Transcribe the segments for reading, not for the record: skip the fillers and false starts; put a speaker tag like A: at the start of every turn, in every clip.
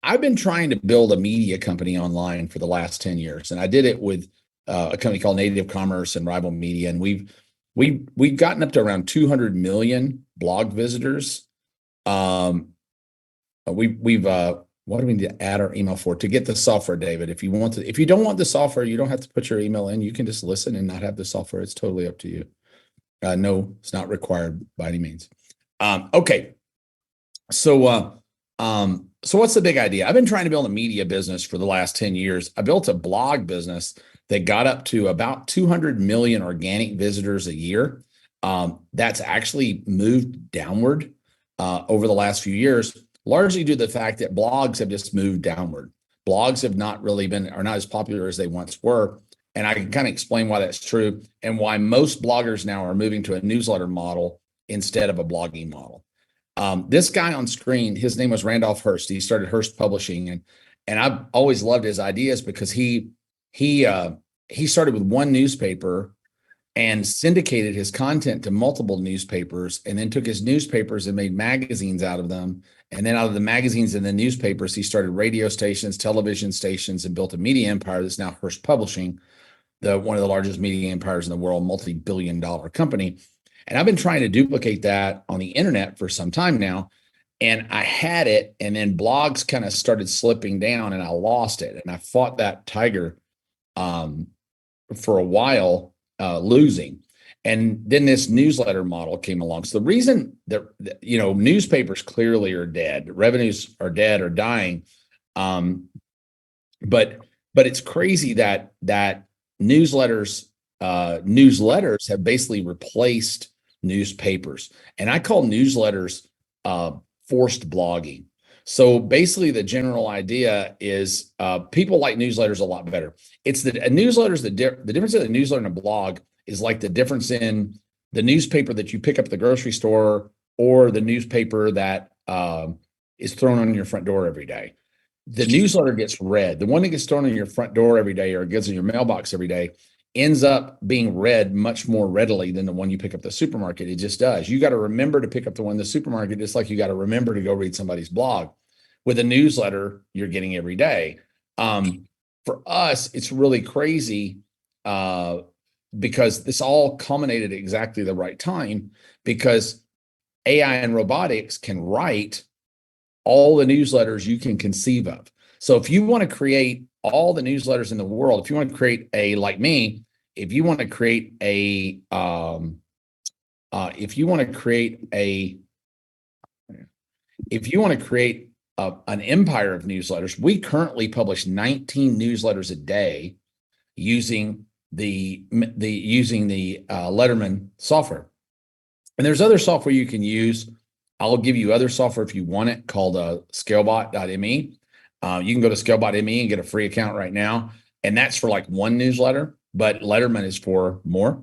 A: I've been trying to build a media company online for the last 10 years, and I did it with a company called Native Commerce and Rival Media, and we've gotten up to around 200 million blog visitors. Um, we've what do we need to add our email for to get the software, David? If you don't want the software, you don't have to put your email in. You can just listen and not have the software. It's totally up to you. No, it's not required by any means. Okay. So what's the big idea? I've been trying to build a media business for the last 10 years. I built a blog business that got up to about 200 million organic visitors a year. That's actually moved downward over the last few years, largely due to the fact that blogs have just moved downward. Blogs have not really are not as popular as they once were. And I can kind of explain why that's true and why most bloggers now are moving to a newsletter model instead of a blogging model. This guy on screen, his name was Randolph Hearst. He started Hearst Publishing, and I've always loved his ideas because he started with one newspaper and syndicated his content to multiple newspapers, and then took his newspapers and made magazines out of them. And then out of the magazines and the newspapers, he started radio stations, television stations, and built a media empire that's now Hearst Publishing, one of the largest media empires in the world, multi-billion-dollar company. And I've been trying to duplicate that on the internet for some time now. And I had it, and then blogs kind of started slipping down, and I lost it. And I fought that tiger for a while, losing. And then this newsletter model came along. So the reason that, newspapers clearly are dead, revenues are dead or dying. But it's crazy that newsletters have basically replaced newspapers. And I call newsletters forced blogging. So basically the general idea is people like newsletters a lot better. It's that a newsletter is the difference of a newsletter and a blog is like the difference in the newspaper that you pick up at the grocery store or the newspaper that is thrown on your front door every day. The newsletter gets read. The one that gets thrown on your front door every day or gets in your mailbox every day ends up being read much more readily than the one you pick up at the supermarket. It just does. You got to remember to pick up the one in the supermarket, just like you got to remember to go read somebody's blog. With a newsletter, you're getting every day. For us, it's really crazy because this all culminated at exactly the right time, because AI and robotics can write all the newsletters you can conceive of. So if you want to create all the newsletters in the world, if you want to create like me, if you want to create an empire of newsletters, we currently publish 19 newsletters a day using the Letterman software. And there's other software you can use. I'll give you other software if you want it, called Scalebot.me. You can go to Scalebot.me and get a free account right now. And that's for like one newsletter, but Letterman is for more.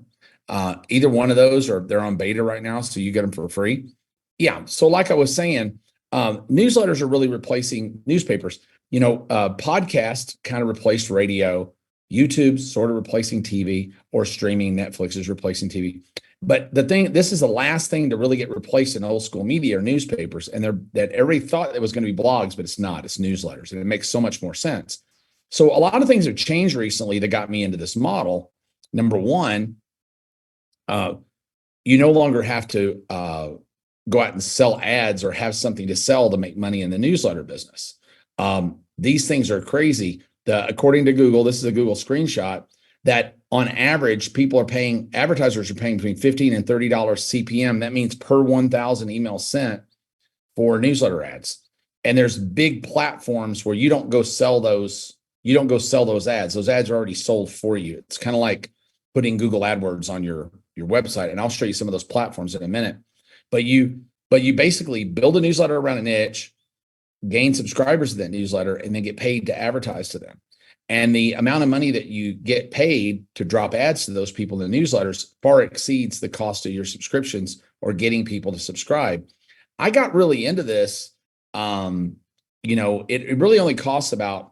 A: Either one of those, or they're on beta right now, so you get them for free. Yeah, so like I was saying, newsletters are really replacing newspapers. Podcast kind of replaced radio. YouTube's sort of replacing TV, or streaming. Netflix is replacing TV. But this is the last thing to really get replaced in old school media or newspapers. And that everybody thought it was going to be blogs, but it's not. It's newsletters, and it makes so much more sense. So a lot of things have changed recently that got me into this model. Number one, you no longer have to go out and sell ads or have something to sell to make money in the newsletter business. These things are crazy. According to Google, this is a Google screenshot, that on average, advertisers are paying between $15 and $30 CPM. That means per 1,000 emails sent for newsletter ads. And there's big platforms where you don't go sell those ads. Those ads are already sold for you. It's kind of like putting Google AdWords on your website. And I'll show you some of those platforms in a minute. But you basically build a newsletter around a niche, gain subscribers to that newsletter, and then get paid to advertise to them. And the amount of money that you get paid to drop ads to those people in the newsletters far exceeds the cost of your subscriptions or getting people to subscribe. I got really into this. It really only costs about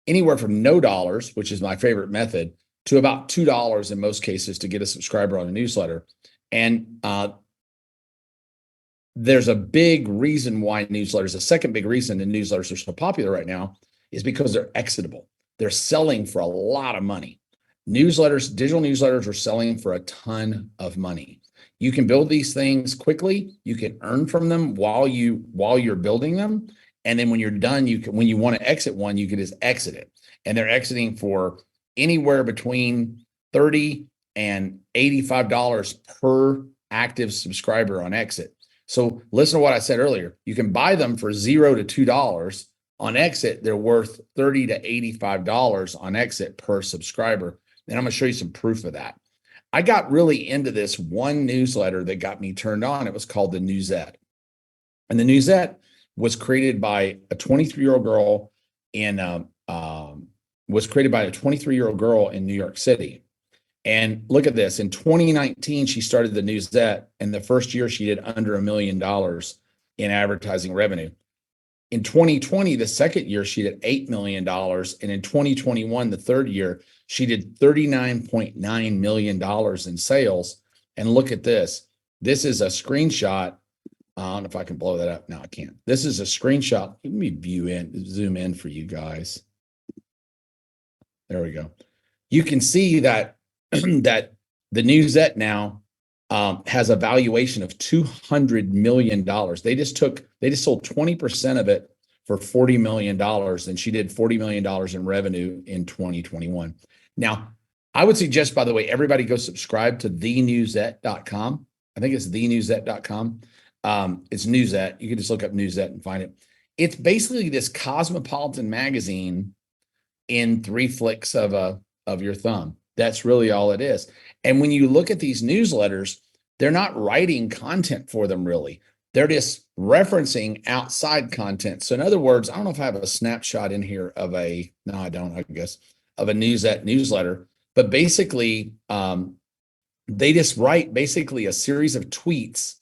A: anywhere from no dollars, which is my favorite method, to about $2 in most cases to get a subscriber on a newsletter. And there's a big reason why newsletters, the second big reason that newsletters are so popular right now is because they're exitable. They're selling for a lot of money. Newsletters, digital newsletters are selling for a ton of money. You can build these things quickly. You can earn from them while you're building them. And then when you're done, when you want to exit one, you can just exit it. And they're exiting for anywhere between $30 and $85 per active subscriber on exit. So listen to what I said earlier. You can buy them for $0 to $2. On exit, they're worth $30 to $85 on exit per subscriber. And I'm going to show you some proof of that. I got really into this one newsletter that got me turned on. It was called the Newsette. And the Newsette was created by a 23-year-old girl in New York City. And look at this. In 2019, she started the Newsette, and the first year she did under $1 million in advertising revenue. In 2020, the second year, she did $8 million. And in 2021, the third year, she did $39.9 million in sales. And look at this. This is a screenshot. I don't know if I can blow that up. No, I can't. This is a screenshot. Let me zoom in for you guys. There we go. You can see that that the Newsette now has a valuation of $200 million. They just sold 20% of it for $40 million, and she did $40 million in revenue in 2021. Now, I would suggest, by the way, everybody go subscribe to thenewsette.com. I think it's thenewsette.com. It's Newsette. You can just look up Newsette and find it. It's basically this cosmopolitan magazine in 3 flicks of your thumb. That's really all it is. And when you look at these newsletters, they're not writing content for them, really. They're just referencing outside content. So in other words, I don't know if I have a snapshot in here of no, I don't, I guess, of a Newsette newsletter, but basically, they just write basically a series of tweets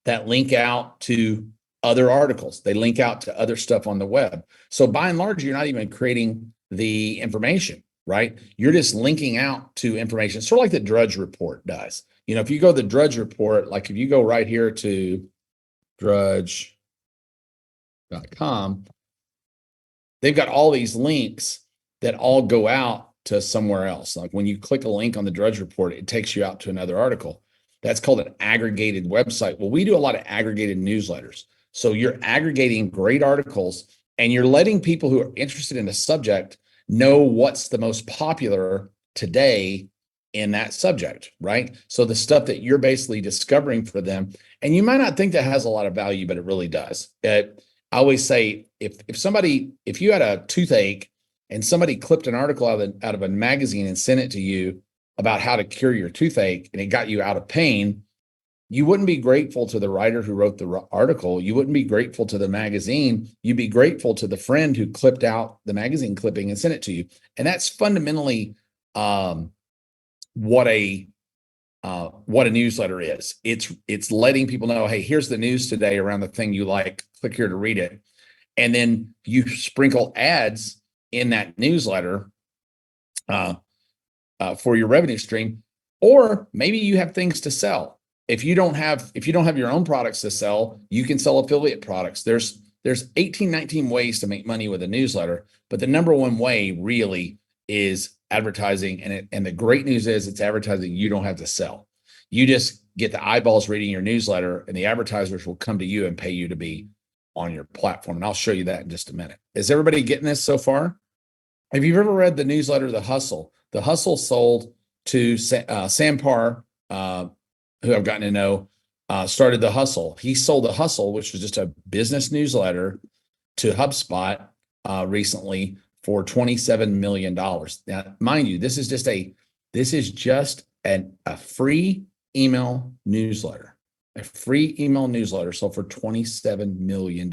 A: that link out to other articles. They link out to other stuff on the web. So by and large, you're not even creating the information, right? You're just linking out to information, sort of like the Drudge Report does. You know, if you go to the Drudge Report, like if you go right here to drudge.com, they've got all these links that all go out to somewhere else. Like when you click a link on the Drudge Report, it takes you out to another article. That's called an aggregated website. Well, we do a lot of aggregated newsletters. So you're aggregating great articles and you're letting people who are interested in a subject know what's the most popular today in that subject, right? So the stuff that you're basically discovering for them, and you might not think that has a lot of value, but it really does. I always say, if you had a toothache and somebody clipped an article out of a magazine and sent it to you about how to cure your toothache and it got you out of pain, you wouldn't be grateful to the writer who wrote the article. You wouldn't be grateful to the magazine. You'd be grateful to the friend who clipped out the magazine clipping and sent it to you. And that's fundamentally what a newsletter is. It's letting people know, hey, here's the news today around the thing you like. Click here to read it. And then you sprinkle ads in that newsletter for your revenue stream. Or maybe you have things to sell. If you don't have your own products to sell, you can sell affiliate products. There's 18, 19 ways to make money with a newsletter, but the number one way really is advertising. And the great news is it's advertising you don't have to sell. You just get the eyeballs reading your newsletter and the advertisers will come to you and pay you to be on your platform. And I'll show you that in just a minute. Is everybody getting this so far? Have you ever read the newsletter, The Hustle? The Hustle sold to Sam Parr, who I've gotten to know, started The Hustle. He sold The Hustle, which was just a business newsletter, to HubSpot recently for $27 million. Now, mind you, this is just a free email newsletter. A free email newsletter sold for $27 million.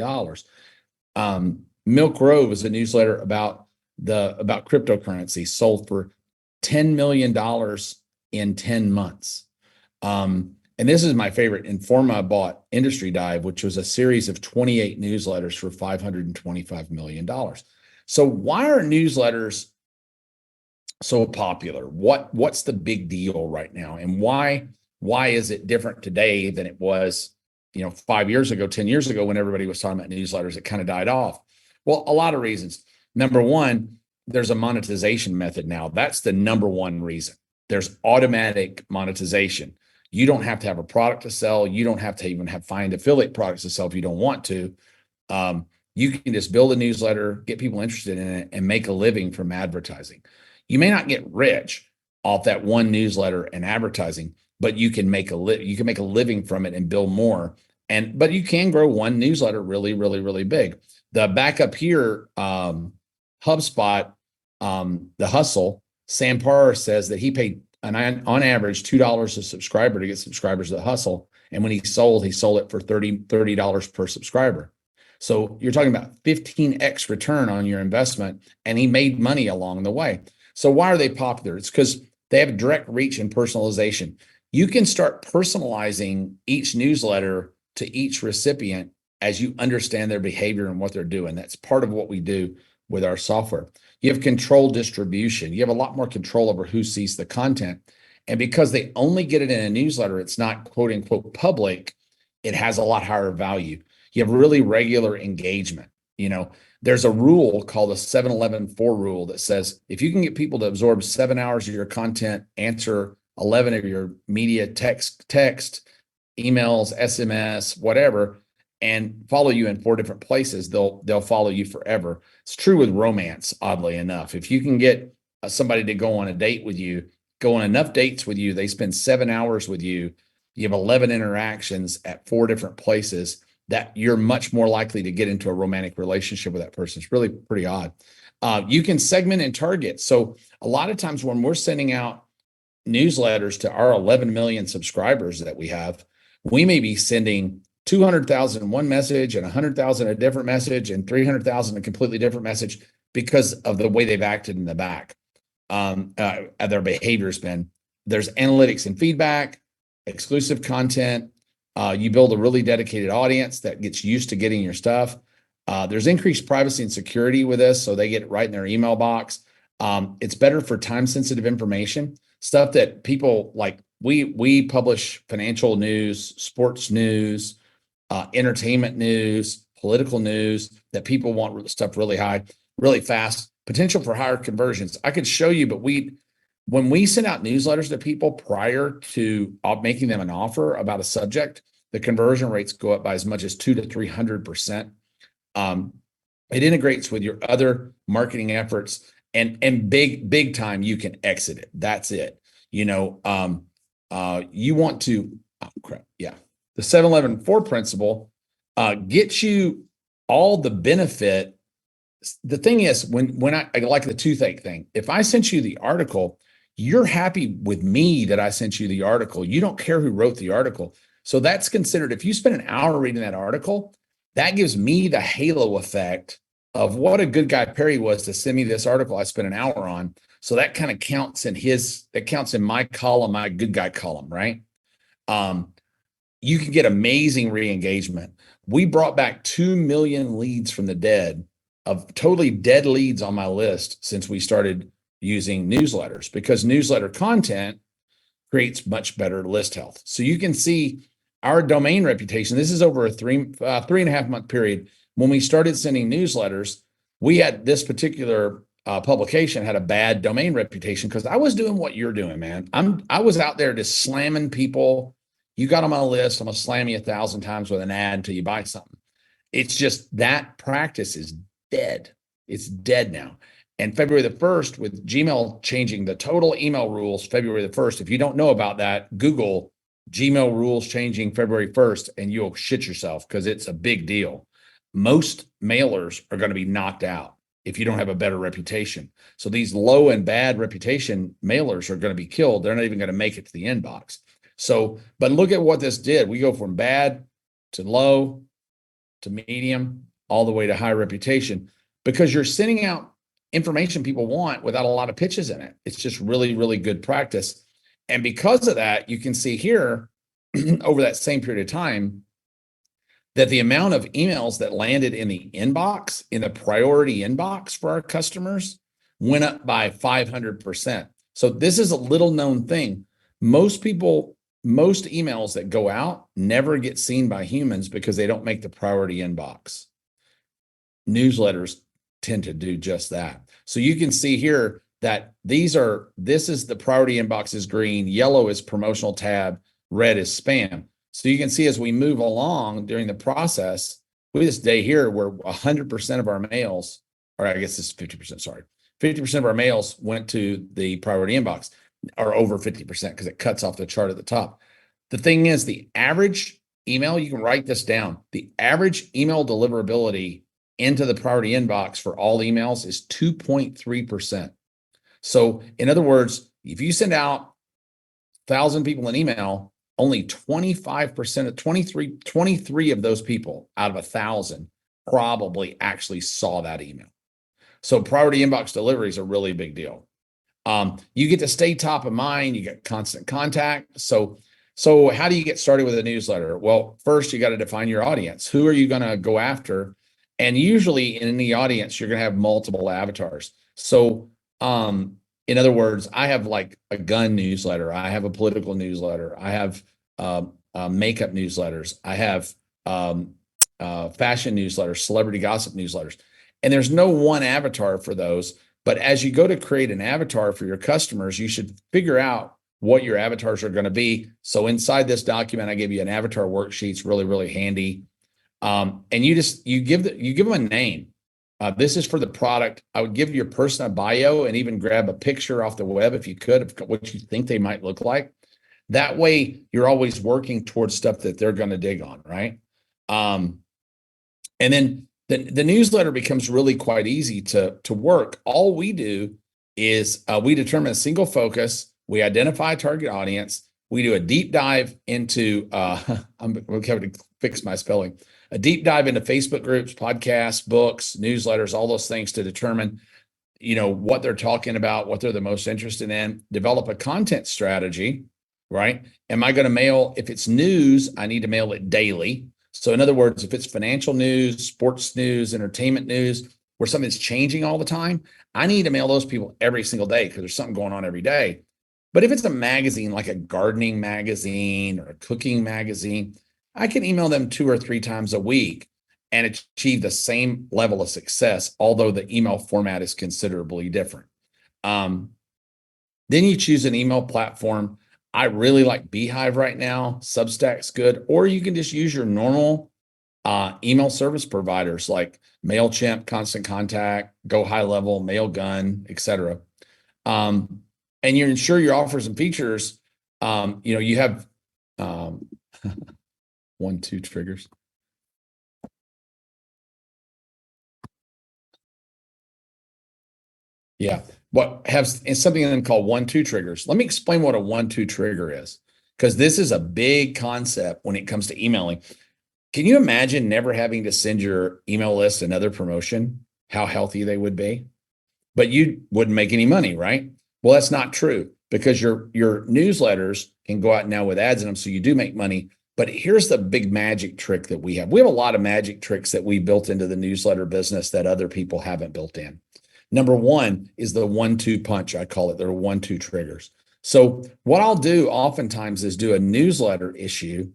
A: Milk Row is a newsletter about cryptocurrency, sold for $10 million in 10 months. And this is my favorite. Informa bought Industry Dive, which was a series of 28 newsletters for $525 million. So why are newsletters so popular? What's the big deal right now? And why is it different today than it was 5 years ago, 10 years ago, when everybody was talking about newsletters, it kind of died off. Well, a lot of reasons. Number one, there's a monetization method now. That's the number one reason. There's automatic monetization. You don't have to have a product to sell. You don't have to even find affiliate products to sell if you don't want to. You can just build a newsletter, get people interested in it, and make a living from advertising. You may not get rich off that one newsletter and advertising, but you can make a living from it and build more. But you can grow one newsletter really, really, really big. The backup here, HubSpot, the Hustle, Sam Parr says that he paid on average $2 a subscriber to get subscribers to the Hustle. And when he sold it for $30 per subscriber. So you're talking about 15x return on your investment, and he made money along the way. So why are they popular? It's because they have direct reach and personalization. You can start personalizing each newsletter to each recipient as you understand their behavior and what they're doing. That's part of what we do with our software. You have controlled distribution. You have a lot more control over who sees the content. And because they only get it in a newsletter, it's not quote unquote public, it has a lot higher value. You have really regular engagement. There's a rule called the 7-11-4 rule that says if you can get people to absorb 7 hours of your content, answer 11 of your media text, emails, SMS, whatever, and follow you in 4 different places, they'll follow you forever. It's true with romance, oddly enough. If you can get somebody to go on a date with you, go on enough dates with you, they spend 7 hours with you, you have 11 interactions at 4 different places, that you're much more likely to get into a romantic relationship with that person. It's really pretty odd. You can segment and target. So a lot of times when we're sending out newsletters to our 11 million subscribers that we have, we may be sending 200,000 one message and 100,000 a different message and 300,000 a completely different message because of the way they've acted in the back. Their behavior's been. There's analytics and feedback, exclusive content. You build a really dedicated audience that gets used to getting your stuff. There's increased privacy and security with this, so they get it right in their email box. It's better for time-sensitive information, stuff that people like. We publish financial news, sports news, entertainment news, political news that people want stuff really high, really fast, potential for higher conversions. I could show you, but when we send out newsletters to people prior to making them an offer about a subject, the conversion rates go up by as much as 200 to 300%. It integrates with your other marketing efforts, and big time, you can exit it. That's it. You want to, the 7-11-4 principle gets you all the benefit. The thing is, when I like the toothache thing, if I sent you the article, you're happy with me that I sent you the article. You don't care who wrote the article. So that's considered, if you spend an hour reading that article, that gives me the halo effect of what a good guy Perry was to send me this article I spent an hour on. So that kind of counts in my column, my good guy column, right? You can get amazing re-engagement. We brought back 2 million leads from the dead, of totally dead leads on my list since we started using newsletters, because newsletter content creates much better list health. So you can see our domain reputation. This is over a 3.5 month period. When we started sending newsletters, we had this particular publication had a bad domain reputation because I was doing what you're doing, man. I was out there just slamming people. You got on my list, I'm gonna slam you 1,000 times with an ad until you buy something. It's just that practice is dead. It's dead now. And February the 1st, with Gmail changing the total email rules, February the 1st, if you don't know about that, Google Gmail rules changing February 1st, and you'll shit yourself because it's a big deal. Most mailers are going to be knocked out if you don't have a better reputation. So these low and bad reputation mailers are going to be killed. They're not even going to make it to the inbox. So, but look at what this did. We go from bad to low to medium, all the way to high reputation, because you're sending out information people want without a lot of pitches in it. It's just really, really good practice. And because of that, you can see here over that same period of time that the amount of emails that landed in the inbox, in the priority inbox for our customers, went up by 500%. So this is a little known thing. Most people most emails that go out never get seen by humans because they don't make the priority inbox. Newsletters tend to do just that. So you can see here that this is the priority inbox is green, yellow is promotional tab, red is spam. So you can see as we move along during the process, with this day here where 100% of our mails, or I guess it's 50%, sorry, 50% of our mails went to the priority inbox, or over 50% because it cuts off the chart at the top. The thing is, the average email, you can write this down, the average email deliverability into the priority inbox for all emails is 2.3%. So in other words, if you send out 1,000 people an email, only 25% of 23 of those people out of 1,000 probably actually saw that email. So priority inbox delivery is a really big deal. You get to stay top of mind, you get constant contact. So how do you get started with a newsletter? Well, first you got to define your audience. Who are you going to go after? And usually in the audience, you're going to have multiple avatars. So, in other words, I have like a gun newsletter. I have a political newsletter. I have makeup newsletters. I have fashion newsletters, celebrity gossip newsletters. And there's no one avatar for those. But as you go to create an avatar for your customers, you should figure out what your avatars are going to be. So inside this document, I give you an avatar worksheet. It's really, really handy. And you give them a name. This is for the product. I would give your person a bio and even grab a picture off the web if you could of what you think they might look like. That way, you're always working towards stuff that they're going to dig on, right? And then the newsletter becomes really quite easy to work. All we do is we determine a single focus. We identify a target audience. We do a deep dive into, I'm going to fix my spelling, a deep dive into Facebook groups, podcasts, books, newsletters, all those things to determine, what they're talking about, what they're the most interested in, develop a content strategy, right? Am I going to mail, if it's news, I need to mail it daily. So in other words, if it's financial news, sports news, entertainment news, where something's changing all the time, I need to mail those people every single day because there's something going on every day. But if it's a magazine, like a gardening magazine or a cooking magazine, I can email them 2 or 3 times a week and achieve the same level of success, although the email format is considerably different. Then you choose an email platform. I really like Beehive right now. Substack's good. Or you can just use your normal email service providers like MailChimp, Constant Contact, Go High Level, Mailgun, etc. And you ensure your offers and features, you have 1-2 triggers. Yeah. What has something called 1-2 triggers. Let me explain what a 1-2 trigger is, because this is a big concept when it comes to emailing. Can you imagine never having to send your email list another promotion? How healthy they would be? But you wouldn't make any money, right? Well, that's not true, because your newsletters can go out now with ads in them, so you do make money. But here's the big magic trick that we have. We have a lot of magic tricks that we built into the newsletter business that other people haven't built in. Number one is the 1-2 punch, I call it. There are 1-2 triggers. So what I'll do oftentimes is do a newsletter issue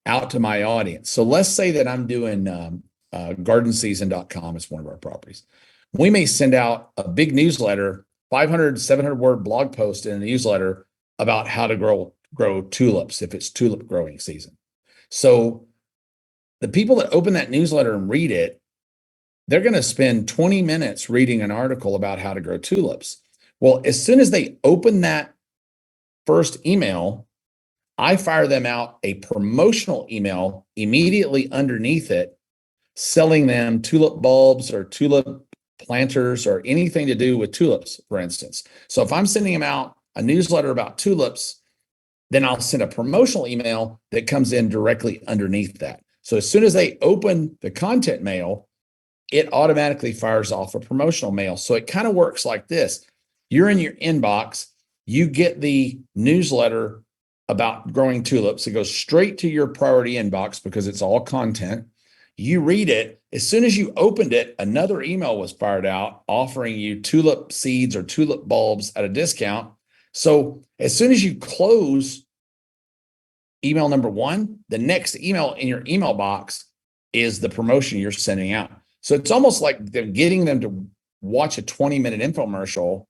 A: out to my audience. So let's say that I'm doing gardenseason.com is one of our properties. We may send out a big newsletter, 500, 700 word blog post in a newsletter about how to grow tulips if it's tulip growing season. So the people that open that newsletter and read it, they're going to spend 20 minutes reading an article about how to grow tulips. Well, as soon as they open that first email, I fire them out a promotional email immediately underneath it, selling them tulip bulbs or tulip planters or anything to do with tulips, for instance. So if I'm sending them out a newsletter about tulips, then I'll send a promotional email that comes in directly underneath that. So as soon as they open the content mail, it automatically fires off a promotional mail. So it kind of works like this. You're in your inbox, you get the newsletter about growing tulips. It goes straight to your priority inbox because it's all content. You read it. As soon as you opened it, another email was fired out offering you tulip seeds or tulip bulbs at a discount. So as soon as you close email number one, the next email in your email box is the promotion you're sending out. So it's almost like they're getting them to watch a 20-minute infomercial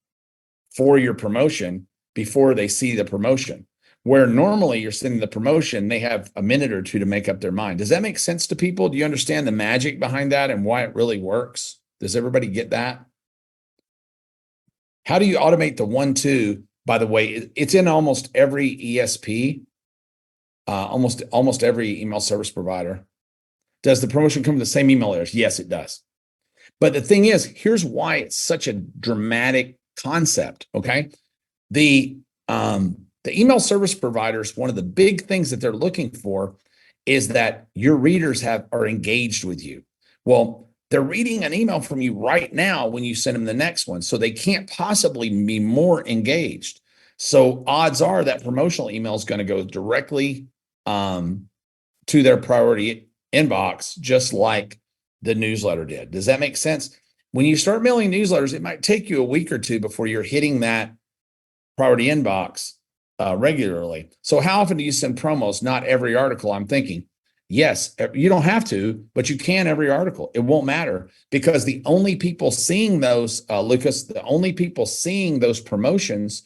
A: for your promotion before they see the promotion. Where normally you're sending the promotion, they have a minute or two to make up their mind. Does that make sense to people? Do you understand the magic behind that and why it really works? Does everybody get that? How do you automate the 1-2? By the way, it's in almost every ESP, almost every email service provider. Does the promotion come with the same email address? Yes, it does. But the thing is, here's why it's such a dramatic concept. Okay, the email service providers, one of the big things that they're looking for is that your readers are engaged with you. Well, they're reading an email from you right now when you send them the next one, so they can't possibly be more engaged. So odds are that promotional email is going to go directly to their priority inbox, just like the newsletter did. Does that make sense? When you start mailing newsletters, it might take you a week or two before you're hitting that priority inbox regularly. So how often do you send promos? Not every article, I'm thinking. Yes, you don't have to, but you can every article. It won't matter because the only people seeing those, Lucas, the only people seeing those promotions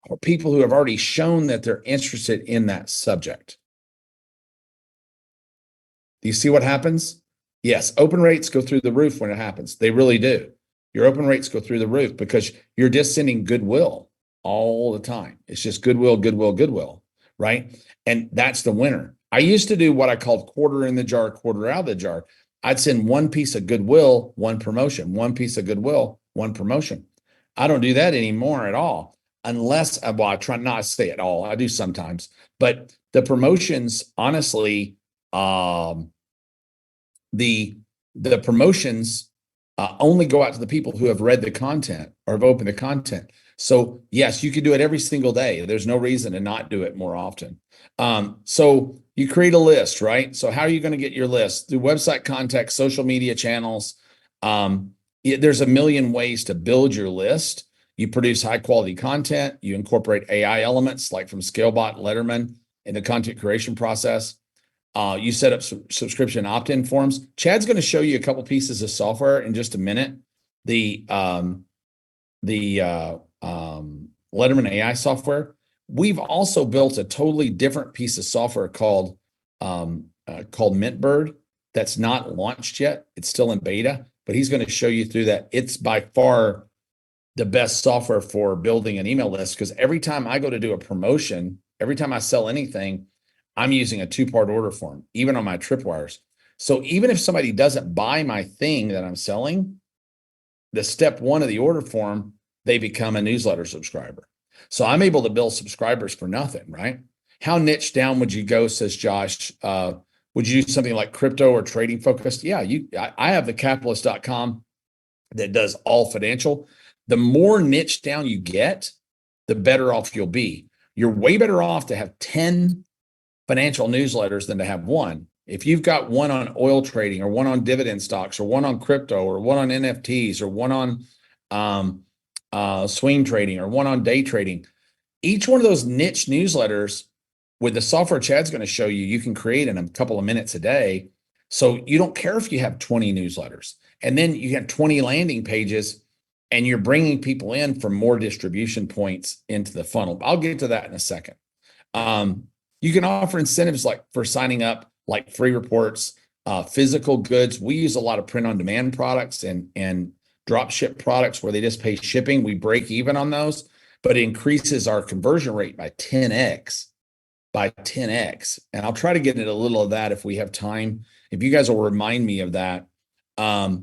A: are people who have already shown that they're interested in that subject. Do you see what happens? Yes, open rates go through the roof when it happens. They really do. Your open rates go through the roof because you're just sending goodwill all the time. It's just goodwill, goodwill, goodwill, right? And that's the winner. I used to do what I called quarter in the jar, quarter out of the jar. I'd send one piece of goodwill, one promotion, one piece of goodwill, one promotion. I don't do that anymore at all, unless, well, I try not to say at all. I do sometimes, but the promotions, honestly, the promotions only go out to the people who have read the content or have opened the content. So yes, you could do it every single day. There's no reason to not do it more often. So you create a list, right? So how are you going to get your list? Through website context, social media channels. There's a million ways to build your list. You produce high quality content. You incorporate AI elements like from Scalebot, Letterman in the content creation process. You set up subscription opt-in forms. Chad's going to show you a couple pieces of software in just a minute. The Letterman.AI software. We've also built a totally different piece of software called Mintbird that's not launched yet. It's still in beta, but he's going to show you through that. It's by far the best software for building an email list because every time I go to do a promotion, every time I sell anything, I'm using a 2-part order form, even on my tripwires. So even if somebody doesn't buy my thing that I'm selling, the step 1 of the order form, they become a newsletter subscriber. So I'm able to build subscribers for nothing, right? How niche down would you go, says Josh? Would you do something like crypto or trading focused? Yeah, I have the capitalist.com that does all financial. The more niche down you get, the better off you'll be. You're way better off to have 10 financial newsletters than to have one. If you've got one on oil trading or one on dividend stocks or one on crypto or one on NFTs or one on swing trading or one on day trading, each one of those niche newsletters with the software Chad's going to show you, you can create in a couple of minutes a day. So you don't care if you have 20 newsletters and then you have 20 landing pages and you're bringing people in for more distribution points into the funnel. I'll get to that in a second. You can offer incentives like for signing up, like free reports, physical goods. We use a lot of print on demand products and drop ship products where they just pay shipping. We break even on those, but it increases our conversion rate by 10x. And I'll try to get into a little of that if we have time. If you guys will remind me of that. Let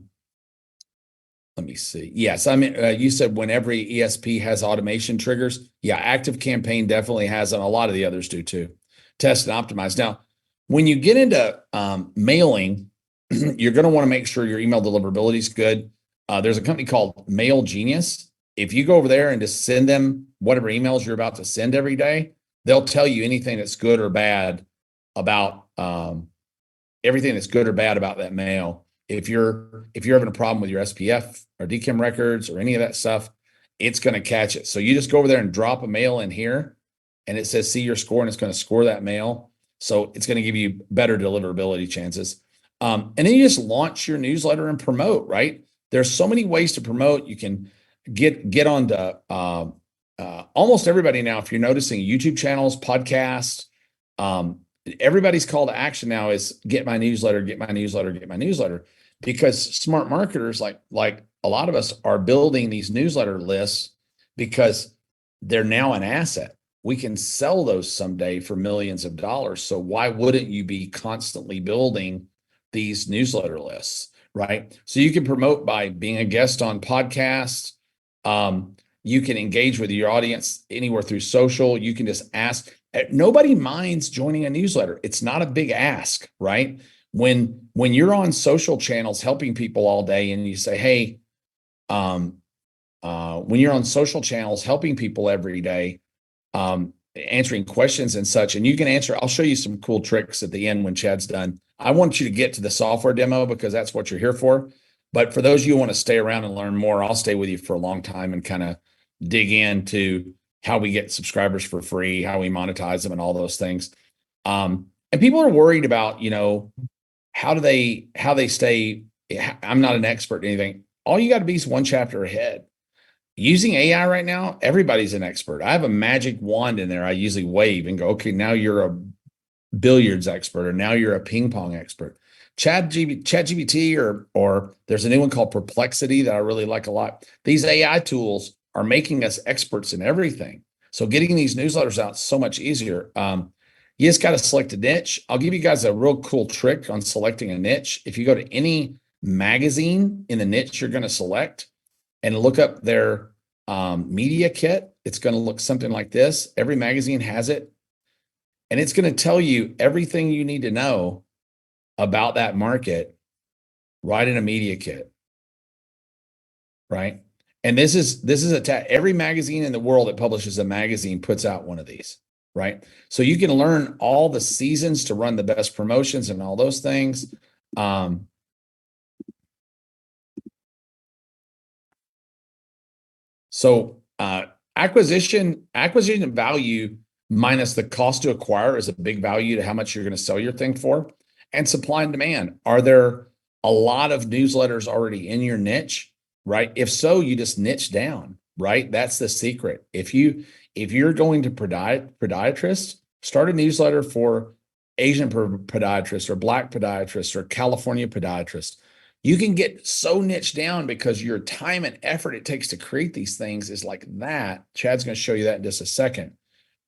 A: me see. Yes, I mean, you said when every ESP has automation triggers. Yeah, Active Campaign definitely has, and a lot of the others do too. Test and optimize. Now, when you get into mailing, you're going to want to make sure your email deliverability is good. There's a company called Mail Genius. If you go over there and just send them whatever emails you're about to send every day, they'll tell you anything that's good or bad about everything that's good or bad about that mail. If you're having a problem with your SPF or DKIM records or any of that stuff, it's going to catch it. So you just go over there and drop a mail in here, and it says see your score, and it's going to score that mail. So it's going to give you better deliverability chances. And then you just launch your newsletter and promote, right? There's so many ways to promote. You can get onto almost everybody now. If you're noticing YouTube channels, podcasts, everybody's call to action now is get my newsletter, get my newsletter, get my newsletter, because smart marketers like a lot of us are building these newsletter lists because they're now an asset. We can sell those someday for millions of dollars. So why wouldn't you be constantly building these newsletter lists, right? So you can promote by being a guest on podcasts. You can engage with your audience anywhere through social. You can just ask. Nobody minds joining a newsletter. It's not a big ask, right? When you're on social channels helping people all day and you say, hey, when you're on social channels helping people every day, answering questions and such, and you can answer, I'll show you some cool tricks at the end when Chad's done. I want you to get to the software demo because that's what you're here for. But for those of you who want to stay around and learn more, I'll stay with you for a long time and kind of dig into how we get subscribers for free, how we monetize them, and all those things. And people are worried about, how they stay. I'm not an expert in anything. All you got to be is one chapter ahead. Using AI right now, everybody's an expert. I have a magic wand in there. I usually wave and go, okay, now you're a billiards expert, or now you're a ping pong expert. ChatGPT, or there's a new one called Perplexity that I really like a lot. These AI tools are making us experts in everything. So getting these newsletters out is so much easier. You just got to select a niche. I'll give you guys a real cool trick on selecting a niche. If you go to any magazine in the niche you're going to select and look up their media kit, it's going to look something like this. Every magazine has it. And it's going to tell you everything you need to know about that market right in a media kit, right? And this is every magazine in the world that publishes a magazine puts out one of these, right? So you can learn all the seasons to run the best promotions and all those things. So acquisition value minus the cost to acquire is a big value to how much you're going to sell your thing for. And supply and demand. Are there a lot of newsletters already in your niche, right? If so, you just niche down, right? That's the secret. If you're going to podiatrist, start a newsletter for Asian podiatrist or Black podiatrist or California podiatrist. You can get so niche down because your time and effort it takes to create these things is like that. Chad's going to show you that in just a second.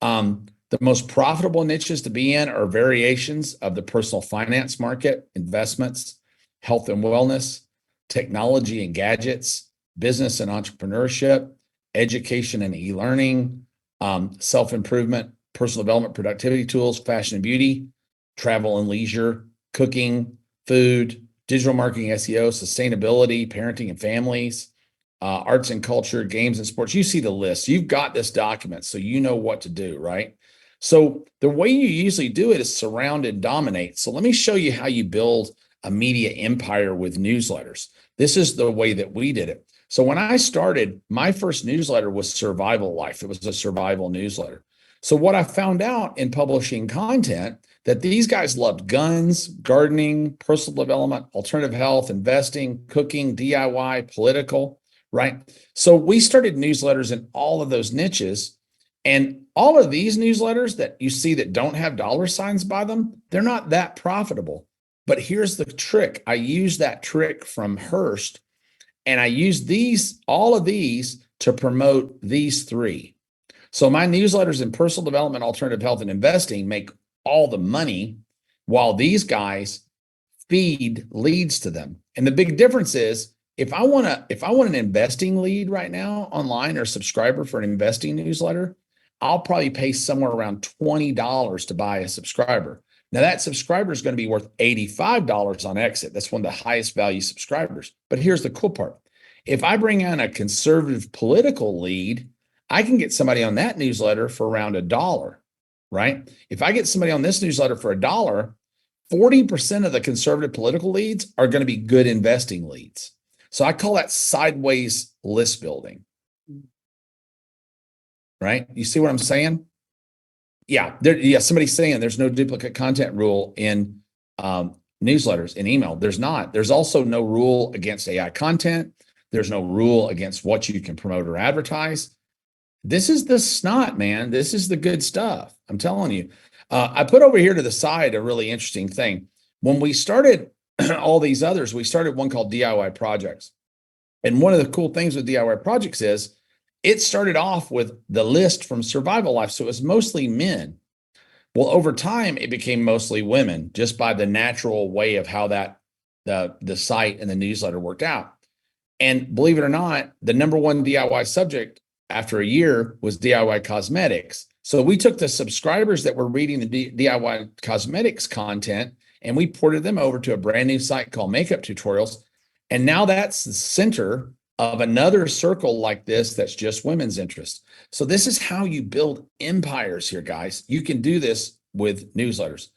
A: The most profitable niches to be in are variations of the personal finance market, investments, health and wellness, technology and gadgets, business and entrepreneurship, education and e-learning, self-improvement, personal development, productivity tools, fashion and beauty, travel and leisure, cooking, food, digital marketing, SEO, sustainability, parenting and families, arts and culture, games and sports. You see the list. You've got this document, so you know what to do, right? So the way you usually do it is surround and dominate. So let me show you how you build a media empire with newsletters. This is the way that we did it. So when I started, my first newsletter was Survival Life. It was a survival newsletter. So what I found out in publishing content, that these guys loved guns, gardening, personal development, alternative health, investing, cooking, DIY, political, right? So we started newsletters in all of those niches. And all of these newsletters that you see that don't have dollar signs by them, they're not that profitable. But here's the trick. I use that trick from Hearst, and I use all of these to promote these three. So my newsletters in personal development, alternative health, and investing make all the money, while these guys feed leads to them. And the big difference is if I want an investing lead right now online, or subscriber for an investing newsletter, I'll probably pay somewhere around $20 to buy a subscriber. Now that subscriber is going to be worth $85 on exit. That's one of the highest value subscribers. But here's the cool part. If I bring on a conservative political lead, I can get somebody on that newsletter for around $1, right? If I get somebody on this newsletter for $1, 40% of the conservative political leads are going to be good investing leads. So I call that sideways list building, right? You see what I'm saying? Yeah, somebody's saying there's no duplicate content rule in newsletters, in email. There's not. There's also no rule against AI content. There's no rule against what you can promote or advertise. This is the snot, man. This is the good stuff. I'm telling you. I put over here to the side a really interesting thing. When we started all these others, we started one called DIY Projects. And one of the cool things with DIY Projects is it started off with the list from Survival Life. So it was mostly men. Well, over time, it became mostly women just by the natural way of how the site and the newsletter worked out. And believe it or not, the number one DIY subject after a year was DIY cosmetics. So we took the subscribers that were reading the DIY cosmetics content and we ported them over to a brand new site called Makeup Tutorials. And now that's the center of another circle like this that's just women's interest. So this is how you build empires here, guys. You can do this with newsletters.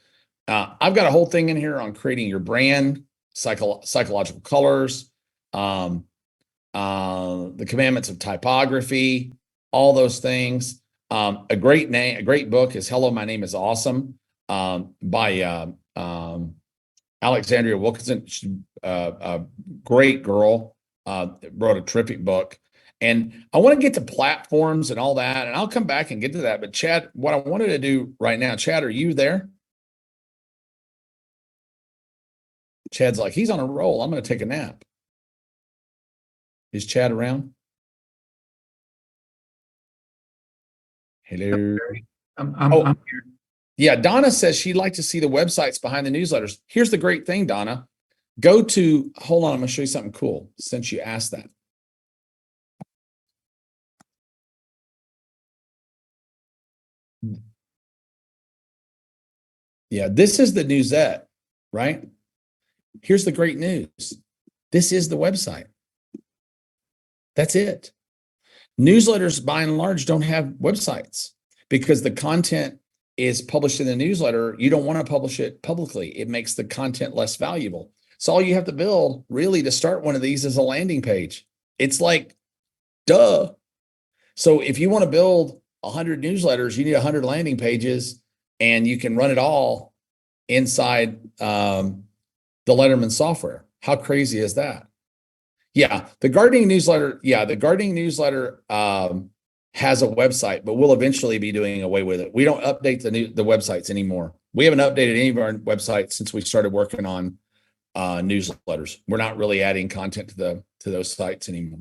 A: I've got a whole thing in here on creating your brand, psychological colors, the commandments of typography, all those things. A great book is Hello, My Name is Awesome by Alexandria Wilkinson. She's a great girl, wrote a terrific book. And I want to get to platforms and all that, and I'll come back and get to that. But Chad, what I wanted to do right now, Chad, are you there? Chad's like, he's on a roll. I'm going to take a nap. Is Chad around? Hello.
B: I'm here.
A: Yeah, Donna says she'd like to see the websites behind the newsletters. Here's the great thing, Donna. Hold on, I'm going to show you something cool since you asked that. Yeah, this is the newsette, right? Here's the great news. This is the website. That's it. Newsletters, by and large, don't have websites because the content is published in the newsletter. You don't want to publish it publicly. It makes the content less valuable. So all you have to build really to start one of these is a landing page. It's like, duh. So if you want to build 100 newsletters, you need 100 landing pages, and you can run it all inside the Letterman software. How crazy is that? Yeah, the gardening newsletter. Yeah, the gardening newsletter has a website, but we'll eventually be doing away with it. We don't update the websites anymore. We haven't updated any of our websites since we started working on newsletters. We're not really adding content to those sites anymore.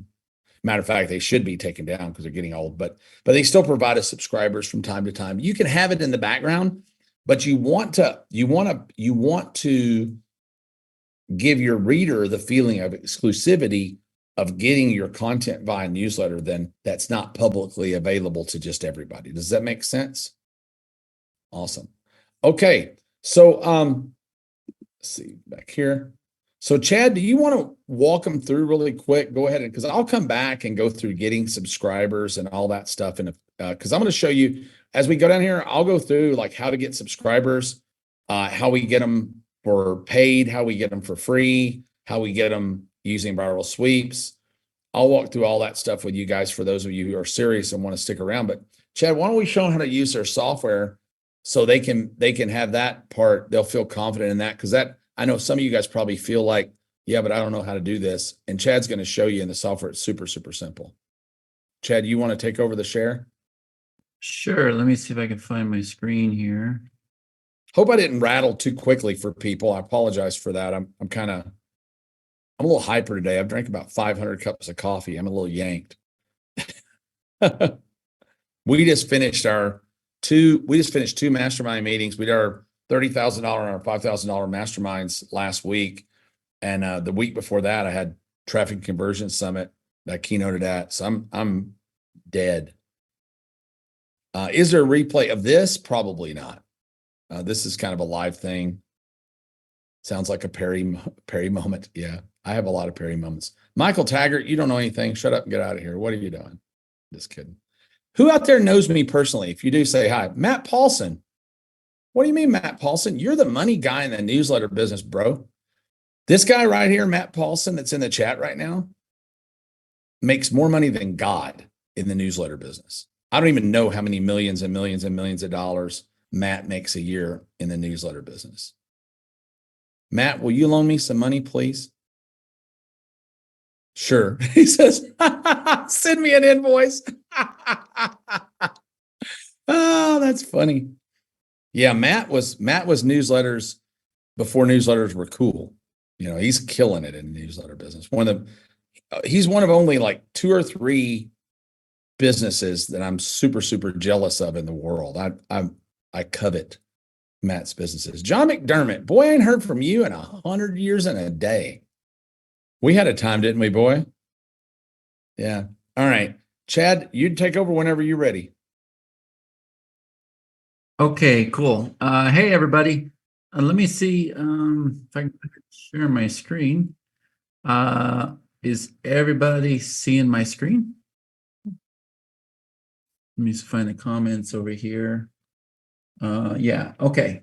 A: Matter of fact, they should be taken down because they're getting old, but they still provide us subscribers from time to time. You can have it in the background, but you want to give your reader the feeling of exclusivity of getting your content via newsletter then that's not publicly available to just everybody. Does that make sense? Awesome. Okay. So let's see back here. So Chad, do you want to walk them through really quick? Go ahead, and because I'll come back and go through getting subscribers and all that stuff. And because I'm going to show you as we go down here, I'll go through like how to get subscribers, how we get them for paid, how we get them for free, how we get them using viral sweeps. I'll walk through all that stuff with you guys for those of you who are serious and want to stick around. But Chad, why don't we show them how to use their software so they can have that part. They'll feel confident in that, because that, I know some of you guys probably feel like, yeah, but I don't know how to do this. And Chad's going to show you in the software. It's super, super simple. Chad, you want to take over the share?
B: Sure. Let me see if I can find my screen here.
A: Hope I didn't rattle too quickly for people. I apologize for that. I'm a little hyper today. I've drank about 500 cups of coffee. I'm a little yanked. We just finished two mastermind meetings. We did our $30,000 and our $5,000 masterminds last week. And the week before that, I had Traffic Conversion Summit that I keynoted at. So I'm dead. Is there a replay of this? Probably not. This is kind of a live thing. Sounds like a Perry moment. Yeah, I have a lot of Perry moments. Michael Taggart, you don't know anything. Shut up and get out of here. What are you doing? Just kidding. Who out there knows me personally? If you do, say hi. Matt Paulson. What do you mean, Matt Paulson? You're the money guy in the newsletter business, bro. This guy right here, Matt Paulson, that's in the chat right now, makes more money than God in the newsletter business. I don't even know how many millions and millions and millions of dollars Matt makes a year in the newsletter business. Matt, will you loan me some money, please? Sure. He says, send me an invoice. Oh, that's funny. Yeah, Matt was newsletters before newsletters were cool. You know, he's killing it in the newsletter business. He's one of only like 2 or 3 businesses that I'm super, super jealous of in the world. I covet Matt's businesses. John McDermott, boy, I ain't heard from you in 100 years and a day. We had a time, didn't we, boy? Yeah. All right. Chad, you take over whenever you're ready.
B: Okay, cool. Hey, everybody. Let me see if I can share my screen. Is everybody seeing my screen? Let me just find the comments over here. Yeah, okay.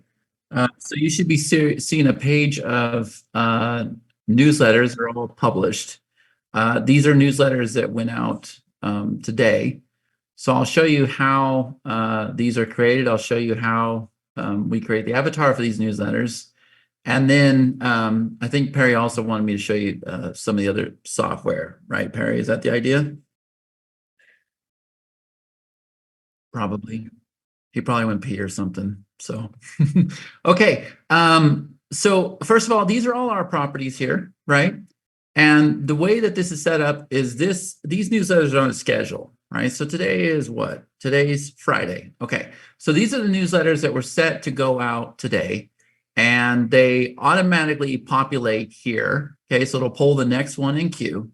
B: So you should be seeing a page of newsletters. They're all published. These are newsletters that went out today. So I'll show you how these are created. I'll show you how we create the avatar for these newsletters. And then I think Perry also wanted me to show you some of the other software, right, Perry? Is that the idea? Probably. He probably went pee or something. So, okay. So first of all, these are all our properties here, right? And the way that this is set up is these newsletters are on a schedule, right? So today is what? Today's Friday. Okay. So these are the newsletters that were set to go out today, and they automatically populate here. Okay. So it'll pull the next one in queue.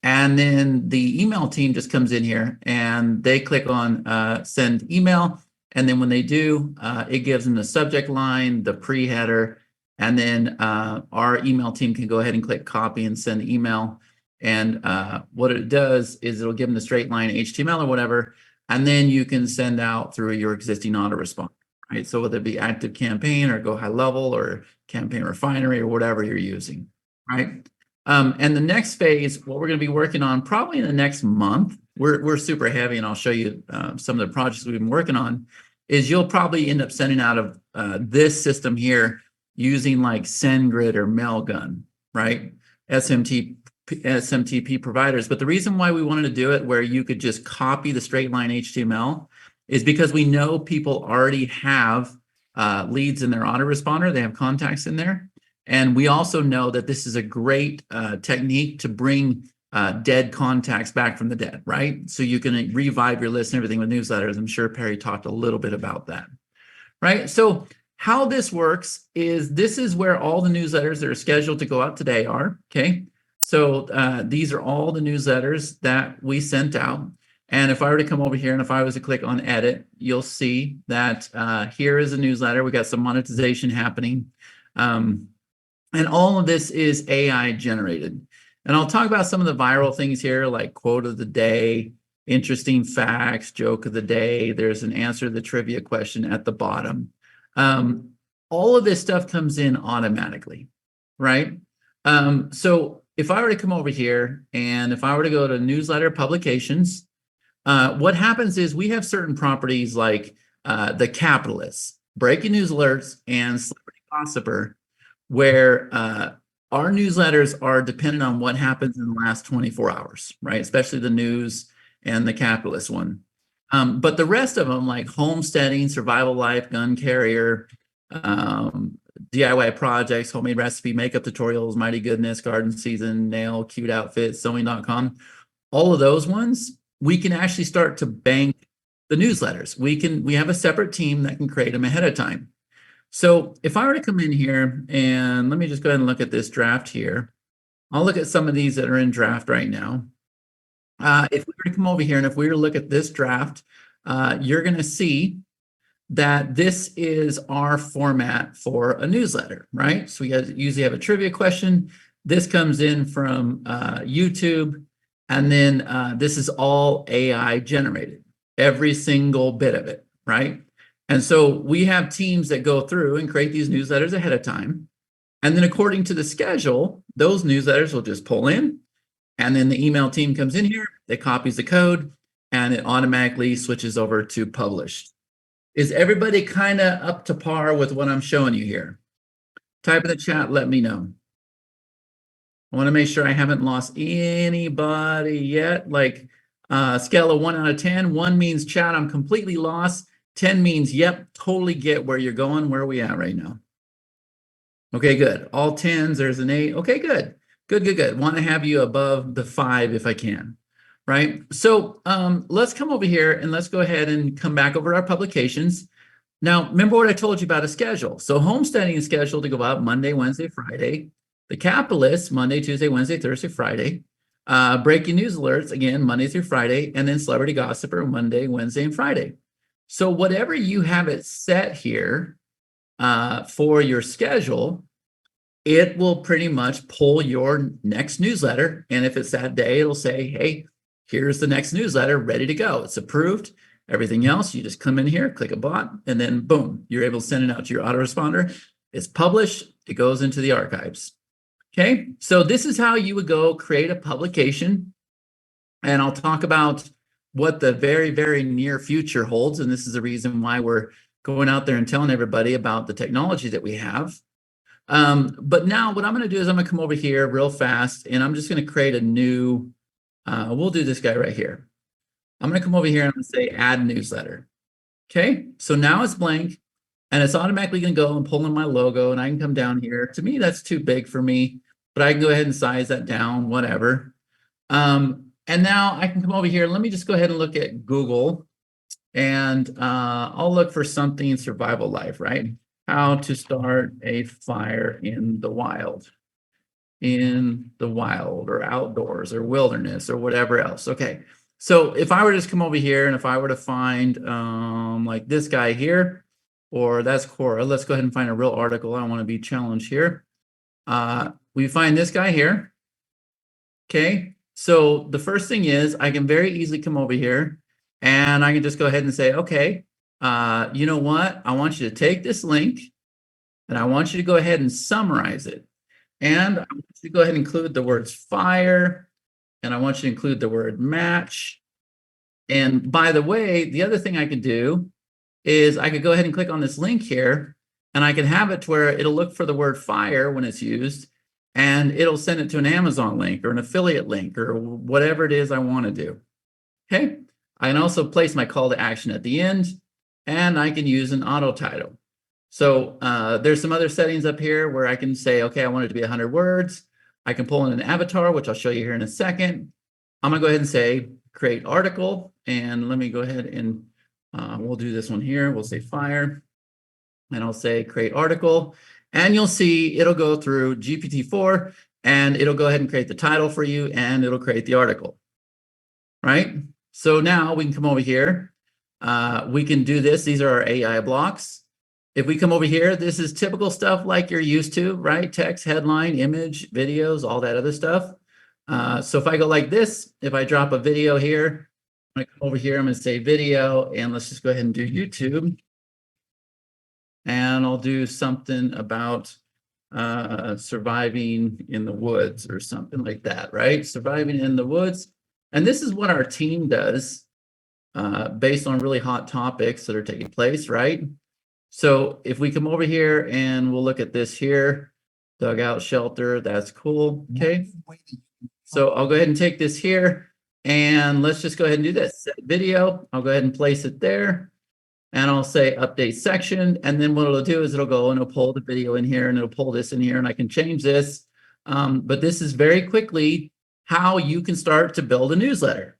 B: And then the email team just comes in here and they click on send email. And then when they do, it gives them the subject line, the pre-header, and then our email team can go ahead and click copy and send the email. And what it does is it'll give them the straight line HTML or whatever, and then you can send out through your existing autoresponder, right? So whether it be Active Campaign or Go High Level or Campaign Refinery or whatever you're using, right? And the next phase, what we're going to be working on probably in the next month, we're super heavy, and I'll show you some of the projects we've been working on, is you'll probably end up sending out of this system here using like SendGrid or Mailgun, right? SMTP providers. But the reason why we wanted to do it where you could just copy the straight line HTML is because we know people already have leads in their autoresponder. They have contacts in there. And we also know that this is a great technique to bring dead contacts back from the dead, right? So you can revive your list and everything with newsletters. I'm sure Perry talked a little bit about that, right? So how this works is this is where all the newsletters that are scheduled to go out today are, okay? So these are all the newsletters that we sent out. And if I were to come over here and if I was to click on edit, you'll see that here is a newsletter. We got some monetization happening. And all of this is AI generated. And I'll talk about some of the viral things here, like quote of the day, interesting facts, joke of the day. There's an answer to the trivia question at the bottom. All of this stuff comes in automatically, right? So if I were to come over here and if I were to go to newsletter publications, what happens is we have certain properties like the Capitalist, breaking news alerts, and celebrity gossiper, where our newsletters are dependent on what happens in the last 24 hours, right? Especially the news and the Capitalist one. But the rest of them, like homesteading, survival life, gun carrier, DIY projects, homemade recipe, makeup tutorials, mighty goodness, garden season, nail, cute outfits, sewing.com, all of those ones, we can actually start to bank the newsletters. We have a separate team that can create them ahead of time. So if I were to come in here and let me just go ahead and look at this draft here, I'll look at some of these that are in draft right now. If we were to come over here and if we were to look at this draft, you're going to see that this is our format for a newsletter, right? So we usually have a trivia question. This comes in from YouTube, and then this is all AI generated, every single bit of it, right? And so we have teams that go through and create these newsletters ahead of time. And then according to the schedule, those newsletters will just pull in. And then the email team comes in here, they copies the code, and it automatically switches over to published. Is everybody kind of up to par with what I'm showing you here? Type in the chat, let me know. I want to make sure I haven't lost anybody yet. Like scale of 1 out of 10. 1 means chat, I'm completely lost. 10 means, yep, totally get where you're going. Where are we at right now? Okay, good. All 10s, there's an 8. Okay, good. Good. Want to have you above the 5 if I can, right? So let's come over here and let's go ahead and come back over our publications. Now, remember what I told you about a schedule. So homesteading is scheduled to go out Monday, Wednesday, Friday. The Capitalist, Monday, Tuesday, Wednesday, Thursday, Friday. Breaking news alerts, again, Monday through Friday. And then Celebrity Gossiper, Monday, Wednesday, and Friday. So whatever you have it set here for your schedule, it will pretty much pull your next newsletter. And if it's that day, it'll say, hey, here's the next newsletter ready to go. It's approved. Everything else, you just come in here, click a button, and then boom, you're able to send it out to your autoresponder. It's published. It goes into the archives. Okay, so this is how you would go create a publication. And I'll talk about what the very, very near future holds. And this is the reason why we're going out there and telling everybody about the technology that we have. But now what I'm going to do is I'm going to come over here real fast, and I'm just going to create a new, we'll do this guy right here. I'm going to come over here and I'm going to say add newsletter. Okay, so now it's blank, and it's automatically going to go and pull in my logo, and I can come down here. To me, that's too big for me, but I can go ahead and size that down, whatever. And now I can come over here. Let me just go ahead and look at Google, and I'll look for something in survival life, right? How to start a fire in the wild, or outdoors or wilderness or whatever else. Okay, so if I were to just come over here and if I were to find like this guy here, or that's Cora, let's go ahead and find a real article. I want to be challenged here. We find this guy here. Okay, so the first thing is I can very easily come over here and I can just go ahead and say, okay, you know what? I want you to take this link and I want you to go ahead and summarize it. And I want you to go ahead and include the words fire, and I want you to include the word match. And by the way, the other thing I could do is I could go ahead and click on this link here, and I can have it to where it'll look for the word fire when it's used, and it'll send it to an Amazon link or an affiliate link or whatever it is I want to do. Okay. I can also place my call to action at the end, and I can use an auto title. So there's some other settings up here where I can say, okay, I want it to be 100 words. I can pull in an avatar, which I'll show you here in a second. I'm gonna go ahead and say create article, and let me go ahead and we'll do this one here. We'll say fire, and I'll say create article, and you'll see it'll go through GPT-4, and it'll go ahead and create the title for you, and it'll create the article, right? So now we can come over here. We can do this. These are our AI blocks. If we come over here, this is typical stuff like you're used to, right? Text, headline, image, videos, all that other stuff. So if I go like this, if I drop a video here, I'm gonna come over here, I'm gonna say video, and let's just go ahead and do YouTube. And I'll do something about surviving in the woods or something like that, right? Surviving in the woods. And this is what our team does based on really hot topics that are taking place, right? So if we come over here and we'll look at this here, dugout shelter, that's cool. Okay. So I'll go ahead and take this here and let's just go ahead and do this. Set video. I'll go ahead and place it there. And I'll say update section. And then what it'll do is it'll go and it'll pull the video in here and it'll pull this in here and I can change this. But this is very quickly how you can start to build a newsletter,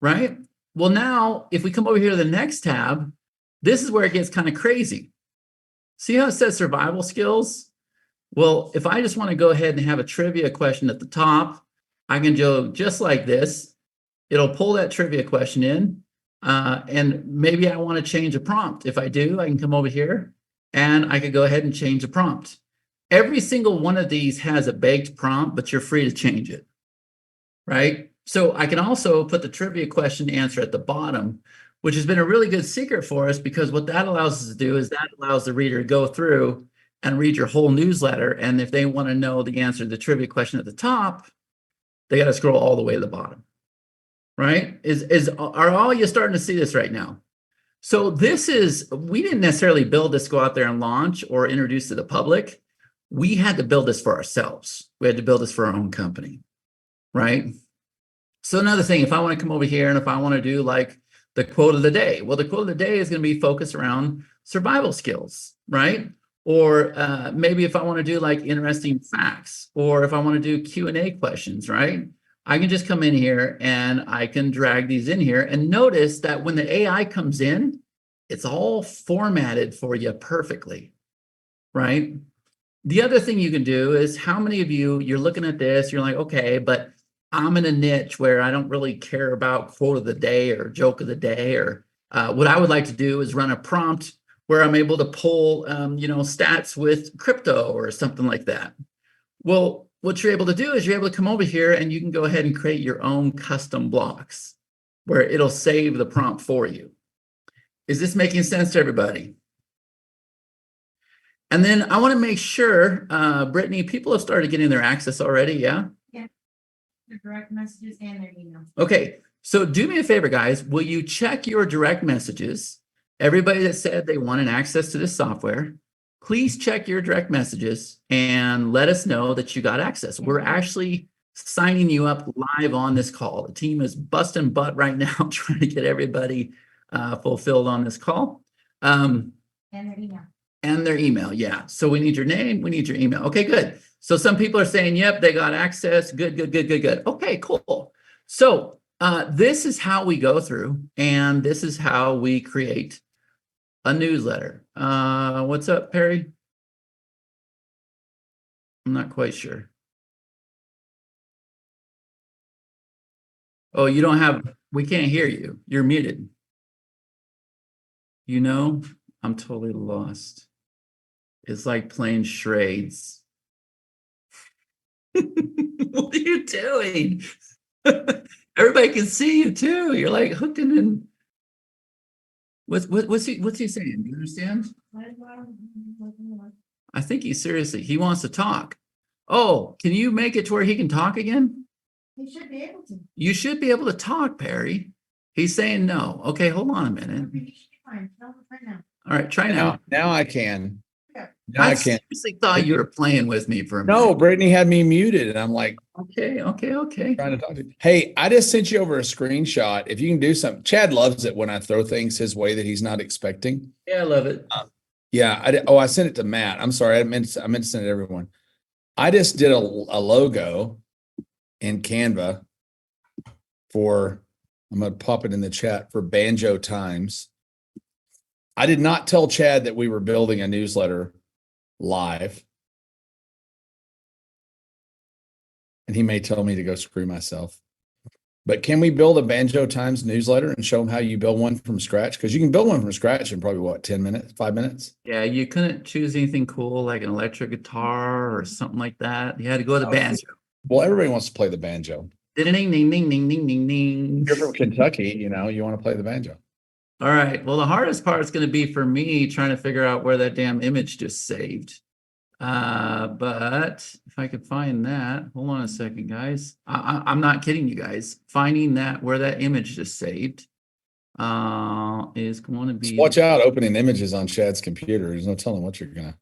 B: right? Well, now if we come over here to the next tab, this is where it gets kind of crazy. See how it says survival skills? Well, if I just want to go ahead and have a trivia question at the top, I can go just like this. It'll pull that trivia question in. And maybe I want to change a prompt. If I do, I can come over here and I could go ahead and change a prompt. Every single one of these has a baked prompt, but you're free to change it, right? So I can also put the trivia question answer at the bottom, which has been a really good secret for us because what that allows us to do is that allows the reader to go through and read your whole newsletter. And if they want to know the answer to the trivia question at the top, they got to scroll all the way to the bottom, right? Are all you starting to see this right now? So we didn't necessarily build this, go out there and launch or introduce to the public. We had to build this for ourselves. We had to build this for our own company, right? So another thing, if I want to come over here and if I want to do like the quote of the day, well, the quote of the day is going to be focused around survival skills, right? Or maybe if I want to do like interesting facts, or if I want to do Q&A questions, right? I can just come in here and I can drag these in here, and notice that when the AI comes in, it's all formatted for you perfectly, right? The other thing you can do is, how many of you're looking at this, you're like, okay, but I'm in a niche where I don't really care about quote of the day or joke of the day, or what I would like to do is run a prompt where I'm able to pull, stats with crypto or something like that. Well, what you're able to do is you're able to come over here and you can go ahead and create your own custom blocks where it'll save the prompt for you. Is this making sense to everybody? And then I want to make sure, Brittany, people have started getting their access already, yeah?
C: Yeah. Their direct messages and their email.
B: Okay, so do me a favor, guys. Will you check your direct messages? Everybody that said they wanted access to this software, please check your direct messages and let us know that you got access. We're actually signing you up live on this call. The team is busting butt right now trying to get everybody fulfilled on this call.
C: And their email.
B: And their email, yeah. So we need your name, we need your email. Okay, good. So some people are saying, yep, they got access. Good, good, good, good, good. Okay, cool. So this is how we go through, and this is how we create a newsletter. What's up, Perry? I'm not quite sure. Oh, you don't have, we can't hear you. You're muted. You know, I'm totally lost. It's like playing charades. What are you doing? Everybody can see you too. You're like hooking in. What's he saying? Do you understand? I think he wants to talk. Oh, can you make it to where he can talk again?
C: He should be able to.
B: You should be able to talk, Perry. He's saying no. Okay, hold on a minute.
C: You should be fine. Tell him right now.
B: All right, try now.
A: Now I can.
C: Yeah.
A: Now
B: I
A: I can.
B: seriously thought you were playing with me for a minute.
A: No, Brittany had me muted, and I'm like
B: Okay.
A: trying to talk to you. Hey, I just sent you over a screenshot. If you can do something, Chad loves it when I throw things his way that he's not expecting.
B: Yeah, I love it.
A: Yeah, I sent it to Matt. I'm sorry, I meant to send it to everyone. I just did a logo in Canva for, I'm going to pop it in the chat, for Banjo Times. I did not tell Chad that we were building a newsletter live. And he may tell me to go screw myself. But can we build a Banjo Times newsletter and show them how you build one from scratch? Because you can build one from scratch in probably 10 minutes, 5 minutes?
B: Yeah, you couldn't choose anything cool like an electric guitar or something like that. You had to go to the banjo.
A: Well, everybody wants to play the banjo.
B: Ding, ding, ding, ding, ding, ding, ding, ding.
A: You're from Kentucky, you want to play the banjo.
B: All right. Well, the hardest part is going to be for me trying to figure out where that damn image just saved. But if I could find that, hold on a second, guys. I'm not kidding you guys. Finding that where that image just saved is going to be.
A: Just watch out opening images on Chad's computer. There's no telling what you're gonna.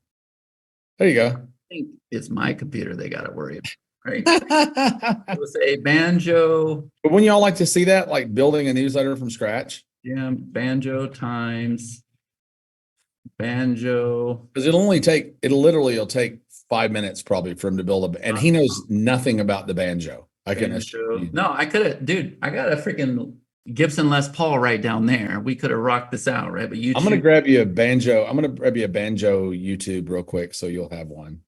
A: There you go.
B: I think it's my computer they got to worry about, right? It was a banjo.
A: But wouldn't y'all like to see that, like building a newsletter from scratch?
B: Yeah, Banjo Times. Banjo.
A: Because it'll take 5 minutes probably for him to build and he knows nothing about the banjo. I can assure you.
B: No, I could have, dude. I got a freaking Gibson Les Paul right down there. We could have rocked this out, right? But
A: I'm gonna grab you a banjo. I'm gonna grab you a banjo YouTube real quick, so you'll have one.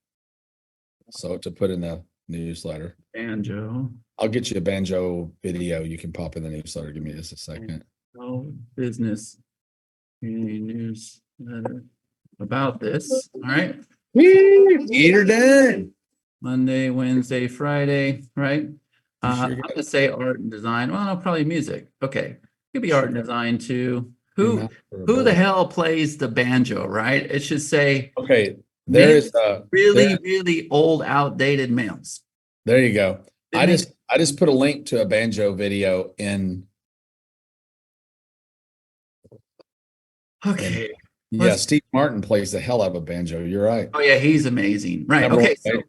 A: So to put in the newsletter.
B: Banjo.
A: I'll get you a banjo video. You can pop in the newsletter. Give me just a second.
B: No business newsletter about this. All right.
A: Get her done.
B: Monday, Wednesday, Friday, right? I'm gonna say art and design. Well, no, probably music. Okay, could be art and design too. Who the hell plays the banjo, right? It should say.
A: Okay, there is
B: really old, outdated males.
A: There you go. I I just put a link to a banjo video in.
B: Okay.
A: Yeah, Steve Martin plays the hell out of a banjo. You're right.
B: Oh yeah, he's amazing. Right.
A: Number
B: Okay.
A: one,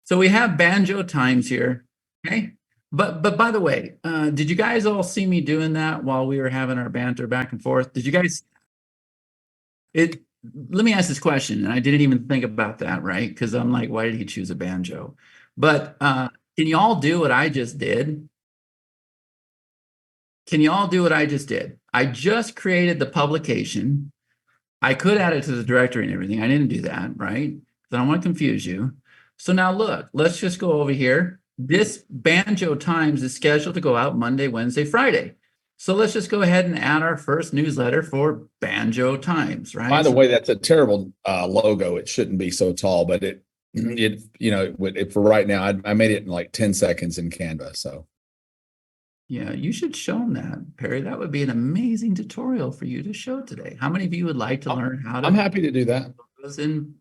B: So we have banjo times here. Okay. But by the way, did you guys all see me doing that while we were having our banter back and forth? Did you guys let me ask this question, and I didn't even think about that, right? Because I'm like, why did he choose a banjo? But can you all do what I just did? Can you all do what I just did? I just created the publication. I could add it to the directory and everything. I didn't do that, right? Because I don't want to confuse you. So now look, let's just go over here. This Banjo Times is scheduled to go out Monday, Wednesday, Friday. So let's just go ahead and add our first newsletter for Banjo Times, right?
A: by the way, that's a terrible logo. It shouldn't be so tall, but it for right now, I made it in like 10 seconds in Canva. So
B: yeah, you should show them that, Perry. That would be an amazing tutorial for you to show today. How many of you would like to learn how to?
A: I'm happy to do that.
B: In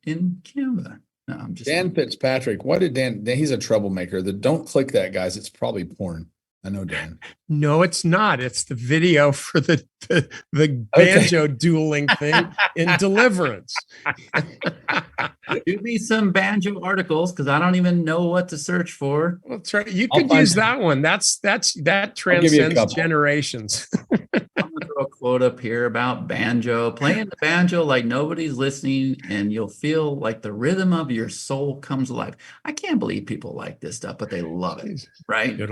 B: Canva. No, I'm just
A: Dan Fitzpatrick. What did Dan? He's a troublemaker. Don't click that, guys. It's probably porn. I know, Dan.
D: No, it's not. It's the video for the banjo dueling thing in Deliverance.
B: do me some banjo articles because I don't even know what to search for.
D: That's right. You
A: I'll
D: could
A: find
D: use
A: some.
D: that one. That
A: I'll give you a
D: transcends
A: couple.
D: generations.
B: I'm gonna throw a quote up here about banjo, playing the banjo like nobody's listening, and you'll feel like the rhythm of your soul comes alive. I can't believe people like this stuff, but they love it, right? They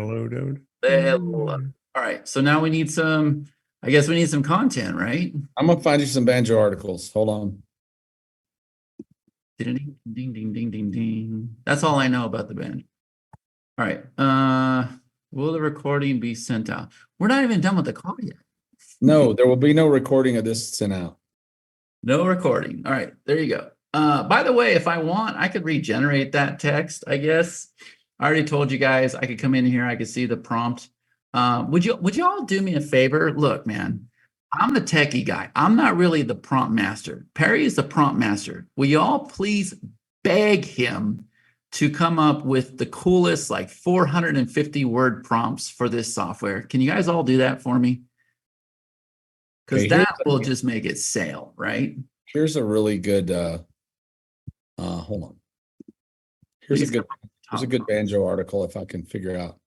B: love it. All right, so now we need some. I guess we need some content, right?
A: I'm gonna find you some banjo articles. Hold on.
B: Ding, ding, ding, ding, ding, ding. That's all I know about the band. All right. Will the recording be sent out? We're not even done with the call yet.
A: No, there will be no recording of this sent out.
B: No recording. All right, there you go. By the way, if I want, I could regenerate that text, I guess. I already told you guys I could come in here, I could see the prompt. Would you all do me a favor? Look, man, I'm the techie guy. I'm not really the prompt master. Perry is the prompt master. Will you all please beg him to come up with the coolest, like 450 word prompts for this software? Can you guys all do that for me? Because that will just make it sail, right?
A: Here's a really good hold on. Here's a good banjo article if I can figure out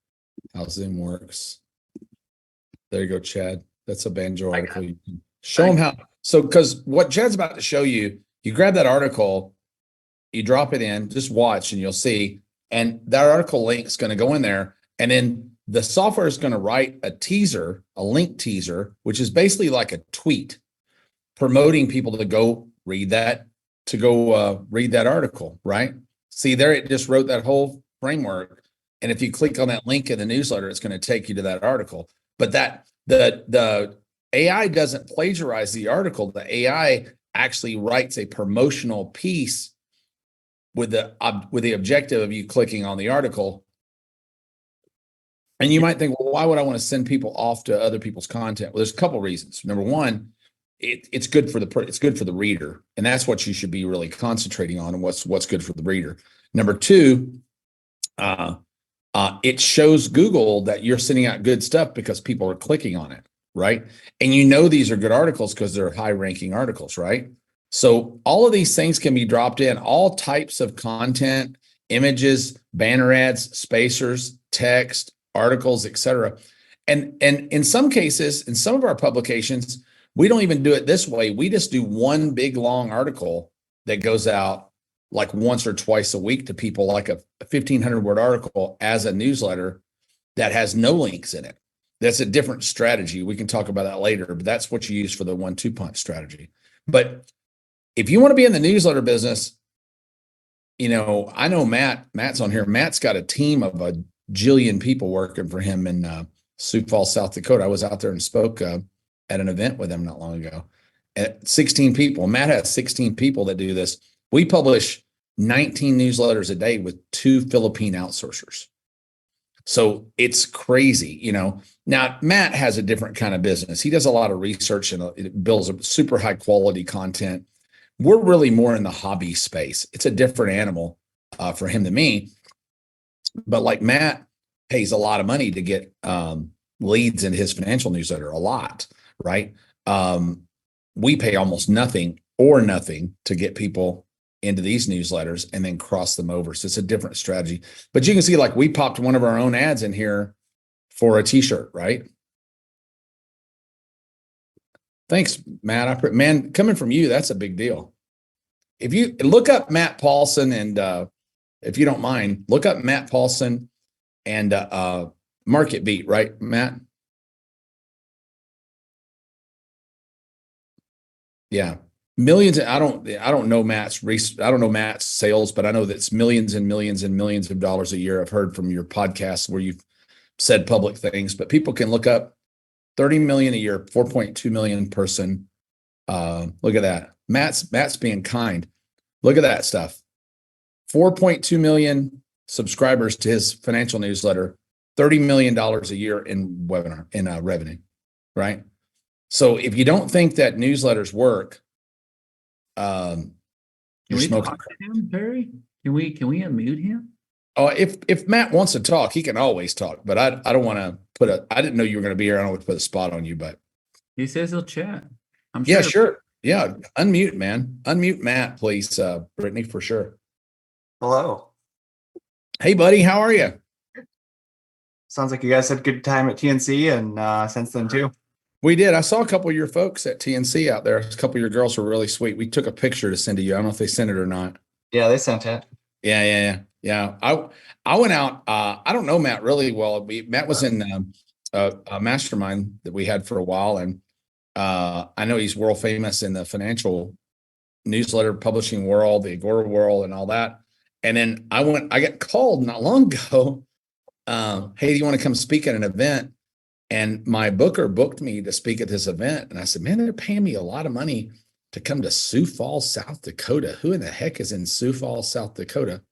A: how Zoom works. There you go, Chad. That's a banjo article. You can show them how. So, because what Chad's about to show you, you grab that article, you drop it in, just watch, and you'll see. And that article link's going to go in there, and then the software is going to write a teaser, a link teaser, which is basically like a tweet promoting people to go read that, read that article, right? See there, it just wrote that whole framework. And if you click on that link in the newsletter, it's going to take you to that article. But the AI doesn't plagiarize the article. The AI actually writes a promotional piece with the objective of you clicking on the article. And you might think, well, why would I want to send people off to other people's content? Well, there's a couple reasons. Number one, it's good for the reader, and that's what you should be really concentrating on, and what's good for the reader. Number two, it shows Google that you're sending out good stuff because people are clicking on it, right? And you know these are good articles because they're high-ranking articles, right? So all of these things can be dropped in, all types of content, images, banner ads, spacers, text, articles, etc. And in some cases, in some of our publications, we don't even do it this way. We just do one big long article that goes out like once or twice a week to people, like a 1,500 word article as a newsletter that has no links in it. That's a different strategy. We can talk about that later, but that's what you use for the 1-2 punch strategy. But if you want to be in the newsletter business, I know Matt's on here. Matt's got a team of a jillion people working for him in Sioux Falls, South Dakota. I was out there and spoke at an event with him not long ago. At 16 people. Matt has 16 people that do this. We publish 19 newsletters a day with 2 Philippine outsourcers. So it's crazy, Now, Matt has a different kind of business. He does a lot of research and it builds a super high quality content. We're really more in the hobby space. It's a different animal for him than me. But like Matt, pays a lot of money to get leads in his financial newsletter, a lot, right? We pay almost nothing or nothing to get people into these newsletters and then cross them over. So it's a different strategy. But you can see, like, we popped one of our own ads in here for a t-shirt, right? Thanks, Matt. Man, coming from you, that's a big deal. If you look up Matt Paulson and if you don't mind, look up Matt Paulson and Market Beat, right, Matt? Yeah. Millions. I don't know Matt's sales, but I know that's millions and millions and millions of dollars a year. I've heard from your podcasts where you've said public things, but people can look up 30 million a year, 4.2 million person. Look at that. Matt's being kind. Look at that stuff. 4.2 million subscribers to his financial newsletter, $30 million a year in revenue, right? So if you don't think that newsletters work,
B: Can
A: you're
B: we
A: smoking.
B: talk to him, Perry? Can we unmute him?
A: Oh, if Matt wants to talk, he can always talk. But I don't want to I didn't know you were going to be here. I don't want to put a spot on you, but
B: He says he'll chat. I'm
A: yeah,
B: sure.
A: sure. Yeah, unmute, man. Unmute Matt, please, Brittany, for sure.
E: Hello.
A: Hey, buddy, how are you?
E: Sounds like you guys had a good time at TNC and since then too.
A: We did. I saw a couple of your folks at TNC out there. A couple of your girls were really sweet. We took a picture to send to you. I don't know if they sent it or not.
E: Yeah, they sent it.
A: Yeah. I went out. I don't know Matt really well. Matt was in a mastermind that we had for a while, and I know he's world famous in the financial newsletter publishing world, the Agora world, and all that. And then I got called not long ago. Hey, do you want to come speak at an event? And my booker booked me to speak at this event. And I said, man, they're paying me a lot of money to come to Sioux Falls, South Dakota. Who in the heck is in Sioux Falls, South Dakota?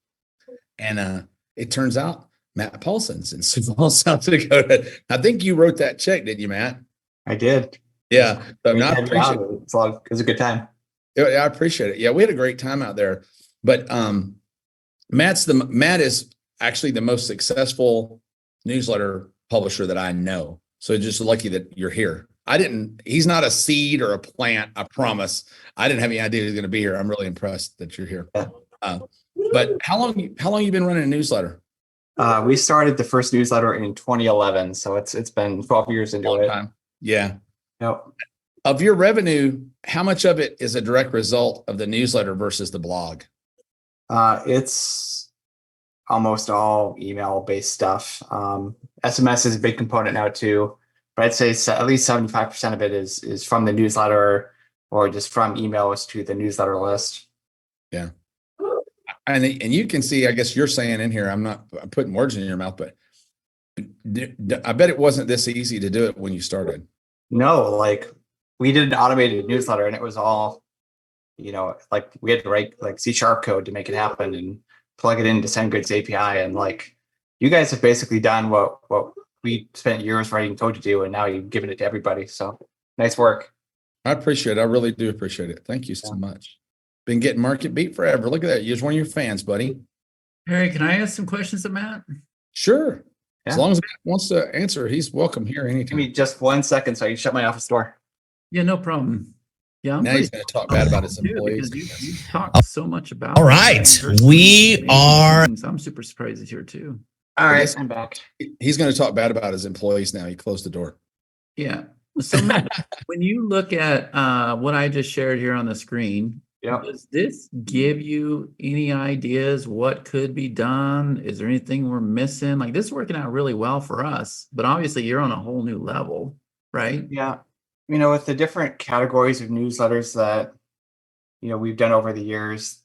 A: And it turns out Matt Paulson's in Sioux Falls, South Dakota. I think you wrote that check, didn't you, Matt?
E: I did.
A: Yeah. So
E: We
A: I
E: had
A: appreciate
E: it. It was a good time.
A: Yeah, I appreciate it. Yeah, we had a great time out there. But Matt is actually the most successful newsletter publisher that I know. So just lucky that you're here. He's not a seed or a plant, I promise. I didn't have any idea he was going to be here. I'm really impressed that you're here.
E: Yeah.
A: But how long you been running a newsletter?
E: We started the first newsletter in 2011, so it's been 12 years into
A: Long
E: it.
A: time. Yeah.
E: Yep.
A: Of your revenue, how much of it is a direct result of the newsletter versus the blog?
E: It's almost all email-based stuff. SMS is a big component now too, but I'd say at least 75% of it is from the newsletter or just from emails to the newsletter list.
A: Yeah. And you can see, I guess you're saying in here, I'm putting words in your mouth, but I bet it wasn't this easy to do it when you started.
E: No, like we did an automated newsletter and it was all, like we had to write like C# code to make it happen and plug it into SendGood's API. And like, you guys have basically done what we spent years writing code to do, and now you've given it to everybody. So nice work.
A: I appreciate it. I really do appreciate it. Thank you so much. Been getting Market Beat forever. Look at that. You're one of your fans, buddy.
B: Harry, can I ask some questions of Matt?
A: Sure.
E: Yeah.
A: As long as Matt wants to answer, he's welcome here
E: Give
A: anytime.
E: me just 1 second so I can shut my office door.
B: Yeah, no problem. Yeah, I'm
A: Now he's going to talk bad about his employees.
B: because you talk so much about.
F: All right, we are.
B: I'm super surprised he's here too.
E: All right,
A: guess-
E: I'm back.
A: He's going to talk bad about his employees now. He closed the door.
B: Yeah. So Matt, when you look at what I just shared here on the screen,
E: Yep.
B: does this give you any ideas what could be done? Is there anything we're missing? Like, this is working out really well for us, but obviously you're on a whole new level, right?
E: Yeah. With the different categories of newsletters that, we've done over the years,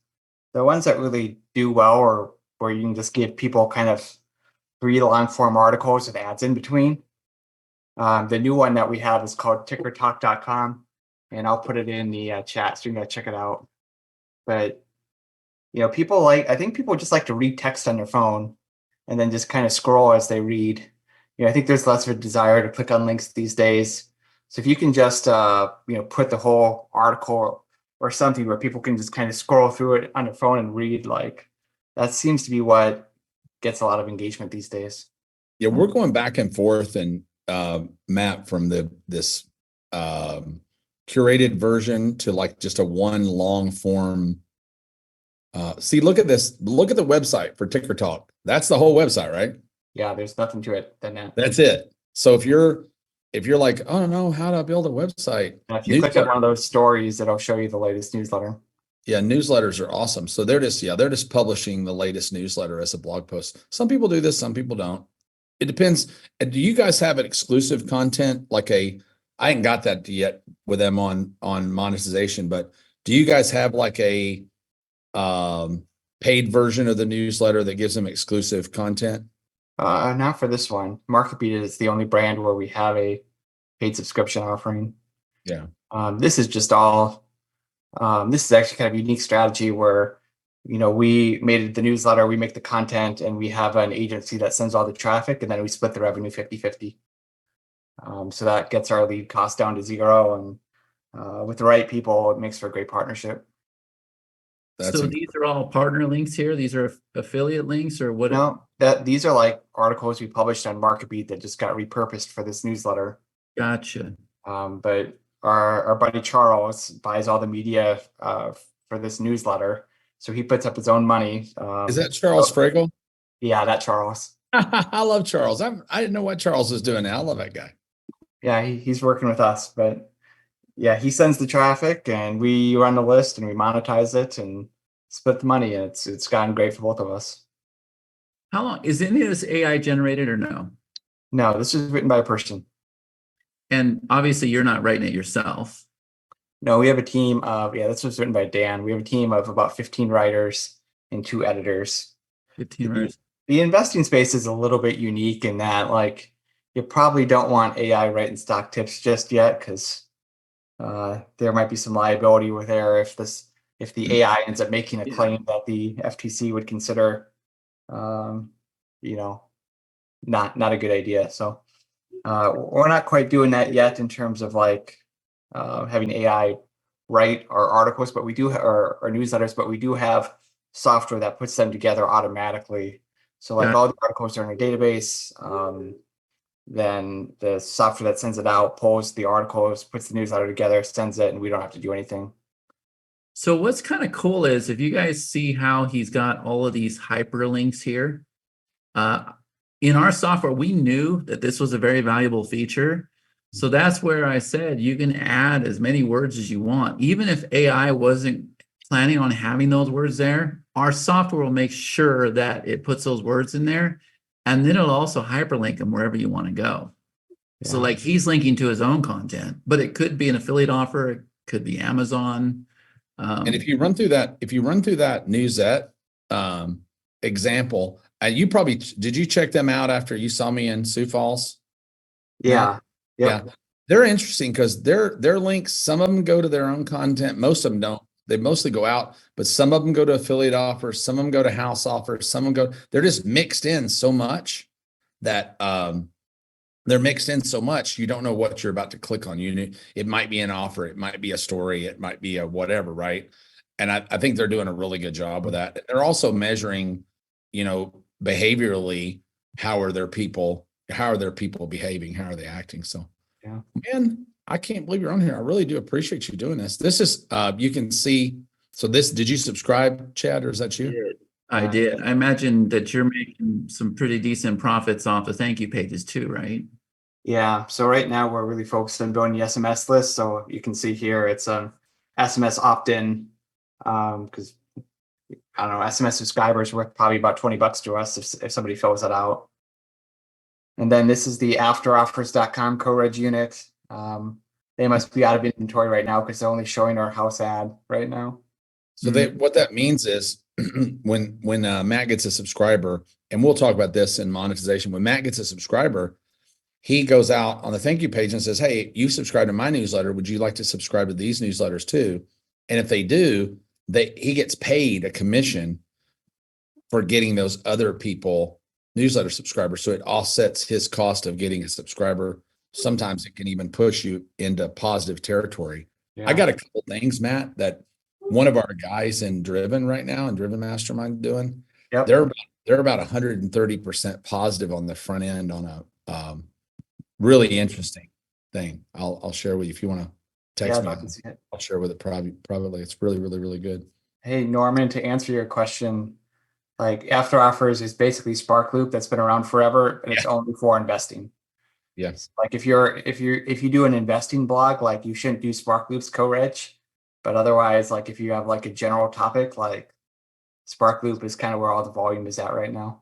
E: the ones that really do well or where you can just give people kind of read long form articles with ads in between. The new one that we have is called tickertalk.com, and I'll put it in the chat so you can go check it out. But, I think people just like to read text on their phone and then just kind of scroll as they read. I think there's less of a desire to click on links these days. So if you can just, put the whole article or something where people can just kind of scroll through it on their phone and read, like, that seems to be what gets a lot of engagement these days.
A: Yeah, we're going back and forth and Matt, from this curated version to like just a one long form. See, look at this. Look at the website for Ticker Talk. That's the whole website, right?
E: Yeah, there's nothing to it than that.
A: That's it. So if you're like, oh no, how to build a website?
E: Now, if you click on one of those stories, it'll show you the latest newsletter.
A: Yeah, newsletters are awesome. So they're just publishing the latest newsletter as a blog post. Some people do this, some people don't. It depends. Do you guys have an exclusive content like I ain't got that yet with them on monetization, but do you guys have like a paid version of the newsletter that gives them exclusive content?
E: Not for this one. MarketBeat is the only brand where we have a paid subscription offering.
A: Yeah.
E: This is just all. This is actually kind of a unique strategy where, we made the newsletter, we make the content, and we have an agency that sends all the traffic, and then we split the revenue 50-50. So that gets our lead cost down to 0, and with the right people, it makes for a great partnership.
B: So these are all partner links here. These are affiliate links, or what?
E: No, these are like articles we published on MarketBeat that just got repurposed for this newsletter.
B: Gotcha.
E: But our buddy Charles buys all the media for this newsletter, so he puts up his own money.
A: Is that Charles Fragel?
E: Yeah, that Charles.
A: I love Charles. I didn't know what Charles was doing now. I love that guy.
E: Yeah, he's working with us, but yeah, he sends the traffic and we run the list and we monetize it and split the money, and it's gotten great for both of us.
B: How long is any of this AI generated or no?
E: No, this is written by a person.
B: And obviously you're not writing it yourself.
E: No, we have a team of, this was written by Dan. We have a team of about 15 writers and 2 editors.
B: 15 writers.
E: The investing space is a little bit unique in that, like, you probably don't want AI writing stock tips just yet, because there might be some liability with there if the AI ends up making a claim that the FTC would consider, not a good idea. So we're not quite doing that yet in terms of like having AI write our articles, but we do our newsletters, but we do have software that puts them together automatically. So like all the articles are in a database. Then the software that sends it out pulls the articles, puts the newsletter together, sends it, and we don't have to do anything.
B: So what's kind of cool is if you guys see how he's got all of these hyperlinks here, in our software, we knew that this was a very valuable feature. So that's where I said you can add as many words as you want. Even if AI wasn't planning on having those words there, our software will make sure that it puts those words in there. And then it'll also hyperlink them wherever you want to go. Yeah. So like he's linking to his own content, but it could be an affiliate offer. It could be Amazon.
A: And if you run through that newsette example, you probably, did you check them out after you saw me in Sioux Falls?
E: Yeah.
A: Yeah. They're interesting because their links, some of them go to their own content. Most of them don't. They mostly go out, but some of them go to affiliate offers. Some of them go to house offers. Some of them they're just mixed in so much that they're mixed in so much. You don't know what you're about to click on. It might be an offer. It might be a story. It might be a whatever. Right. And I think they're doing a really good job with that. They're also measuring, behaviorally, how are their people behaving? How are they acting? So,
E: yeah,
A: man, I can't believe you're on here. I really do appreciate you doing this. This is, you can see, so did you subscribe, Chad, or is that you?
B: I did. I imagine that you're making some pretty decent profits off the thank you pages too, right?
E: Yeah. So right now we're really focused on building the SMS list. So you can see here, it's SMS opt-in, because I don't know, SMS subscribers worth probably about $20 to us if somebody fills it out. And then this is the afteroffers.com co-reg unit. They must be out of inventory right now because they're only showing our house ad right now.
A: So what that means is when Matt gets a subscriber, and we'll talk about this in monetization, when Matt gets a subscriber, he goes out on the thank you page and says, hey, you subscribe to my newsletter. Would you like to subscribe to these newsletters too? And if they do, he gets paid a commission for getting those other people newsletter subscribers. So it offsets his cost of getting a subscriber. Sometimes it can even push you into positive territory. Yeah. I got a couple things, Matt, that one of our guys in Driven right now, in Driven Mastermind doing.
E: Yep.
A: They're about 130% positive on the front end on a really interesting thing. I'll share with you if you want to text
E: Yeah,
A: me.
E: I'd love to see it.
A: I'll share with it privately. It's really, really, really good.
E: Hey, Norman, to answer your question, like After Offers is basically Spark Loop that's been around forever, and it's only for investing.
A: Yes.
E: Like if you do an investing blog, like you shouldn't do Spark Loop's co-reg, but otherwise, like if you have like a general topic, like Spark Loop is kind of where all the volume is at right now.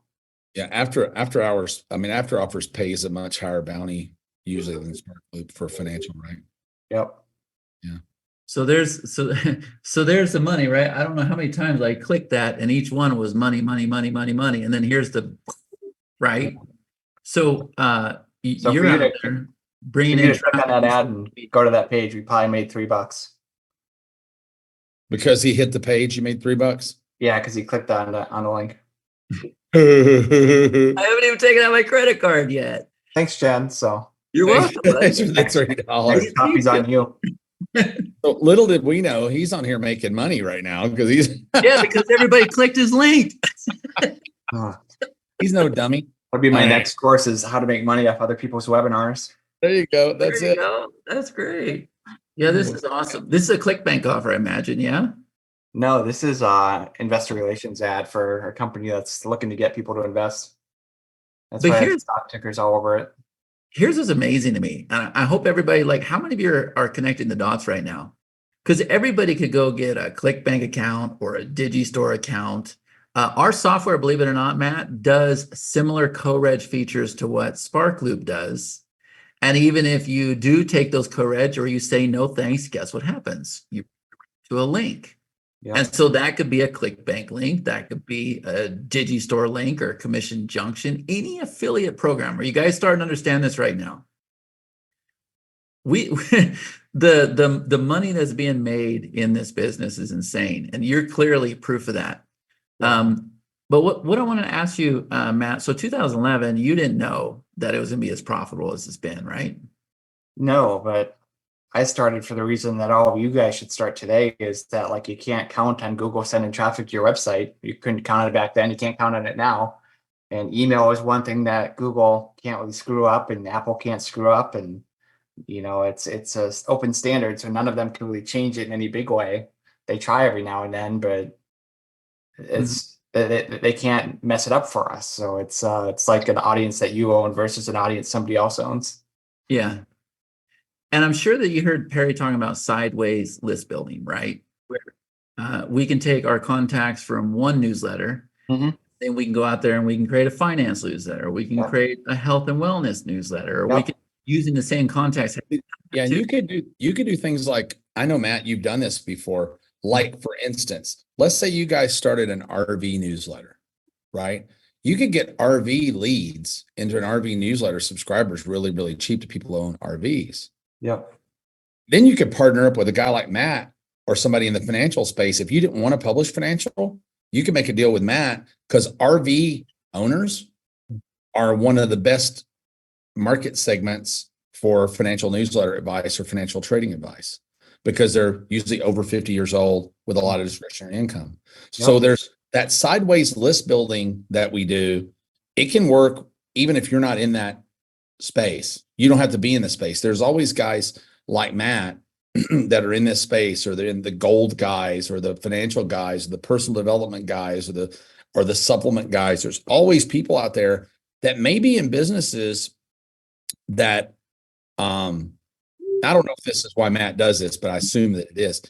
A: Yeah. After hours, I mean, After Offers pays a much higher bounty usually than Spark Loop for financial, right?
E: Yep.
B: So there's the money, right? I don't know how many times I clicked that, and each one was money, money, money, money, money, and then here's the right. So
E: So
B: you're
E: for you
B: out
E: to
B: there
E: for
B: bringing
E: you
B: in
E: to click on that ad and go to that page, we probably made $3.
A: Because he hit the page, you made $3.
E: Yeah, because he clicked on the link.
B: I haven't even taken out my credit card yet.
E: Thanks, Jen. So
B: You're welcome.
A: Thanks for the $3.
E: next copy's on you.
A: So little did we know he's on here making money right now because he's
B: Yeah, because everybody clicked his link.
E: Oh,
A: he's no dummy.
E: that'll be my
A: All right.
E: next course is how to make money off other people's webinars.
A: There you go. That's
B: There you
A: it.
B: go. That's great. Yeah, this is awesome. This is a ClickBank offer, I imagine. Yeah.
E: No, this is investor relations ad for a company that's looking to get people to invest. That's
B: But
E: why I have
B: here's-
E: stock tickers all over it.
B: Here's what's amazing to me. And I hope everybody, like, how many of you are connecting the dots right now? Because everybody could go get a ClickBank account or a Digistore account. Our software, believe it or not, Matt, does similar co-reg features to what SparkLoop does. And even if you do take those co-reg or you say no thanks, guess what happens? You to a link.
E: Yep.
B: And so that could be a ClickBank link, that could be a Digistore link or a Commission Junction, any affiliate program. Are you guys starting to understand this right now? The money that's being made in this business is insane, and you're clearly proof of that.
E: Yeah.
B: But what I want to ask you, Matt, so 2011, you didn't know that it was going to be as profitable as it's been, right?
E: No, but I started for the reason that all of you guys should start today is that like you can't count on Google sending traffic to your website. You couldn't count on it back then. You can't count on it now. And email is one thing that Google can't really screw up and Apple can't screw up. And you know, it's a open standard, so none of them can really change it in any big way. They try every now and then, but it's they can't mess it up for us. So it's like an audience that you own versus an audience somebody else owns.
B: Yeah. And I'm sure that you heard Perry talking about sideways list building, right? Where we can take our contacts from one newsletter,
E: Mhm.
B: then we can go out there and we can create a finance newsletter, we can
E: Yep.
B: create a health and wellness newsletter, or we
E: Yep.
B: can using the same contacts.
A: Yeah, and you could do things like, I know, Matt, you've done this before. Like, for instance, let's say you guys started an RV newsletter, right? You could get RV leads into an RV newsletter subscribers really, really cheap to people who own RVs.
E: Yep.
A: Then you could partner up with a guy like Matt or somebody in the financial space. If you didn't want to publish financial, you could make a deal with Matt, because RV owners are one of the best market segments for financial newsletter advice or financial trading advice, because they're usually over 50 years old with a lot of discretionary income. So
E: Yep.
A: there's that sideways list building that we do. It can work even if you're not in that space. You don't have to be in the space. There's always guys like Matt that are in this space, or they're in the gold guys or the financial guys, or the personal development guys, or the supplement guys. There's always people out there that may be in businesses that I don't know if this is why Matt does this, but I assume that it is.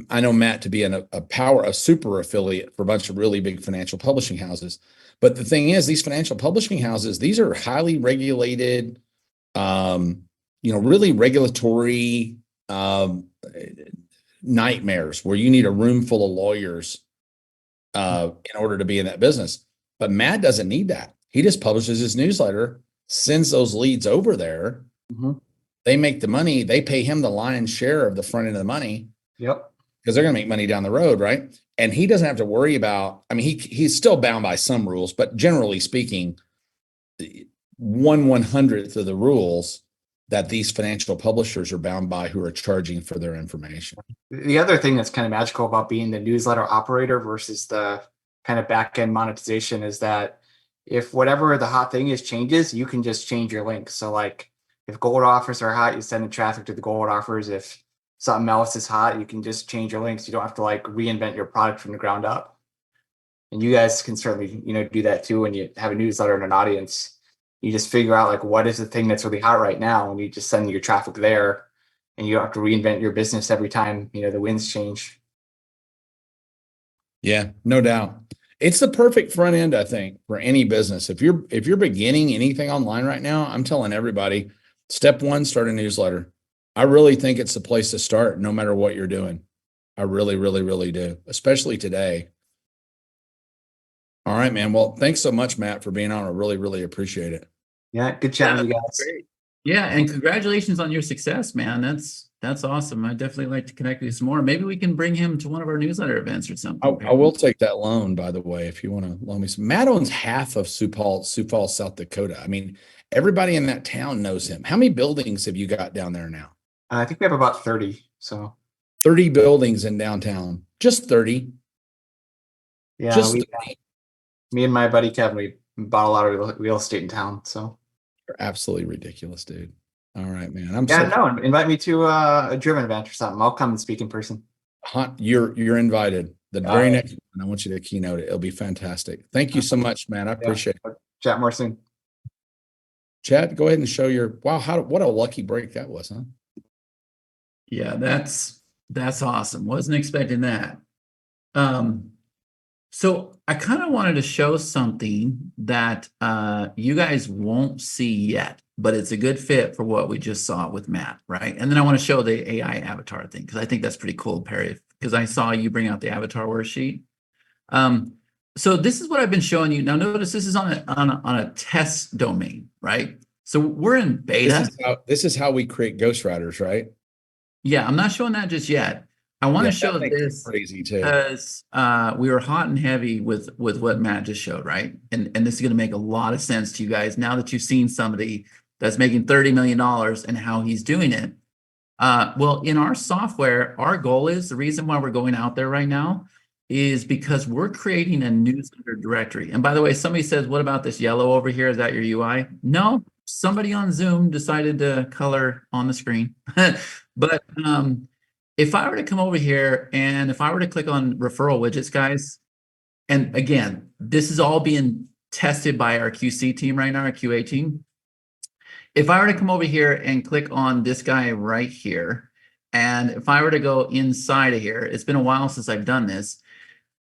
A: I know Matt to be a super affiliate for a bunch of really big financial publishing houses. But the thing is, these financial publishing houses, these are highly regulated, really regulatory nightmares where you need a room full of lawyers in order to be in that business. But Matt doesn't need that. He just publishes his newsletter, sends those leads over there.
E: Mhm.
A: They make the money. They pay him the lion's share of the front end of the money,
E: Yep.
A: because they're going to make money down the road, right? And he doesn't have to worry about, I mean, he's still bound by some rules, but generally speaking, 1/100th of the rules that these financial publishers are bound by who are charging for their information.
E: The other thing that's kind of magical about being the newsletter operator versus the kind of back end monetization is that if whatever the hot thing is changes, you can just change your link. So like if gold offers are hot, you send traffic to the gold offers. If something else is hot, you can just change your links. You don't have to like reinvent your product from the ground up. And you guys can certainly, do that too when you have a newsletter and an audience. You just figure out like what is the thing that's really hot right now, and you just send your traffic there, and you don't have to reinvent your business every time the winds change.
A: Yeah, no doubt. It's the perfect front end, I think, for any business. If you're beginning anything online right now, I'm telling everybody, step one, start a newsletter. I really think it's the place to start, no matter what you're doing. I really, really, really do, especially today. All right, man. Well, thanks so much, Matt, for being on. I really, really appreciate it.
E: Yeah, good chatting with you guys.
B: Great. Yeah, and congratulations on your success, man. That's awesome. I'd definitely like to connect with you some more. Maybe we can bring him to one of our newsletter events or something.
A: I will take that loan, by the way, if you want to loan me some. Matt owns half of Sioux Falls, South Dakota. I mean, everybody in that town knows him. How many buildings have you got down there now?
E: I think we have about 30. So
A: 30 buildings in downtown. Just 30.
E: yeah,
A: Just 30.
E: me and my buddy Kevin, we bought a lot of real estate in town. So
A: You're absolutely ridiculous, dude. All right, man.
E: Invite me to a Driven event or something. I'll come and speak in person.
A: You're invited. The
E: All
A: very
E: right.
A: next one, I want you to keynote it. It'll be fantastic. Thank you so much, man. I appreciate it.
E: Chat more soon.
A: Chad, go ahead and show your what a lucky break that was, huh?
B: Yeah, that's awesome. Wasn't expecting that. So I kind of wanted to show something that you guys won't see yet, but it's a good fit for what we just saw with Matt, right? And then I want to show the AI avatar thing because I think that's pretty cool, Perry, because I saw you bring out the avatar worksheet. So this is what I've been showing you. Now notice this is on a test domain, right? So we're in beta.
A: This is how we create ghostwriters, right?
B: Yeah, I'm not showing that just yet. I want to show this
A: crazy too,
B: because we were hot and heavy with what Matt just showed, right? And this is going to make a lot of sense to you guys now that you've seen somebody that's making $30 million and how he's doing it. Well, in our software, our goal is the reason why we're going out there right now is because we're creating a newsletter directory. And by the way, somebody says, what about this yellow over here? Is that your UI? No, somebody on Zoom decided to color on the screen. But if I were to come over here and if I were to click on referral widgets, guys, and again, this is all being tested by our QC team right now, our QA team. If I were to come over here and click on this guy right here, and if I were to go inside of here, it's been a while since I've done this,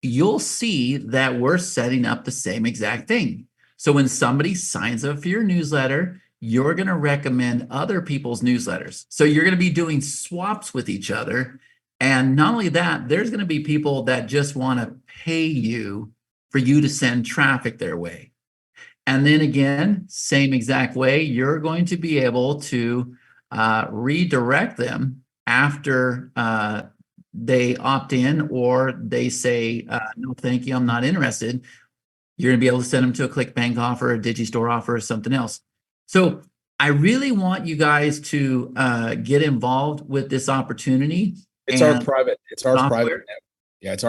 B: you'll see that we're setting up the same exact thing. So when somebody signs up for your newsletter, you're going to recommend other people's newsletters. So you're going to be doing swaps with each other. And not only that, there's going to be people that just want to pay you for you to send traffic their way. And then again, same exact way, you're going to be able to redirect them after they opt in or they say, no, thank you, I'm not interested. You're going to be able to send them to a ClickBank offer, a Digistore offer, or something else. So I really want you guys to get involved with this opportunity.
A: It's our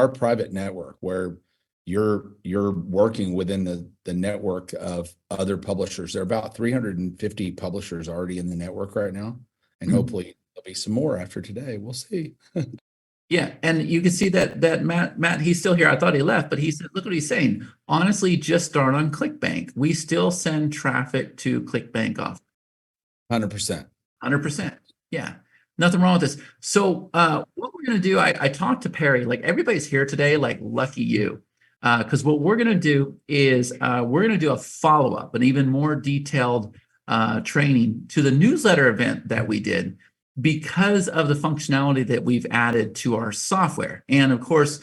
A: private network where you're working within the network of other publishers. There are about 350 publishers already in the network right now. And hopefully there'll be some more after today. We'll see.
B: Yeah, and you can see that Matt, he's still here. I thought he left, but he said, look what he's saying. Honestly, just start on ClickBank. We still send traffic to ClickBank off.
A: 100%.
B: 100%. Yeah, nothing wrong with this. So what we're going to do, I talked to Perry, like everybody's here today, like lucky you. Because what we're going to do is we're going to do a follow-up, an even more detailed training to the newsletter event that we did because of the functionality that we've added to our software. And of course,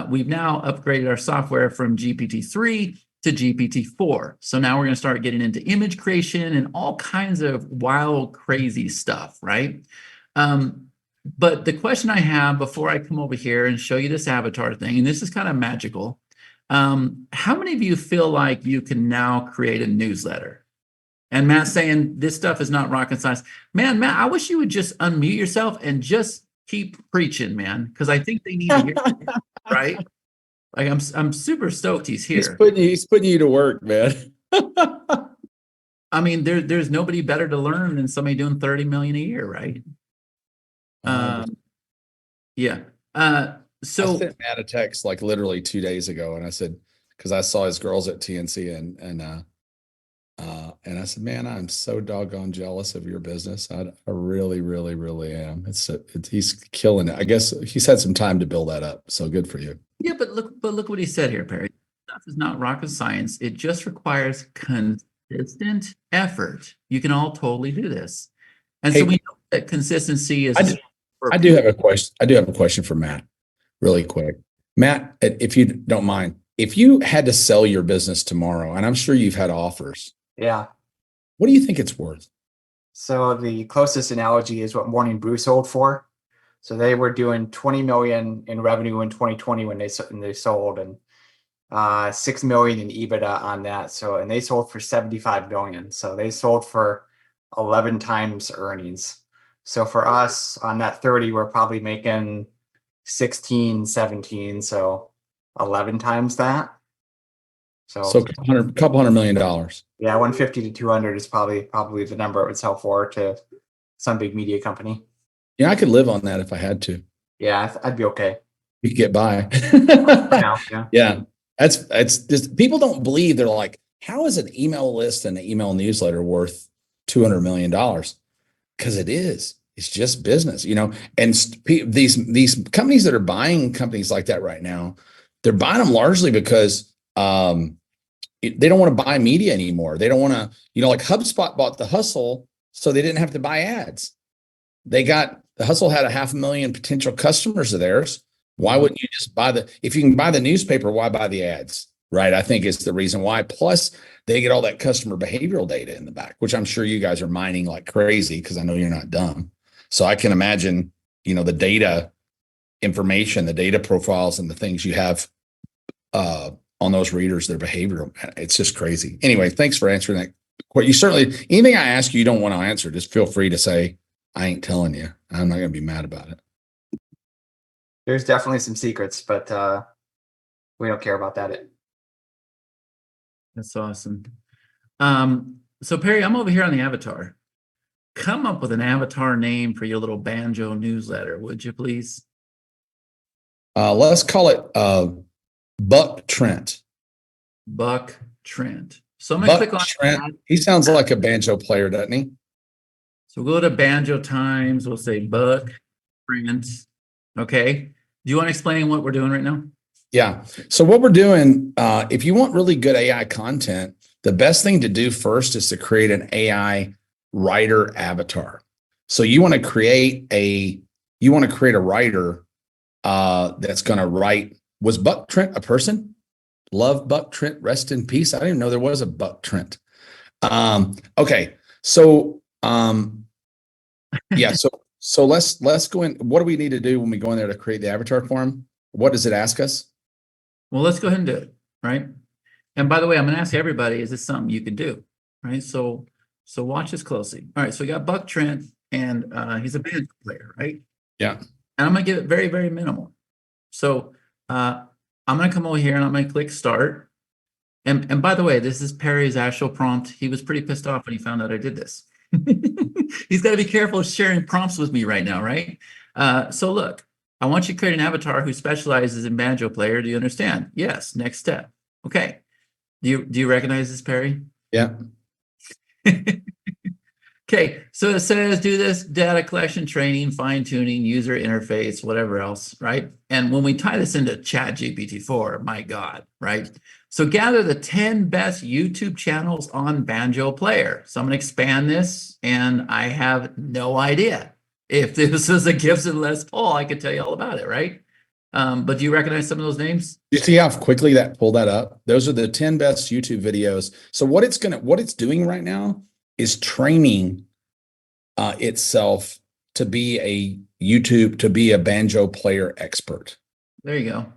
B: we've now upgraded our software from GPT-3 to GPT-4. So now we're going to start getting into image creation and all kinds of wild, crazy stuff, right? But the question I have before I come over here and show you this avatar thing, and this is kind of magical, how many of you feel like you can now create a newsletter? And Matt's saying this stuff is not rocket science. Man, Matt, I wish you would just unmute yourself and just keep preaching, man, because I think they need to hear you, right? Like I'm super stoked he's
A: He's
B: here.
A: putting you to work, man.
B: I mean, there's nobody better to learn than somebody doing 30 million a year, right? Yeah.
A: I
B: So
A: sent Matt a text like literally 2 days ago, and I said, because I saw his girls at TNC, and I said, man, I'm so doggone jealous of your business. I really, really, really am. He's killing it. I guess he's had some time to build that up. So good for you.
B: yeah, but look what he said here, Perry. Stuff is not rocket science. It just requires consistent effort. You can all totally do this. And so
A: Hey,
B: we know that consistency is
A: I do have a question. I do have a question for Matt, really quick. Matt, if you don't mind, if you had to sell your business tomorrow, and I'm sure you've had offers,
E: Yeah.
A: what do you think it's worth?
E: So the closest analogy is what Morning Brew sold for. So they were doing 20 million in revenue in 2020 when they sold, and 6 million in EBITDA on that. So, and they sold for 75 million. So they sold for 11 times earnings. So for us on that 30, we're probably making 16, 17. So 11 times that. So
A: So couple hundred million dollars.
E: yeah, 150 to 200 is probably the number it would sell for to some big media company.
A: Yeah, I could live on that if I had to.
E: Yeah, I'd be okay.
A: You could get by.
E: Now, yeah.
A: Yeah. It's just people don't believe. They're like, how is an email list and an email newsletter worth $200 million? Because it is. It's just business, and these companies that are buying companies like that right now, they're buying them largely because they don't want to buy media anymore. They don't want to, like HubSpot bought The Hustle, so they didn't have to buy ads. The Hustle had 500,000 potential customers of theirs. Why wouldn't you just if you can buy the newspaper, why buy the ads? Right. I think is the reason why. Plus, they get all that customer behavioral data in the back, which I'm sure you guys are mining like crazy because I know you're not dumb. So I can imagine, the data information, the data profiles, and the things you have on those readers, their behavioral. It's just crazy. Anyway, thanks for answering that. What you certainly, anything I ask you don't want to answer, just feel free to say, I ain't telling you. I'm not going to be mad about it.
E: There's definitely some secrets, but we don't care about that.
B: That's awesome. So Perry, I'm over here on the avatar. Come up with an avatar name for your little banjo newsletter, would you please?
A: Let's call it Buck Trent.
B: Buck Trent. So I'm going to click on
A: Trent.
B: that.
A: He sounds like a banjo player, doesn't he?
B: So we'll go to Banjo Times. We'll say Buck Trent. Okay. Do you want to explain what we're doing right now?
A: Yeah. So what we're doing, if you want really good AI content, the best thing to do first is to create an AI writer avatar. So you want to create a writer that's going to write. Was Buck Trent a person? Love Buck Trent. Rest in peace. I didn't even know there was a Buck Trent. Okay. So yeah. So let's go in. What do we need to do when we go in there to create the avatar for him? What does it ask us?
B: Well, let's go ahead and do it, right? And by the way, I'm going to ask everybody, is this something you could do, right? So watch this closely. All right, so we got Buck Trent, and he's a banjo player, right?
A: Yeah.
B: And I'm going to give it very, very minimal. So I'm going to come over here, and I'm going to click Start. And by the way, this is Perry's actual prompt. He was pretty pissed off when he found out I did this. He's got to be careful sharing prompts with me right now, right? So look, I want you to create an avatar who specializes in banjo player. Do you understand? Yes. Next step. Okay. Do you recognize this, Perry?
A: Yeah.
B: Okay. So it says do this data collection, training, fine tuning, user interface, whatever else, right? And when we tie this into ChatGPT-4, my God, right? So gather the 10 best YouTube channels on banjo player. So I'm going to expand this, and I have no idea. If this is a Gibson Les Paul, I could tell you all about it, right? But do you recognize some of those names?
A: You see how quickly that pulled that up? Those are the 10 best YouTube videos. So what it's doing right now is training itself to be a banjo player expert.
B: There you go.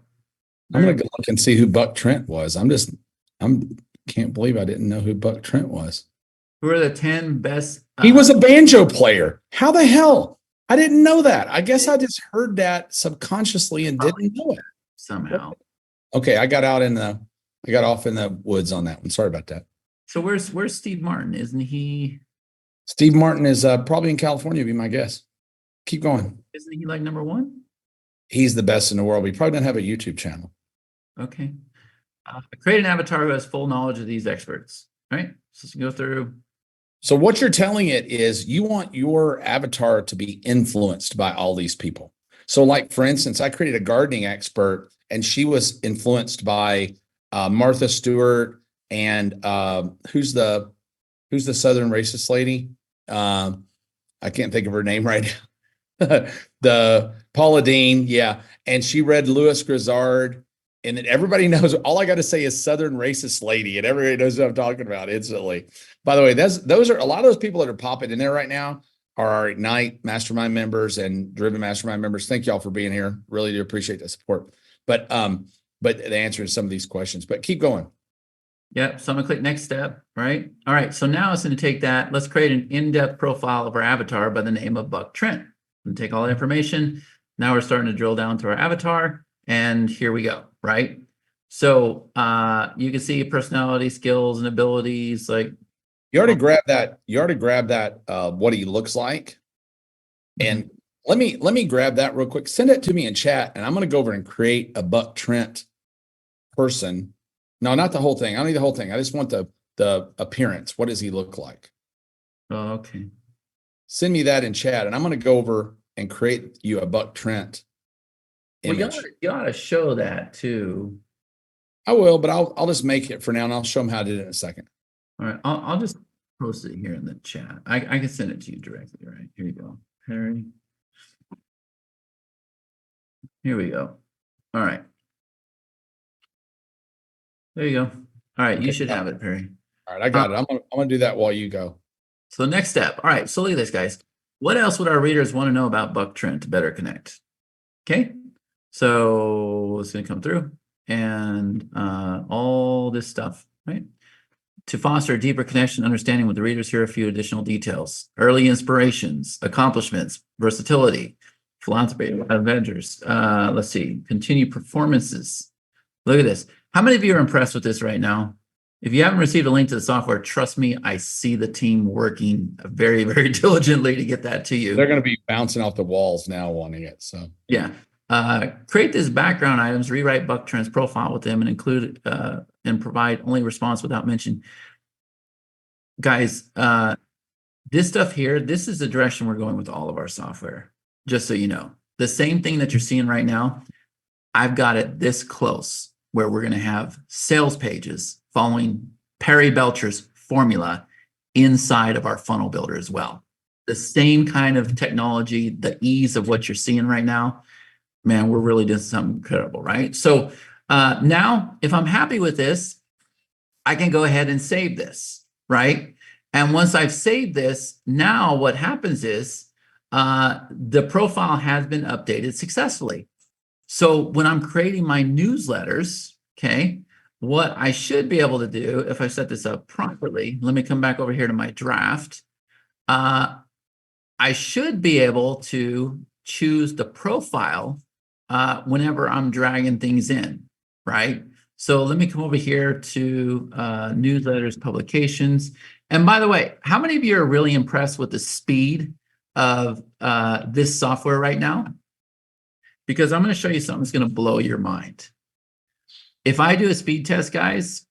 A: I'm going to go look and see who Buck Trent was. Can't believe I didn't know who Buck Trent was.
B: Who are the 10 best?
A: He was a banjo player. How the hell? I didn't know that. I guess I just heard that subconsciously and didn't know it.
B: Somehow.
A: Okay, I got off in the woods on that one. Sorry about that.
B: So where's Steve Martin? Isn't he
A: Martin is probably in California, would be my guess. Keep going.
B: like number one?
A: He's the best in the world. We probably don't have a YouTube channel.
B: Okay. Create an avatar who has full knowledge of these experts, right? So let's go through.
A: So what you're telling it is you want your avatar to be influenced by all these people. So like, for instance, I created a gardening expert and she was influenced by Martha Stewart and who's the Southern racist lady? I can't think of her name right now. The Paula Deen, yeah. And she read Louis Grizzard. And then everybody knows, all I got to say is Southern racist lady, and everybody knows what I'm talking about instantly. By the way, those are a lot of those people that are popping in there right now are our Ignite Mastermind members and Driven Mastermind members. Thank y'all for being here. Really do appreciate the support. But the answer to some of these questions. But keep going.
B: Yep. So I'm gonna click next step, right? All right. So now it's going to take that. Let's create an in-depth profile of our avatar by the name of Buck Trent. And take all the information. Now we're starting to drill down to our avatar. And here we go, right? So you can see personality, skills, and abilities. Like
A: you already grabbed that. What he looks like. And let me grab that real quick. Send it to me in chat, and I'm going to go over and create a Buck Trent person. No, not the whole thing. I don't need the whole thing. I just want the appearance. What does he look like?
B: Oh, okay.
A: Send me that in chat, and I'm going to go over and create you a Buck Trent image.
B: Well, you ought to show that too.
A: I will, but I'll just make it for now, and I'll show them how to do it in a second.
B: All right, I'll just post it here in the chat. I can send it to you directly. Right, here you go, Harry. Here we go. All right. There you go. All right, you should have it, Perry.
A: All right, I got it. I'm gonna do that while you go.
B: So next step. All right, so look at this, guys. What else would our readers want to know about Buck Trent to better connect? Okay, so it's gonna come through and all this stuff, right? To foster a deeper connection, understanding with the readers, here are a few additional details: early inspirations, accomplishments, versatility, philanthropy, adventures. Let's see, continued performances. Look at this. How many of you are impressed with this right now? If you haven't received a link to the software, trust me, I see the team working very, very diligently to get that to you.
A: They're going to be bouncing off the walls now wanting it. So
B: yeah. Create this background items, rewrite Buck Trent's profile with them and include and provide only response without mention. Guys, this stuff here, this is the direction we're going with all of our software, just so you know. The same thing that you're seeing right now, I've got it this close where we're going to have sales pages following Perry Belcher's formula inside of our funnel builder as well. The same kind of technology, the ease of what you're seeing right now, man, we're really doing something incredible, right? So now if I'm happy with this, I can go ahead and save this, right? And once I've saved this, now what happens is the profile has been updated successfully. So when I'm creating my newsletters, okay, what I should be able to do if I set this up properly, let me come back over here to my draft. I should be able to choose the profile whenever I'm dragging things in, right? So let me come over here to newsletters, publications. And by the way, how many of you are really impressed with the speed of this software right now? Because I'm going to show you something that's going to blow your mind. If I do a speed test, guys,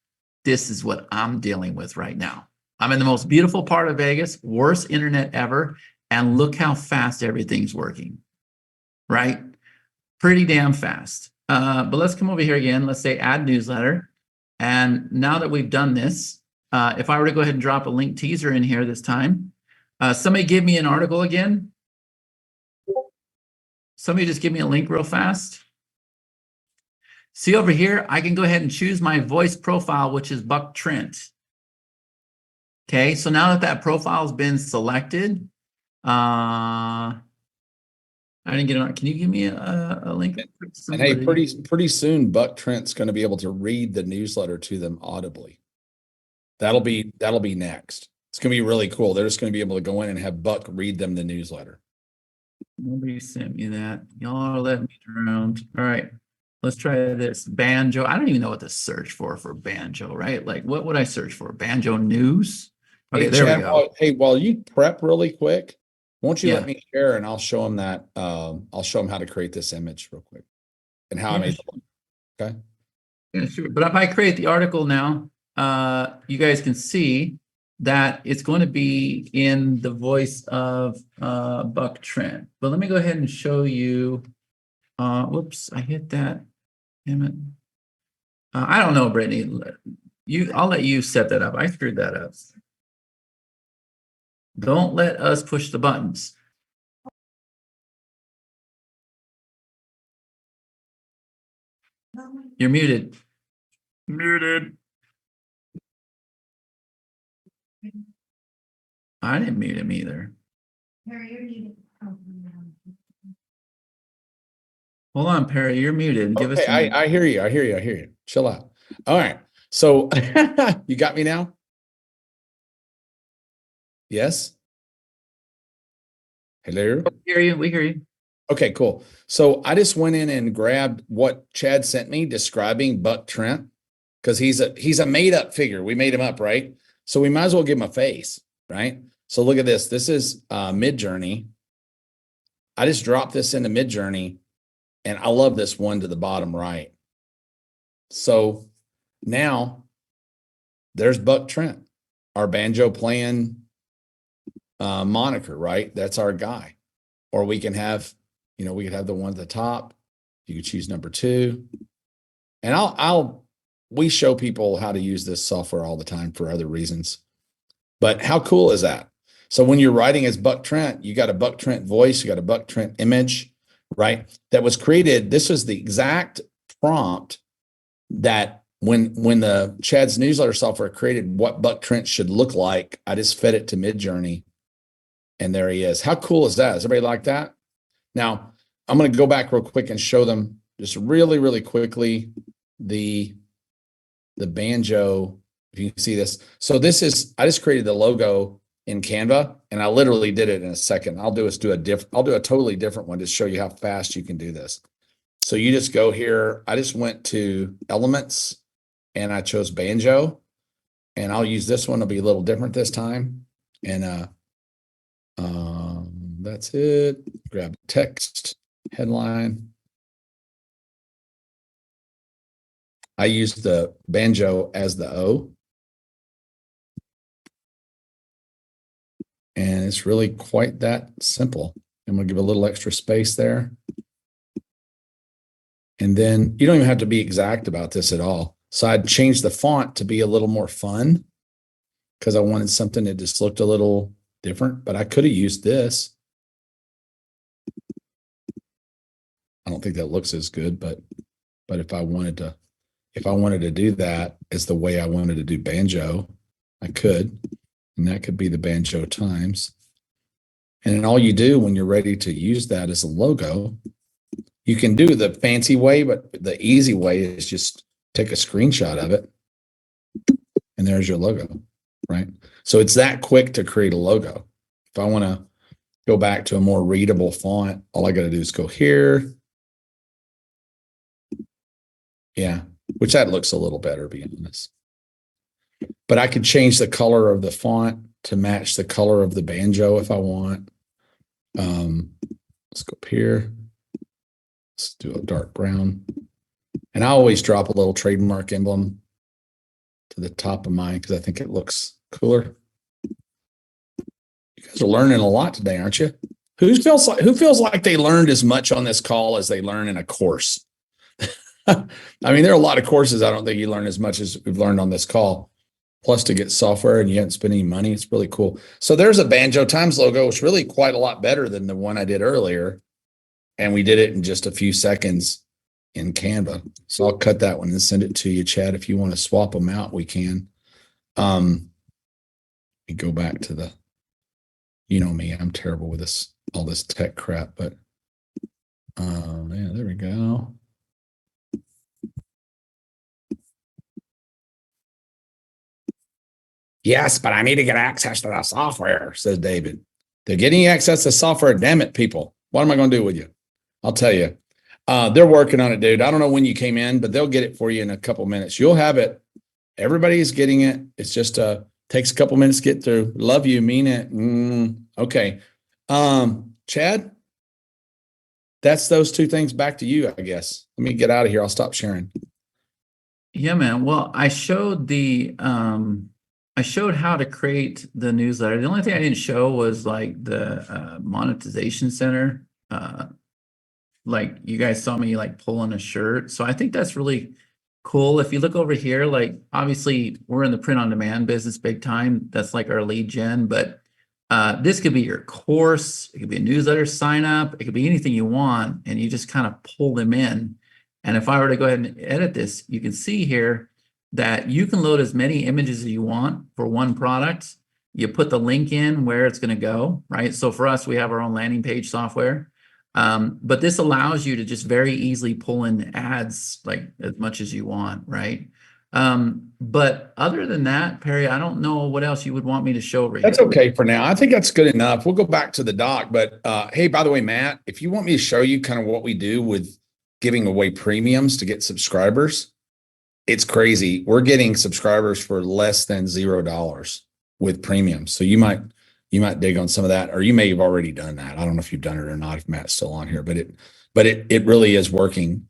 B: this is what I'm dealing with right now. I'm in the most beautiful part of Vegas, worst internet ever, and look how fast everything's working, right? Pretty damn fast. But let's come over here again. Let's say add newsletter. And now that we've done this, if I were to go ahead and drop a link teaser in here this time, somebody give me an article again. Somebody just give me a link real fast. See over here, I can go ahead and choose my voice profile, which is Buck Trent. Okay, so now that that profile has been selected, I didn't get it on. Can you give me a link?
A: And hey, pretty soon, Buck Trent's going to be able to read the newsletter to them audibly. That'll be next. It's going to be really cool. They're just going to be able to go in and have Buck read them the newsletter.
B: Nobody sent me that. Y'all are letting me around. All right. let's try this banjo. I don't even know what to search for banjo, right? Like, what would I search for? Banjo news? Okay,
A: Hey,
B: there we
A: Chad,
B: go.
A: while you prep really quick, won't you
B: Yeah.
A: let me share and I'll show them that I'll show them how to create this image real quick and how I
B: Yeah,
A: made the okay.
B: Yeah, sure. But if I create the article now, you guys can see that it's going to be in the voice of Buck Trent. But let me go ahead and show you. Whoops, I hit that. Damn it. I don't know, Brittany. I'll let you set that up. I screwed that up. Don't let us push the buttons. You're muted. Muted. I didn't mute him either.
C: Perry, you're muted. Oh, no.
B: Hold on, Perry. You're muted. Give us.
A: Okay, I hear you. I hear you. I hear you. Chill out. All right. So you got me now? Yes. Hello.
B: We hear you. We hear you.
A: Okay, cool. So I just went in and grabbed what Chad sent me describing Buck Trent because he's a made up figure. We made him up, right? So we might as well give him a face, right? So look at this. This is Midjourney. I just dropped this into Midjourney, and I love this one to the bottom right. So now there's Buck Trent, our banjo playing moniker, right? That's our guy. Or we can have, we could have the one at the top. You could choose number 2. And we show people how to use this software all the time for other reasons. But how cool is that? So when you're writing as Buck Trent, you got a Buck Trent voice, you got a Buck Trent image, right? That was created. This was the exact prompt that when the Chad's newsletter software created what Buck Trent should look like, I just fed it to Midjourney. And there he is. How cool is that? Does everybody like that? Now, I'm going to go back real quick and show them just really, really quickly the banjo. If you can see this. So I just created the logo in Canva, and I literally did it in a second. I'll do a totally different one to show you how fast you can do this. So you just go here. I just went to Elements, and I chose banjo, and I'll use this one. It'll be a little different this time. And that's it. Grab text, headline. I used the banjo as the O. And it's really quite that simple. I'm going to give a little extra space there. And then you don't even have to be exact about this at all. So I'd change the font to be a little more fun because I wanted something that just looked a little different, but I could have used this. I don't think that looks as good, but if I wanted to do that as the way I wanted to do banjo, I could, and that could be the Banjo Times. And then all you do when you're ready to use that as a logo, you can do the fancy way, but the easy way is just take a screenshot of it, and there's your logo, right? So it's that quick to create a logo. If I want to go back to a more readable font, all I got to do is go here. Yeah, which that looks a little better, to be honest. But I could change the color of the font to match the color of the banjo if I want. Let's go up here. Let's do a dark brown. And I always drop a little trademark emblem to the top of mine because I think it looks cooler. You guys are learning a lot today, aren't you? Who feels like they learned as much on this call as they learn in a course? I mean, there are a lot of courses I don't think you learn as much as we've learned on this call. Plus, to get software and you haven't spent any money, it's really cool. So there's a Banjo Times logo. It's really quite a lot better than the one I did earlier. And we did it in just a few seconds in Canva. So I'll cut that one and send it to you, Chad. If you want to swap them out, we can. We go back to the, you know me, I'm terrible with all this tech crap, but yeah, there we go. Yes, but I need to get access to the software, says David. They're getting access to software. Damn it, people. What am I going to do with you? I'll tell you. They're working on it, dude. I don't know when you came in, but they'll get it for you in a couple minutes. You'll have it. Everybody's getting it. It's just takes a couple minutes to get through. Love you, mean it. Okay. Chad, that's those two things. Back to you, I guess. Let me get out of here. I'll stop sharing.
B: Yeah, man. Well, I showed I showed how to create the newsletter. The only thing I didn't show was like the monetization center. Like you guys saw me like pulling a shirt. So I think that's really cool. If you look over here, like obviously we're in the print on demand business big time. That's like our lead gen, but this could be your course. It could be a newsletter sign up. It could be anything you want. And you just kind of pull them in. And if I were to go ahead and edit this, you can see here that you can load as many images as you want for one product. You put the link in where it's going to go, right? So for us, we have our own landing page software. But this allows you to just very easily pull in ads like as much as you want, right? But other than that, Perry, I don't know what else you would want me to show over
A: That's
B: here.
A: okay for now. I think that's good enough. We'll go back to the doc. But hey, by the way, Matt, if you want me to show you kind of what we do with giving away premiums to get subscribers, it's crazy. We're getting subscribers for less than $0 with premiums. So you might dig on some of that, or you may have already done that. I don't know if you've done it or not, if Matt's still on here, but it really is working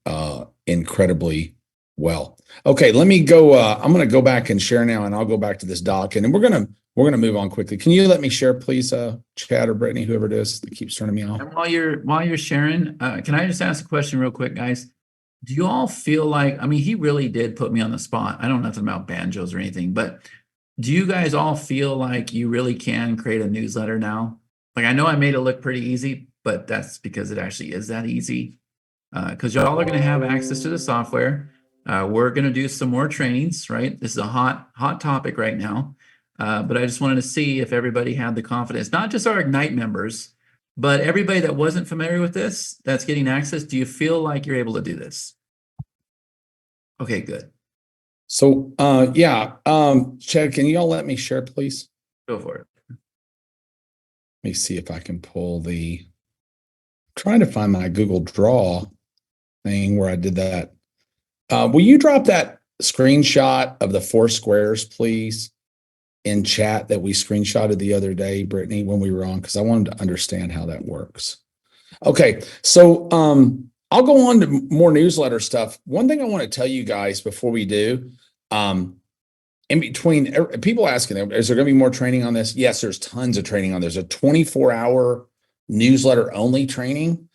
A: incredibly well. Okay, let me go. I'm going to go back and share now, and I'll go back to this doc, and then we're gonna move on quickly. Can you let me share, please, Chad or Brittany, whoever it is that keeps turning me off?
B: And while you're sharing, can I just ask a question real quick, guys? Do you all feel like, I mean, he really did put me on the spot. I don't know nothing about banjos or anything, but do you guys all feel like you really can create a newsletter now? Like, I know I made it look pretty easy, but that's because it actually is that easy. Because y'all are going to have access to the software. We're going to do some more trainings, right? This is a hot topic right now. But I just wanted to see if everybody had the confidence, not just our Ignite members, but everybody that wasn't familiar with this, that's getting access. Do you feel like you're able to do this? Okay, good.
A: So yeah, Chad, can you all let me share, please?
B: Go for it.
A: Let me see if I can pull trying to find my Google Draw thing where I did that. Will you drop that screenshot of the 4 squares, please, in chat that we screenshotted the other day, Brittany, when we were on? Because I wanted to understand how that works. Okay, so I'll go on to more newsletter stuff. One thing I want to tell you guys before we do, in between, people asking, is there going to be more training on this? Yes, there's tons of training on. There's a 24-hour newsletter only training,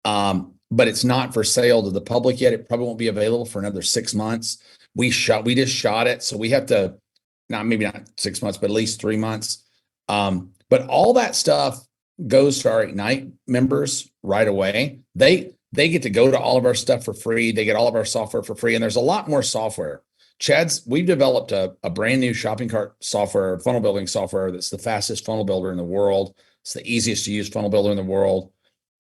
A: but it's not for sale to the public yet. It probably won't be available for another 6 months. We just shot it, so we have to, maybe not 6 months, but at least 3 months. But all that stuff goes to our Ignite members right away. They get to go to all of our stuff for free. They get all of our software for free, and there's a lot more software. We've developed a brand new shopping cart software, funnel building software that's the fastest funnel builder in the world. It's the easiest to use funnel builder in the world.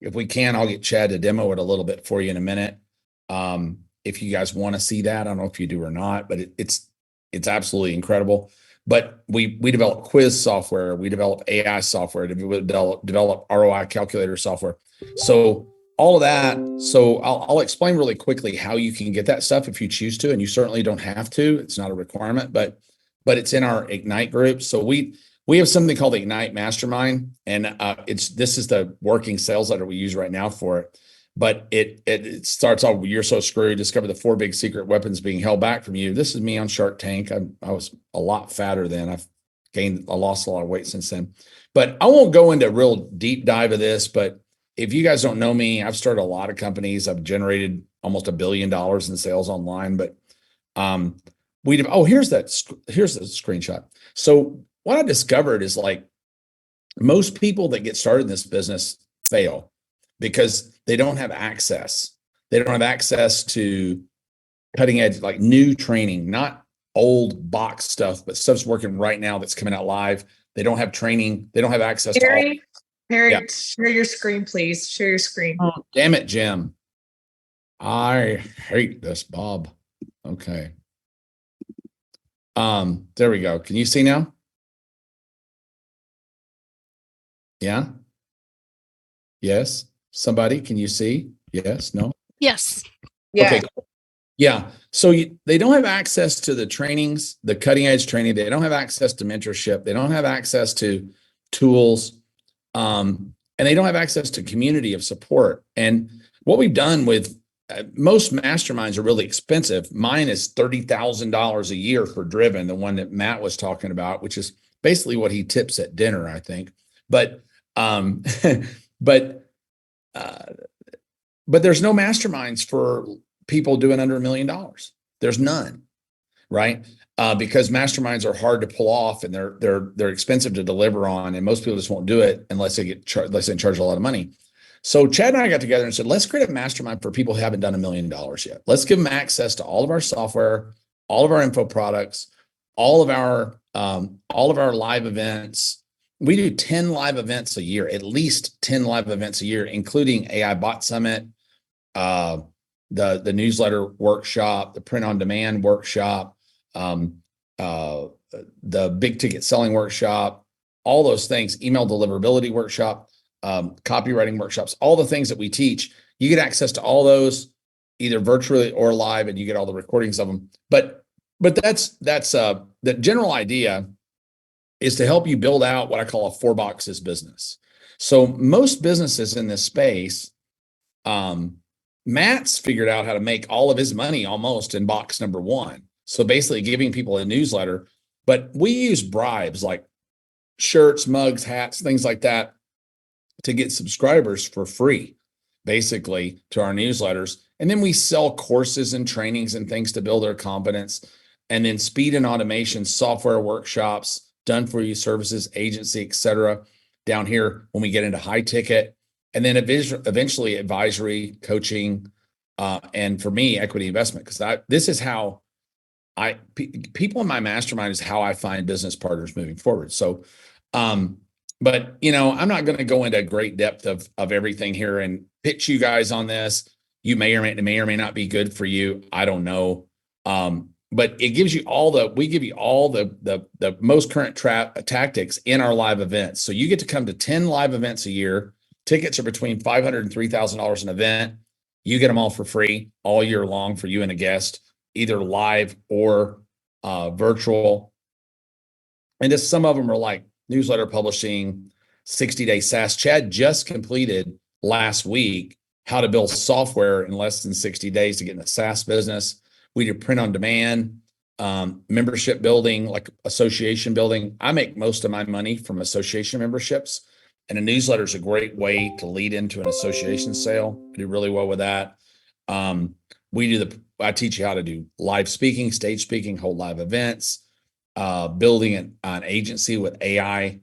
A: If we can, I'll get Chad to demo it a little bit for you in a minute. If you guys want to see that, I don't know if you do or not, but it's absolutely incredible. But we develop quiz software, we develop AI software, we develop ROI calculator software. So all of that. So I'll explain really quickly how you can get that stuff if you choose to, and you certainly don't have to. It's not a requirement, but it's in our Ignite group. So we have something called the Ignite Mastermind, and this is the working sales letter we use right now for it. But it starts off with, "You're so screwed. Discover the 4 big secret weapons being held back from you." This is me on Shark Tank. I was a lot fatter then. I lost a lot of weight since then. But I won't go into a real deep dive of this. But if you guys don't know me, I've started a lot of companies. I've generated almost $1 billion in sales online. But here's the screenshot. So what I discovered is, like, most people that get started in this business fail because they don't have access. They don't have access to cutting edge, like new training, not old box stuff, but stuff's working right now that's coming out live. They don't have training. They don't have access to all.
G: Perry,
A: Yeah.
G: share your screen, please. Share your screen.
A: Oh, damn it, Jim. I hate this, Bob. Okay. There we go. Can you see now? Yeah. Yes. Somebody, can you see? Yes. No.
H: Yes.
G: Yeah.
A: Okay. Yeah. So they don't have access to the trainings, the cutting edge training. They don't have access to mentorship. They don't have access to tools. And they don't have access to community of support. And what we've done with most masterminds are really expensive. Mine is $30,000 a year for Driven, the one that Matt was talking about, which is basically what he tips at dinner, I think. But but there's no masterminds for people doing under $1 million. There's none, right? Because masterminds are hard to pull off, and they're expensive to deliver on, and most people just won't do it unless they get unless they charge a lot of money. So Chad and I got together and said, let's create a mastermind for people who haven't done $1 million yet. Let's give them access to all of our software, all of our info products, all of our live events. We do 10 live events a year, at least 10 live events a year, including AI Bot Summit, the newsletter workshop, the print on demand workshop, the big ticket selling workshop, all those things, email deliverability workshop, copywriting workshops, all the things that we teach. You get access to all those either virtually or live, and you get all the recordings of them. But that's the general idea is to help you build out what I call a 4 boxes business. So most businesses in this space, Matt's figured out how to make all of his money almost in box number 1. So basically giving people a newsletter, but we use bribes like shirts, mugs, hats, things like that to get subscribers for free, basically, to our newsletters. And then we sell courses and trainings and things to build their confidence. And then speed and automation, software workshops, done for you services, agency, et cetera, down here when we get into high ticket. And then eventually advisory, coaching, and for me, equity investment, because this is how people in my mastermind is how I find business partners moving forward. So, but I'm not going to go into great depth of everything here and pitch you guys on this. You may or may not be good for you. I don't know. But it gives you we give you all the most current tactics in our live events. So you get to come to 10 live events a year. Tickets are between $500 and $3,000 an event. You get them all for free all year long for you and a guest, either live or virtual. And just some of them are like newsletter publishing, 60-day SaaS. Chad just completed last week how to build software in less than 60 days to get in the SaaS business. We do print on demand, membership building, like association building. I make most of my money from association memberships, and a newsletter is a great way to lead into an association sale. I do really well with that. I teach you how to do live speaking, stage speaking, hold live events, building an agency with AI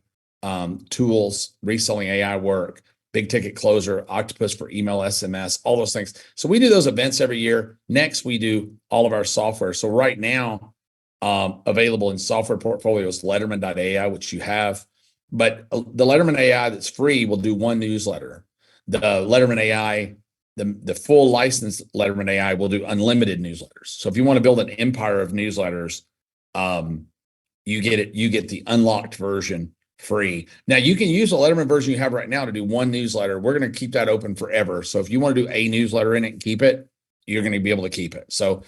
A: tools, reselling AI work, big ticket closer, Octopus for email, SMS, all those things. So we do those events every year. Next, we do all of our software. So right now, available in software portfolios, Letterman.AI, which you have. But the Letterman.AI that's free will do one newsletter. The Letterman.AI, the full licensed Letterman.AI will do unlimited newsletters. So if you want to build an empire of newsletters, you get the unlocked version free. Now you can use the Letterman version you have right now to do one newsletter. We're going to keep that open forever. So if you want to do a newsletter in it and keep it, you're going to be able to keep it. So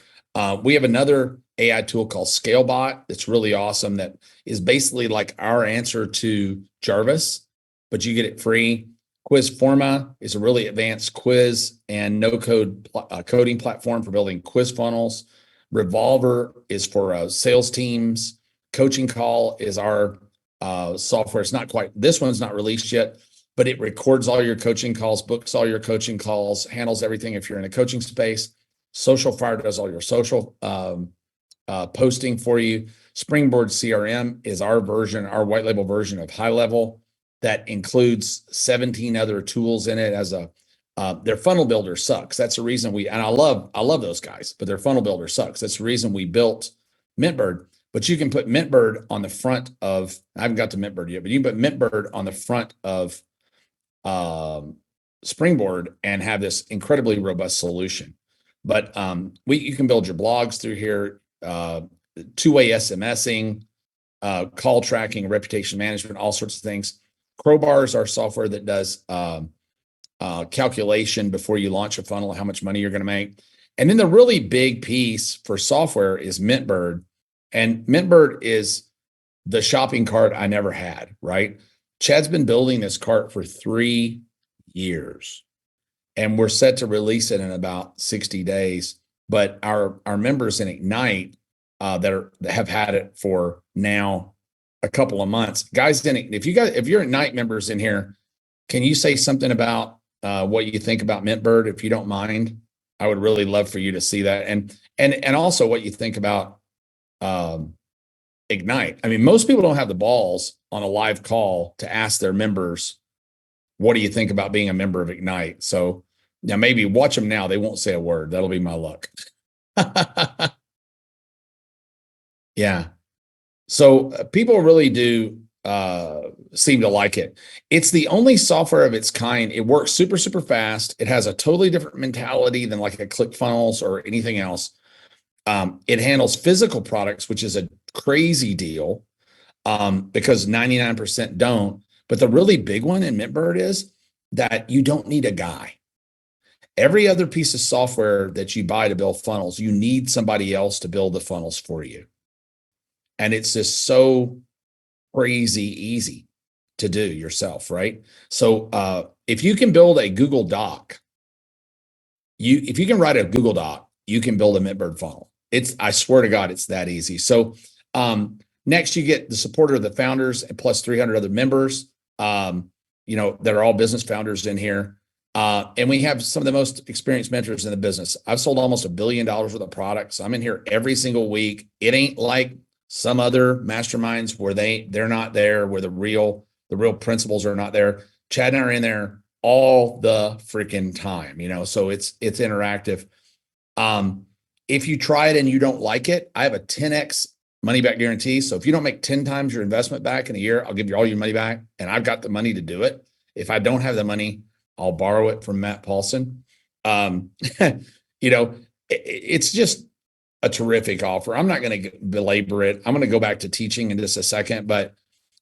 A: we have another AI tool called ScaleBot that's really awesome. That is basically like our answer to Jarvis, but you get it free. Quizforma is a really advanced quiz and no-code coding platform for building quiz funnels. Revolver is for sales teams. Coaching Call is our software. It's not quite, this one's not released yet, but it records all your coaching calls, books all your coaching calls, handles everything if you're in a coaching space. Social Fire does all your social posting for you. Springboard CRM is our white label version of High Level that includes 17 other tools in it. As their funnel builder sucks. That's the reason I love those guys, but their funnel builder sucks. That's the reason we built Mintbird. But you can put Mintbird on the front of, I haven't got to Mintbird yet, but you can put Mintbird on the front of Springboard and have this incredibly robust solution. But you can build your blogs through here, two-way SMSing, call tracking, reputation management, all sorts of things. Crowbar is our software that does calculation before you launch a funnel, how much money you're going to make. And then the really big piece for software is Mintbird. And Mintbird is the shopping cart I never had, right? Chad's been building this cart for 3 years, and we're set to release it in about 60 days. But our members in Ignite that have had it for now a couple of months, guys, if you're Ignite members in here, can you say something about what you think about Mintbird, if you don't mind? I would really love for you to see that, and also what you think about Ignite. I mean, most people don't have the balls on a live call to ask their members, what do you think about being a member of Ignite? So now maybe watch them now. They won't say a word. That'll be my luck. Yeah. So people really do seem to like it. It's the only software of its kind. It works super, super fast. It has a totally different mentality than like a ClickFunnels or anything else. It handles physical products, which is a crazy deal because 99% don't. But the really big one in Mintbird is that you don't need a guy. Every other piece of software that you buy to build funnels, you need somebody else to build the funnels for you. And it's just so crazy easy to do yourself, right? So if you can build a Google Doc, if you can write a Google Doc, you can build a Mintbird funnel. I swear to God, it's that easy. So next you get the support of the founders and plus 300 other members, that are all business founders in here. And we have some of the most experienced mentors in the business. I've sold almost $1 billion worth of products. I'm in here every single week. It ain't like some other masterminds where they're not there, where the real principles are not there. Chad and I are in there all the freaking time, so it's interactive. If you try it and you don't like it, I have a 10x money back guarantee. So if you don't make 10 times your investment back in a year, I'll give you all your money back, and I've got the money to do it. If I don't have the money, I'll borrow it from Matt Paulson. It's just a terrific offer. I'm not going to belabor it. I'm going to go back to teaching in just a second, but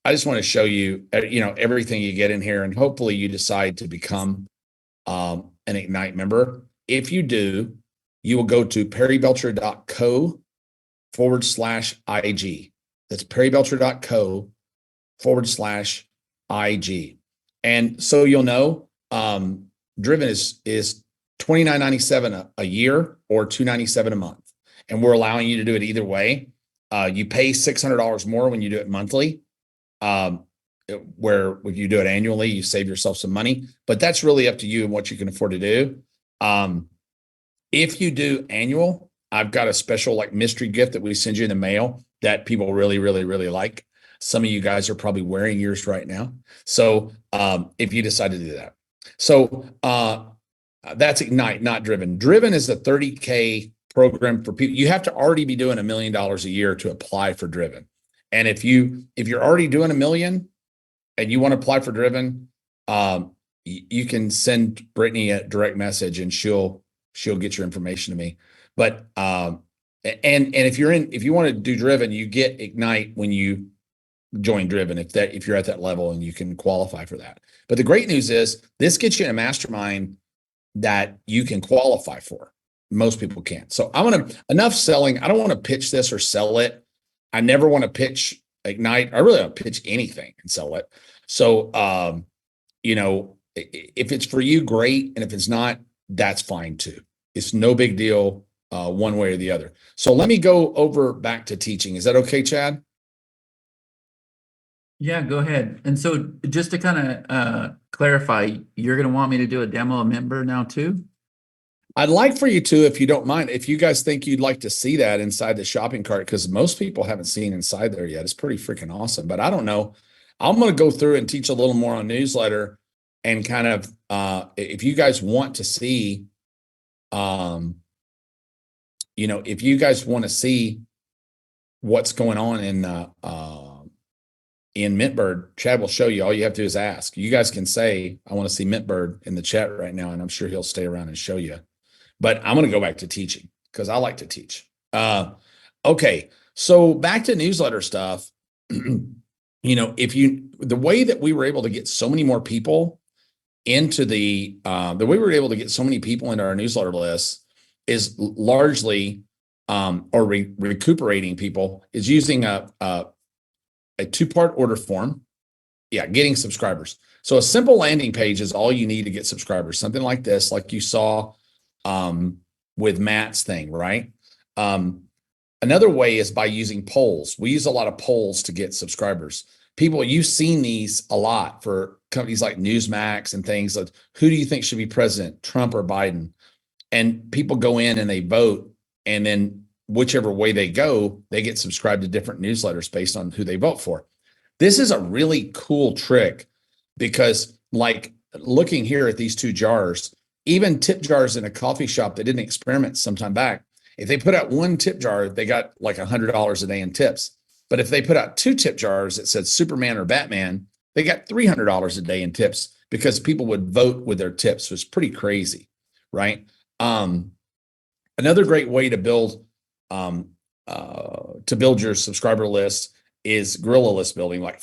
A: I just want to show you, everything you get in here, and hopefully you decide to become an Ignite member. If you do, you will go to perrybelcher.co/IG. That's perrybelcher.co/IG. And so you'll know, Driven is $29.97 a year or $297 a month. And we're allowing you to do it either way. You pay $600 more when you do it monthly. Where if you do it annually, you save yourself some money, but that's really up to you and what you can afford to do. If you do annual, I've got a special mystery gift that we send you in the mail that people really, really, really like. Some of you guys are probably wearing yours right now. So if you decide to do that. So that's Ignite, not Driven. Driven is a 30K program for people. You have to already be doing $1 million a year to apply for Driven. And if you're already doing $1 million and you want to apply for Driven, you can send Brittany a direct message and she'll get your information to me. But and if you want to do Driven, you get Ignite when you join Driven, if you're at that level and you can qualify for that. But the great news is this gets you in a mastermind that you can qualify for. Most people can't. So enough selling. I don't want to pitch this or sell it. I never want to pitch Ignite. I really don't pitch anything and sell it. So if it's for you, great. And if it's not, that's fine too. It's no big deal one way or the other. So let me go over back to teaching. Is that okay, Chad?
B: Yeah, go ahead. And so just to kind of clarify, you're going to want me to do a demo of Mintbird now too?
A: I'd like for you to, if you don't mind, if you guys think you'd like to see that inside the shopping cart, because most people haven't seen inside there yet. It's pretty freaking awesome, but I don't know. I'm going to go through and teach a little more on newsletter and kind of, if you guys want to see, if you guys want to see what's going on in Mintbird, Chad will show you. All you have to do is ask. You guys can say, I want to see Mintbird in the chat right now, and I'm sure he'll stay around and show you. But I'm going to go back to teaching because I like to teach. Okay, so back to newsletter stuff. The way that we were able to get so many more people into the way we were able to get so many people into our newsletter list is largely recuperating people is using a two-part order form. Yeah, getting subscribers. So a simple landing page is all you need to get subscribers. Something like this, like you saw with Matt's thing, right? Another way is by using polls. We use a lot of polls to get subscribers. People, you've seen these a lot for companies like Newsmax and things like, who do you think should be president, Trump or Biden? And people go in and they vote, and then whichever way they go, they get subscribed to different newsletters based on who they vote for. This is a really cool trick because, like, looking here at these two jars, even tip jars in a coffee shop that did an experiment some time back, if they put out one tip jar, they got like $100 a day in tips. But if they put out two tip jars that said Superman or Batman, they got $300 a day in tips because people would vote with their tips. So it's pretty crazy, right? Another great way to build your subscriber list is guerrilla list building, like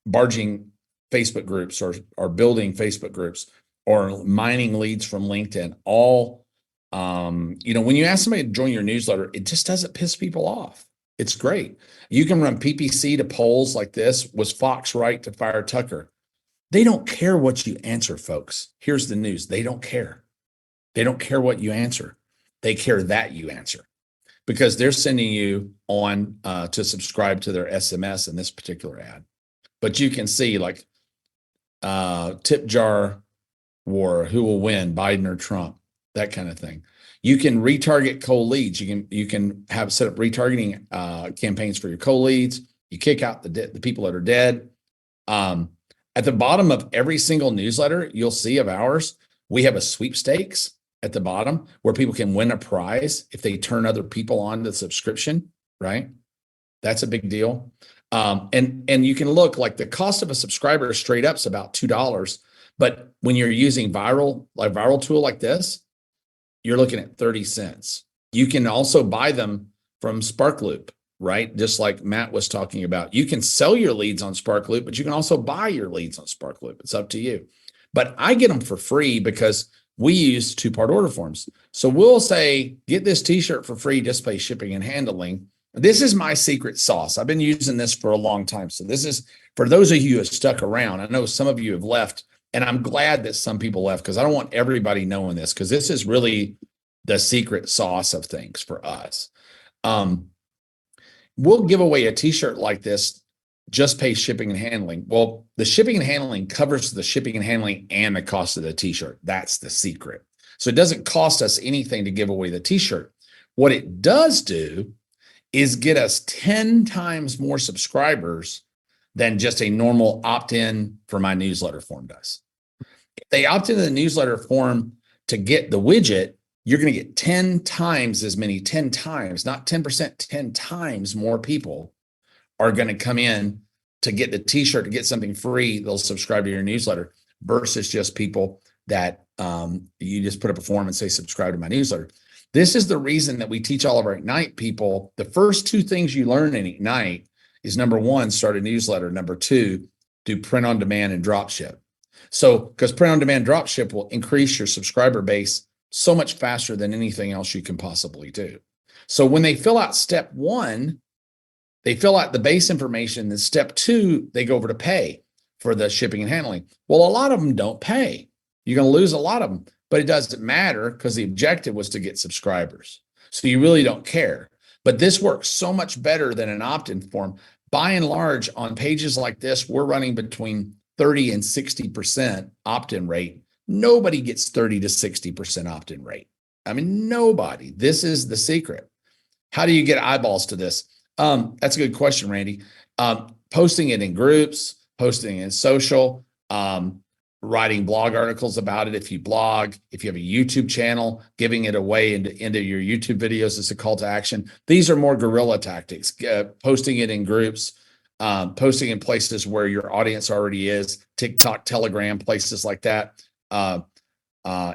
A: barging Facebook groups or building Facebook groups or mining leads from LinkedIn. All, when you ask somebody to join your newsletter, it just doesn't piss people off. It's great. You can run PPC to polls like this. Was Fox right to fire Tucker? They don't care what you answer, folks. Here's the news. They don't care. They don't care what you answer. They care that you answer because they're sending you on to subscribe to their SMS in this particular ad. But you can see like tip jar war, who will win, Biden or Trump, that kind of thing. You can retarget cold leads. You can have set up retargeting campaigns for your cold leads. You kick out the people that are dead. At the bottom of every single newsletter you'll see of ours, we have a sweepstakes at the bottom where people can win a prize if they turn other people on to the subscription, right? That's a big deal. And you can look like the cost of a subscriber straight up is about $2. But when you're using viral tool like this, you're looking at 30 cents. You can also buy them from Sparkloop, right? Just like Matt was talking about. You can sell your leads on Sparkloop, but you can also buy your leads on Sparkloop. It's up to you. But I get them for free because we use two-part order forms. So we'll say, get this t-shirt for free, just pay shipping and handling. This is my secret sauce. I've been using this for a long time. So this is, for those of you who have stuck around, I know some of you have left, and I'm glad that some people left because I don't want everybody knowing this because this is really the secret sauce of things for us. We'll give away a t-shirt like this, just pay shipping and handling. Well, the shipping and handling covers the shipping and handling and the cost of the t-shirt. That's the secret. So it doesn't cost us anything to give away the t-shirt. What it does do is get us 10 times more subscribers than just a normal opt-in for my newsletter form does. If they opt into the newsletter form to get the widget, you're going to get 10 times as many, 10 times, not 10%, 10 times more people are going to come in to get the t-shirt, to get something free. They'll subscribe to your newsletter versus just people that you just put up a form and say, subscribe to my newsletter. This is the reason that we teach all of our Ignite people. The first two things you learn in Ignite is, number one, start a newsletter. Number two, do print on demand and drop ship. So, because print on demand drop ship will increase your subscriber base so much faster than anything else you can possibly do. So when they fill out step one, they fill out the base information. Then step two, they go over to pay for the shipping and handling. Well, a lot of them don't pay. You're going to lose a lot of them, but it doesn't matter because the objective was to get subscribers. So you really don't care. But this works so much better than an opt-in form. By and large, on pages like this, we're running between 30 and 60% opt-in rate. Nobody gets 30 to 60% opt-in rate. I mean, nobody. This is the secret. How do you get eyeballs to this? That's a good question, Randy. Posting it in groups, posting it in social, writing blog articles about it. If you blog, if you have a YouTube channel, giving it away into your YouTube videos as a call to action. These are more guerrilla tactics, posting it in groups, posting in places where your audience already is, TikTok, Telegram, places like that,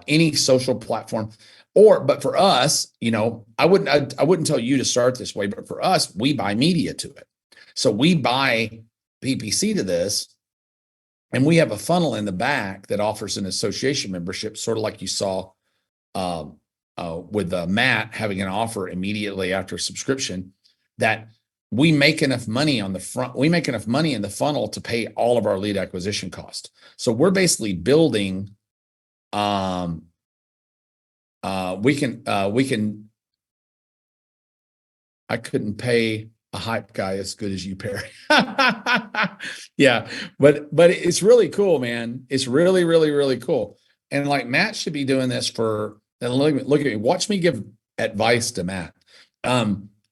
A: any social platform. But for us, I wouldn't tell you to start this way, but for us, we buy media to it. So we buy PPC to this, And we have a funnel in the back that offers an association membership, sort of like you saw with Matt having an offer immediately after subscription, that we make enough money on the front, we make enough money in the funnel to pay all of our lead acquisition cost. So we're basically building, we can, I couldn't pay a hype guy as good as you, Perry. Yeah, but it's really cool, man. It's really, really, really cool. And like Matt should be doing this for, and look at me, watch me give advice to Matt.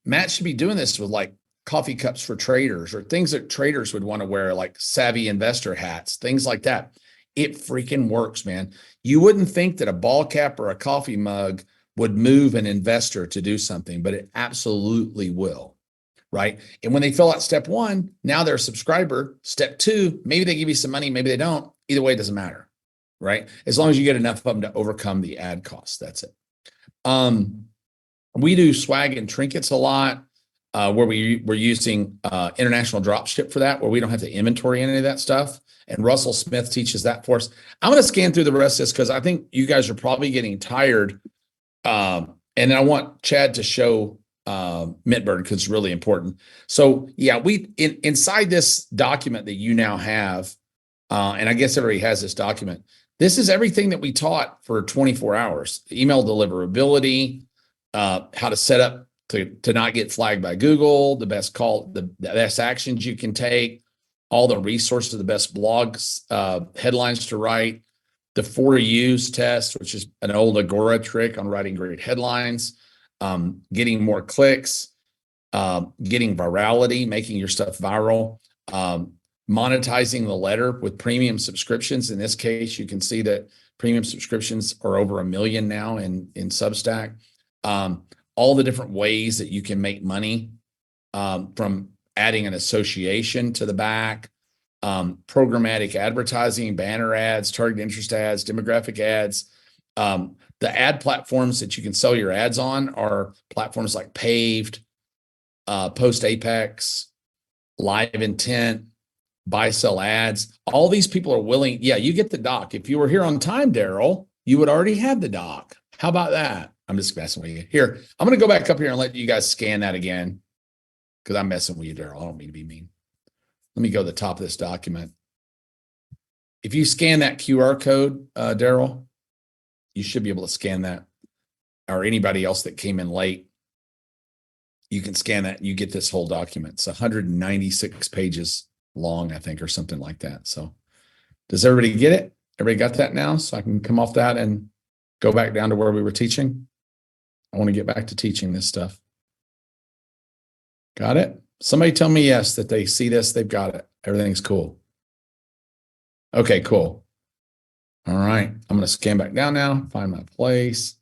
A: Matt should be doing this with like coffee cups for traders or things that traders would want to wear, like savvy investor hats, things like that. It freaking works, man. You wouldn't think that a ball cap or a coffee mug would move an investor to do something, but it absolutely will, right? And when they fill out step 1, now they're a subscriber. Step 2, maybe they give you some money, maybe they don't. Either way, it doesn't matter, right? As long as you get enough of them to overcome the ad costs, that's it. We do swag and trinkets a lot, where we're using international dropship for that, where we don't have to inventory any of that stuff. And Russell Smith teaches that for us. I'm going to scan through the rest of this because I think you guys are probably getting tired. And I want Chad to show Mintbird because it's really important. So yeah, inside this document that you now have, and I guess everybody has this document. This is everything that we taught for 24 hours: email deliverability, how to set up to not get flagged by Google, the best actions you can take, all the resources, the best blogs, headlines to write, the 4 U's test, which is an old Agora trick on writing great headlines, getting more clicks, getting virality, making your stuff viral, monetizing the letter with premium subscriptions. In this case, you can see that premium subscriptions are over 1 million now in Substack. All the different ways that you can make money, from adding an association to the back, programmatic advertising, banner ads, target interest ads, demographic ads. The ad platforms that you can sell your ads on are platforms like Paved, Post Apex, Live Intent, Buy Sell Ads. All these people are willing. Yeah, you get the doc. If you were here on time, Daryl, you would already have the doc. How about that? I'm just messing with you. Here, I'm going to go back up here and let you guys scan that again because I'm messing with you, Daryl. I don't mean to be mean. Let me go to the top of this document. If you scan that QR code, Daryl, you should be able to scan that, or anybody else that came in late. You can scan that and you get this whole document. It's 196 pages long, I think, or something like that. So does everybody get it? Everybody got that now? So I can come off that and go back down to where we were teaching. I want to get back to teaching this stuff. Got it? Somebody tell me yes, that they see this, they've got it. Everything's cool. Okay, cool. All right. I'm going to scan back down now, find my place.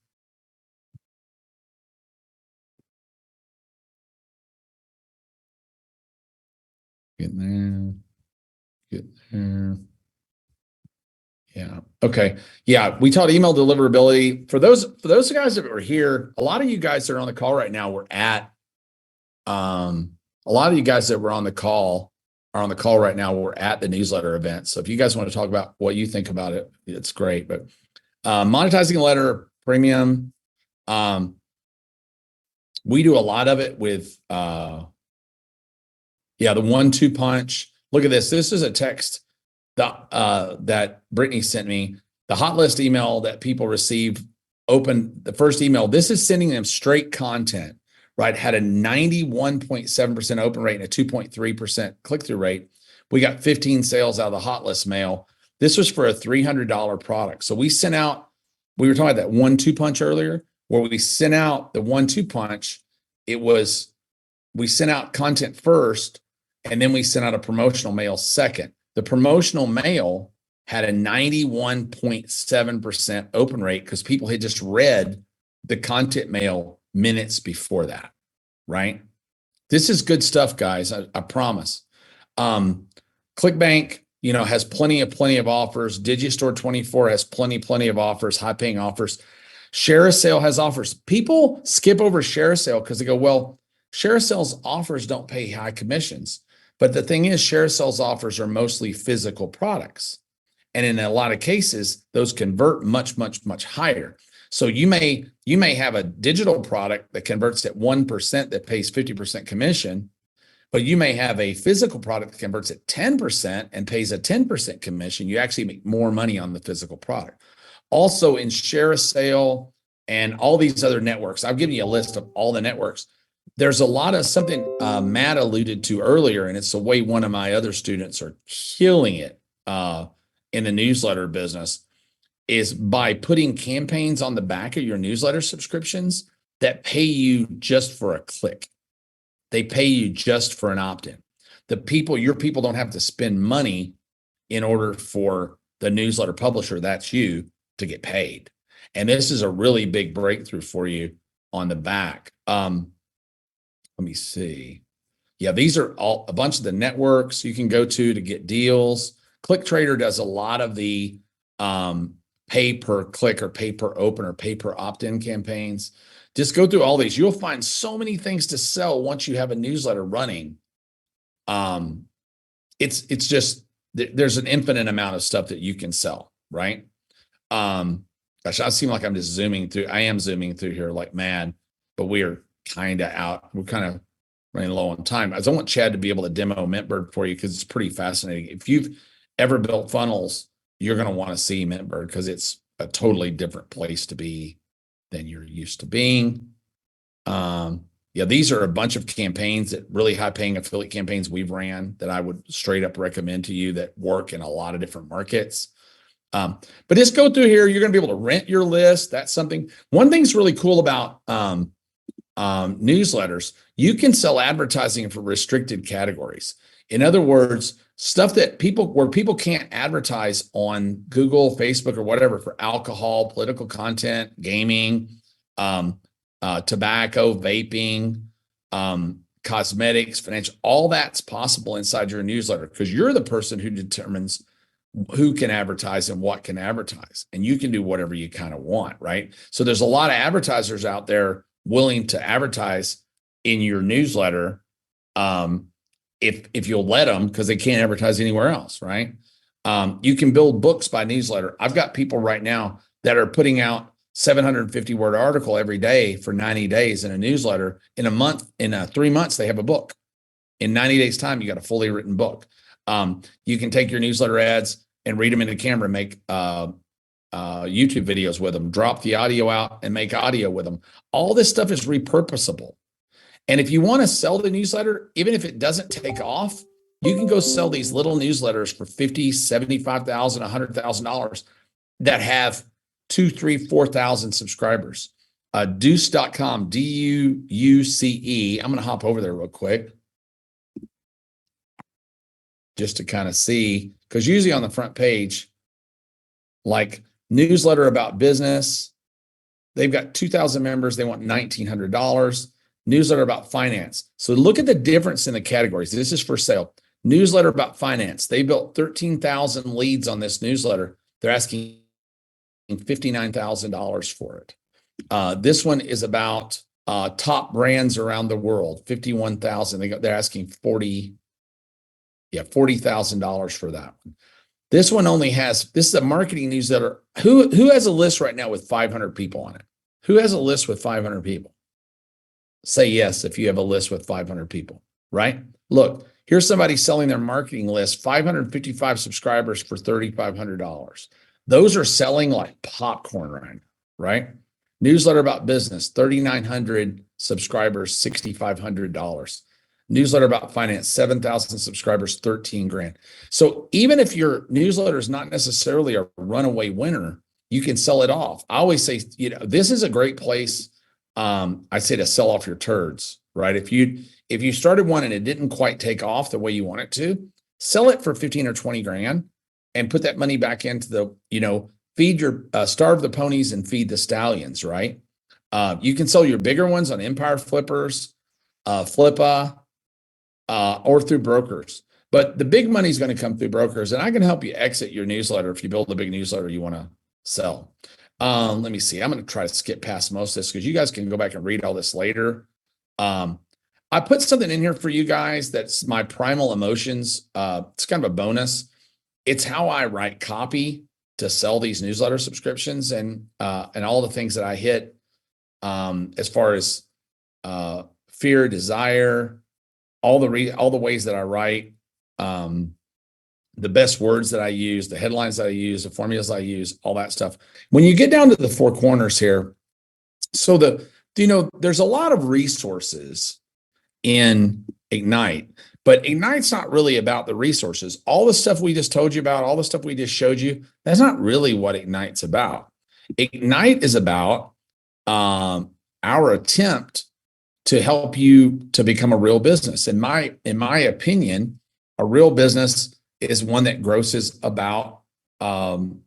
A: Get there. Get there. Yeah. Okay. Yeah. We taught email deliverability. For those guys that were here, a lot of you guys that are on the call right now were at, a lot of you guys that were on the call are on the call right now. We're at the newsletter event. So if you guys want to talk about what you think about it, it's great. But monetizing a letter premium, we do a lot of it with, the 1-2 punch. Look at this. This is a text that Brittany sent me. The hot list email that people received, open the first email. This is sending them straight content, right? Had a 91.7% open rate and a 2.3% click-through rate. We got 15 sales out of the hot list mail. This was for a $300 product. So we sent out, we were talking about that 1-2 punch earlier, where we sent out the 1-2 punch. We sent out content first, and then we sent out a promotional mail second. The promotional mail had a 91.7% open rate because people had just read the content mail minutes before that, right? This is good stuff, guys. I promise. ClickBank, has plenty of offers. Digistore 24 has plenty of offers, high-paying offers. Share a Sale has offers. People skip over Share a Sale because they go, well, Share a Sale's offers don't pay high commissions. But the thing is, share sales offers are mostly physical products. And in a lot of cases, those convert much, much, much higher. So you may have a digital product that converts at 1% that pays 50% commission, but you may have a physical product that converts at 10% and pays a 10% commission. You actually make more money on the physical product. Also in Share a Sale and all these other networks, I've given you a list of all the networks. There's a lot of something Matt alluded to earlier, and it's the way one of my other students are killing it in the newsletter business, is by putting campaigns on the back of your newsletter subscriptions that pay you just for a click. They pay you just for an opt-in. Your people don't have to spend money in order for the newsletter publisher, that's you, to get paid. And this is a really big breakthrough for you on the back. Let me see. Yeah, these are all a bunch of the networks you can go to get deals. ClickTrader does a lot of the pay per click or pay per open or pay per opt-in campaigns. Just go through all these. You'll find so many things to sell once you have a newsletter running. It's just, there's an infinite amount of stuff that you can sell, right? Gosh, I seem like I'm just zooming through. I am zooming through here like mad, but we are kind of out. We're kind of running low on time. I want Chad to be able to demo Mintbird for you because it's pretty fascinating. If you've ever built funnels, you're going to want to see Mintbird because it's a totally different place to be than you're used to being. Yeah, these are a bunch of campaigns, that really high paying affiliate campaigns we've ran that I would straight up recommend to you that work in a lot of different markets. But just go through here. You're going to be able to rent your list. That's something. One thing's really cool about newsletters. You can sell advertising for restricted categories. In other words, stuff that where people can't advertise on Google, Facebook, or whatever for alcohol, political content, gaming, tobacco, vaping, cosmetics, financial, all that's possible inside your newsletter because you're the person who determines who can advertise and what can advertise. And you can do whatever you kind of want, right? So there's a lot of advertisers out there willing to advertise in your newsletter if you'll let them, because they can't advertise anywhere else, right? You can build books by newsletter. I've got people right now that are putting out 750-word article every day for 90 days in a newsletter. In a month, in 3 months, they have a book. In 90 days' time, you got a fully written book. You can take your newsletter ads and read them into camera, make YouTube videos with them, drop the audio out and make audio with them. All this stuff is repurposable. And if you want to sell the newsletter, even if it doesn't take off, you can go sell these little newsletters for $50,000, $75,000, $100,000 that have 2,000, 3,000, 4,000 subscribers. Deuce.com, D-U-U-C-E. I'm going to hop over there real quick just to kind of see, because usually on the front page, like newsletter about business, they've got 2,000 members. They want $1,900. Newsletter about finance. So look at the difference in the categories. This is for sale. Newsletter about finance. They built 13,000 leads on this newsletter. They're asking $59,000 for it. This one is about top brands around the world. 51,000. They're asking $40,000 for that one. This one only has. This is a marketing newsletter. Who has a list right now with 500 people on it? Who has a list with 500 people? Say yes if you have a list with 500 people, right? Look, here's somebody selling their marketing list, 555 subscribers for $3,500. Those are selling like popcorn right now, right? Newsletter about business, 3,900 subscribers, $6,500. Newsletter about finance, 7,000 subscribers, $13,000. So even if your newsletter is not necessarily a runaway winner, you can sell it off. I always say, this is a great place. I say to sell off your turds, right? If you started one and it didn't quite take off the way you want it to, sell it for 15 or 20 grand and put that money back into the, feed your, starve the ponies and feed the stallions, right? You can sell your bigger ones on Empire Flippers, Flippa, or through brokers. But the big money is going to come through brokers, and I can help you exit your newsletter if you build a big newsletter you want to sell. Let me see. I'm going to try to skip past most of this because you guys can go back and read all this later. I put something in here for you guys that's my primal emotions. It's kind of a bonus. It's how I write copy to sell these newsletter subscriptions and all the things that I hit as far as fear, desire, all the ways that I write, the best words that I use, the headlines that I use, the formulas I use, all that stuff. When you get down to the four corners here, so there's a lot of resources in Ignite, but Ignite's not really about the resources. All the stuff we just told you about, all the stuff we just showed you, that's not really what Ignite's about. Ignite is about our attempt to help you to become a real business. In my opinion, a real business is one that grosses about $1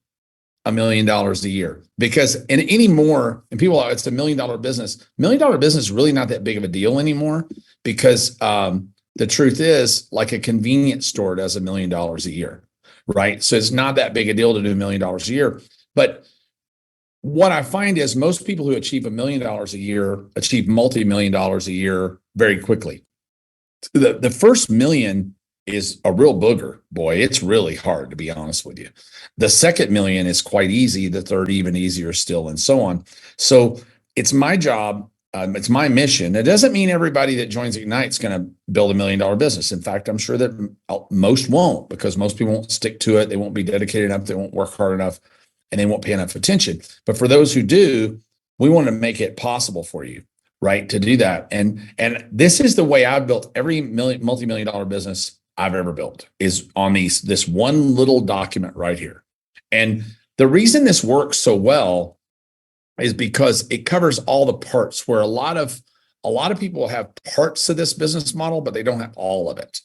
A: million a year. Because and people are, it's $1 million business. $1 million business is really not that big of a deal anymore, because the truth is, like a convenience store does $1 million a year, right? So it's not that big a deal to do $1 million a year. But what I find is most people who achieve $1 million a year achieve multi-million dollars a year very quickly. The first million is a real booger, boy. It's really hard, to be honest with you. The second million is quite easy. The third even easier still, and so on. So it's my job. It's my mission. It doesn't mean everybody that joins Ignite is going to build $1 million business. In fact, I'm sure that most won't, because most people won't stick to it. They won't be dedicated enough. They won't work hard enough, and they won't pay enough attention. But for those who do, we want to make it possible for you, right, to do that. And this is the way I've built every multi-million dollar business I've ever built, is on this one little document right here. And the reason this works so well is because it covers all the parts, where a lot of people have parts of this business model, but they don't have all of it.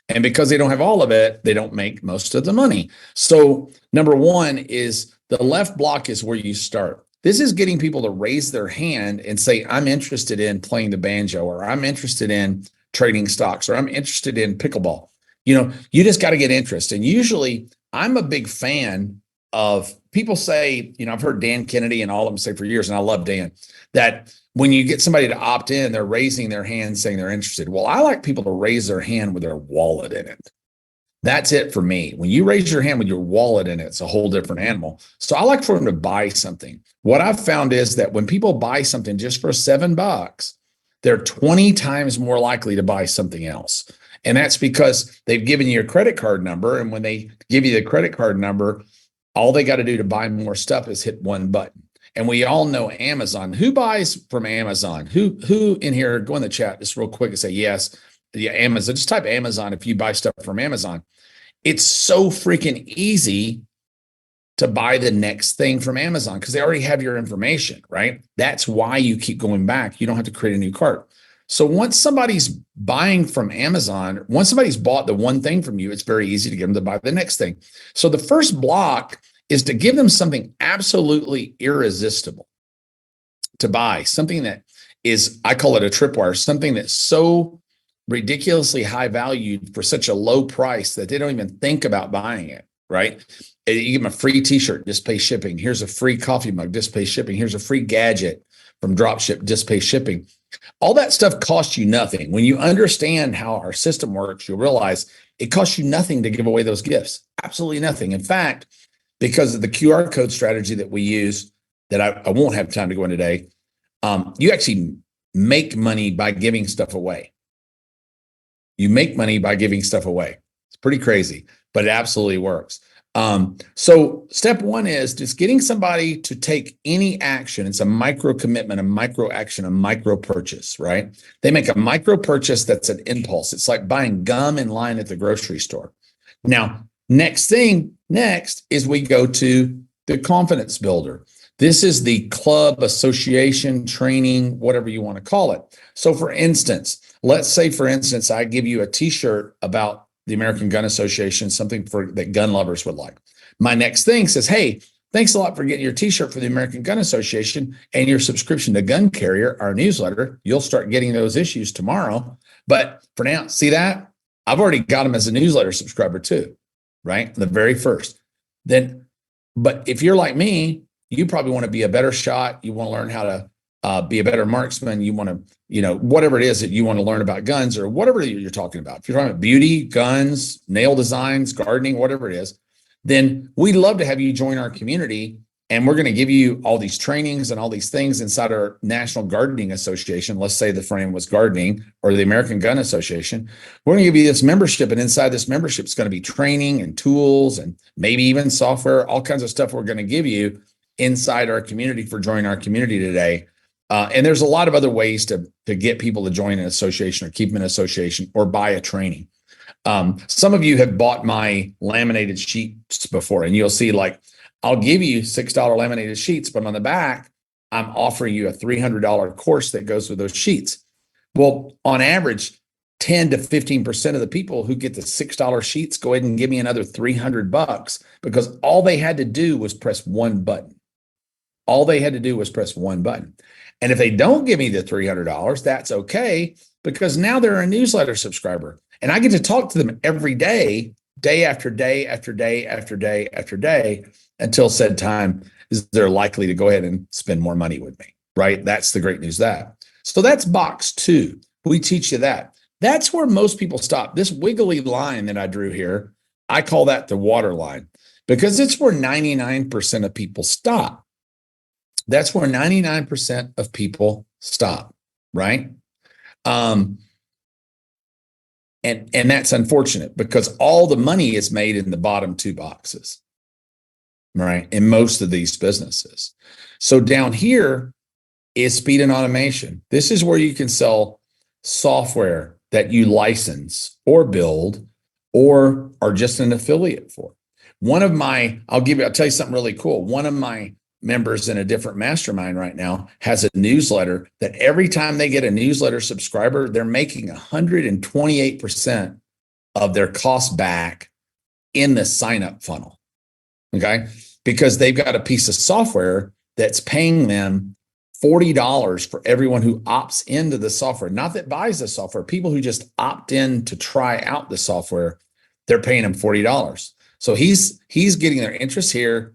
A: And because they don't have all of it, they don't make most of the money. So number one is the left block is where you start. This is getting people to raise their hand and say, I'm interested in playing the banjo, or I'm interested in trading stocks, or I'm interested in pickleball. You just got to get interest. And usually I'm a big fan of people say, I've heard Dan Kennedy and all of them say for years, and I love Dan, that when you get somebody to opt in, they're raising their hand saying they're interested. Well, I like people to raise their hand with their wallet in it. That's it for me. When you raise your hand with your wallet in it, it's a whole different animal. So I like for them to buy something. What I've found is that when people buy something just for $7, they're 20 times more likely to buy something else. And that's because they've given you a credit card number. And when they give you the credit card number, all they got to do to buy more stuff is hit one button. And we all know Amazon. Who buys from Amazon? Who in here, go in the chat just real quick and say yes. Yeah, Amazon. Just type Amazon if you buy stuff from Amazon. It's so freaking easy to buy the next thing from Amazon because they already have your information, right? That's why you keep going back. You don't have to create a new cart. So once somebody's buying from Amazon, once somebody's bought the one thing from you, it's very easy to get them to buy the next thing. So the first block is to give them something absolutely irresistible to buy, something that is, I call it a tripwire, something that's so ridiculously high valued for such a low price that they don't even think about buying it, right? You give them a free t-shirt, just pay shipping. Here's a free coffee mug, just pay shipping. Here's a free gadget from Dropship, just pay shipping. All that stuff costs you nothing. When you understand how our system works, you'll realize it costs you nothing to give away those gifts. Absolutely nothing. In fact, because of the QR code strategy that we use, that I won't have time to go into today, you actually make money by giving stuff away. You make money by giving stuff away. It's pretty crazy, but it absolutely works. So step one is just getting somebody to take any action. It's a micro commitment, a micro action, a micro purchase, right? They make a micro purchase that's an impulse. It's like buying gum in line at the grocery store. Now, next is we go to the confidence builder. This is the club, association, training, whatever you want to call it. So for instance, let's say, for instance, I give you a t-shirt about the American Gun Association, something that gun lovers would like. My next thing says, hey, thanks a lot for getting your t-shirt for the American Gun Association and your subscription to Gun Carrier, our newsletter. You'll start getting those issues tomorrow. But for now, see that? I've already got them as a newsletter subscriber too, right? The very first. But if you're like me, you probably want to be a better shot. You want to learn how to be a better marksman, you want to, whatever it is that you want to learn about guns or whatever you're talking about. If you're talking about beauty, guns, nail designs, gardening, whatever it is, then we'd love to have you join our community. And we're going to give you all these trainings and all these things inside our National Gardening Association. Let's say the frame was gardening, or the American Gun Association. We're going to give you this membership, and inside this membership is going to be training and tools and maybe even software, all kinds of stuff we're going to give you inside our community for joining our community today. And there's a lot of other ways to get people to join an association or keep them in an association or buy a training. Some of you have bought my laminated sheets before, and you'll see, like, I'll give you $6 laminated sheets, but on the back, I'm offering you a $300 course that goes with those sheets. Well, on average, 10 to 15% of the people who get the $6 sheets go ahead and give me another $300 because all they had to do was press one button. All they had to do was press one button. And if they don't give me the $300, that's okay, because now they're a newsletter subscriber. And I get to talk to them every day, day after day, after day, after day, after day, until said time is they're likely to go ahead and spend more money with me, right? That's the great news that. So that's box 2. We teach you that. That's where most people stop. This wiggly line that I drew here, I call that the water line, because it's where 99% of people stop. That's where 99% of people stop, right? And that's unfortunate, because all the money is made in the bottom 2 boxes, right? In most of these businesses. So down here is speed and automation. This is where you can sell software that you license or build or are just an affiliate for. I'll tell you something really cool. One of my members in a different mastermind right now has a newsletter that every time they get a newsletter subscriber, they're making 128% of their cost back in the sign-up funnel. Okay? Because they've got a piece of software that's paying them $40 for everyone who opts into the software, not that buys the software. People who just opt in to try out the software, they're paying them $40. So he's getting their interest here.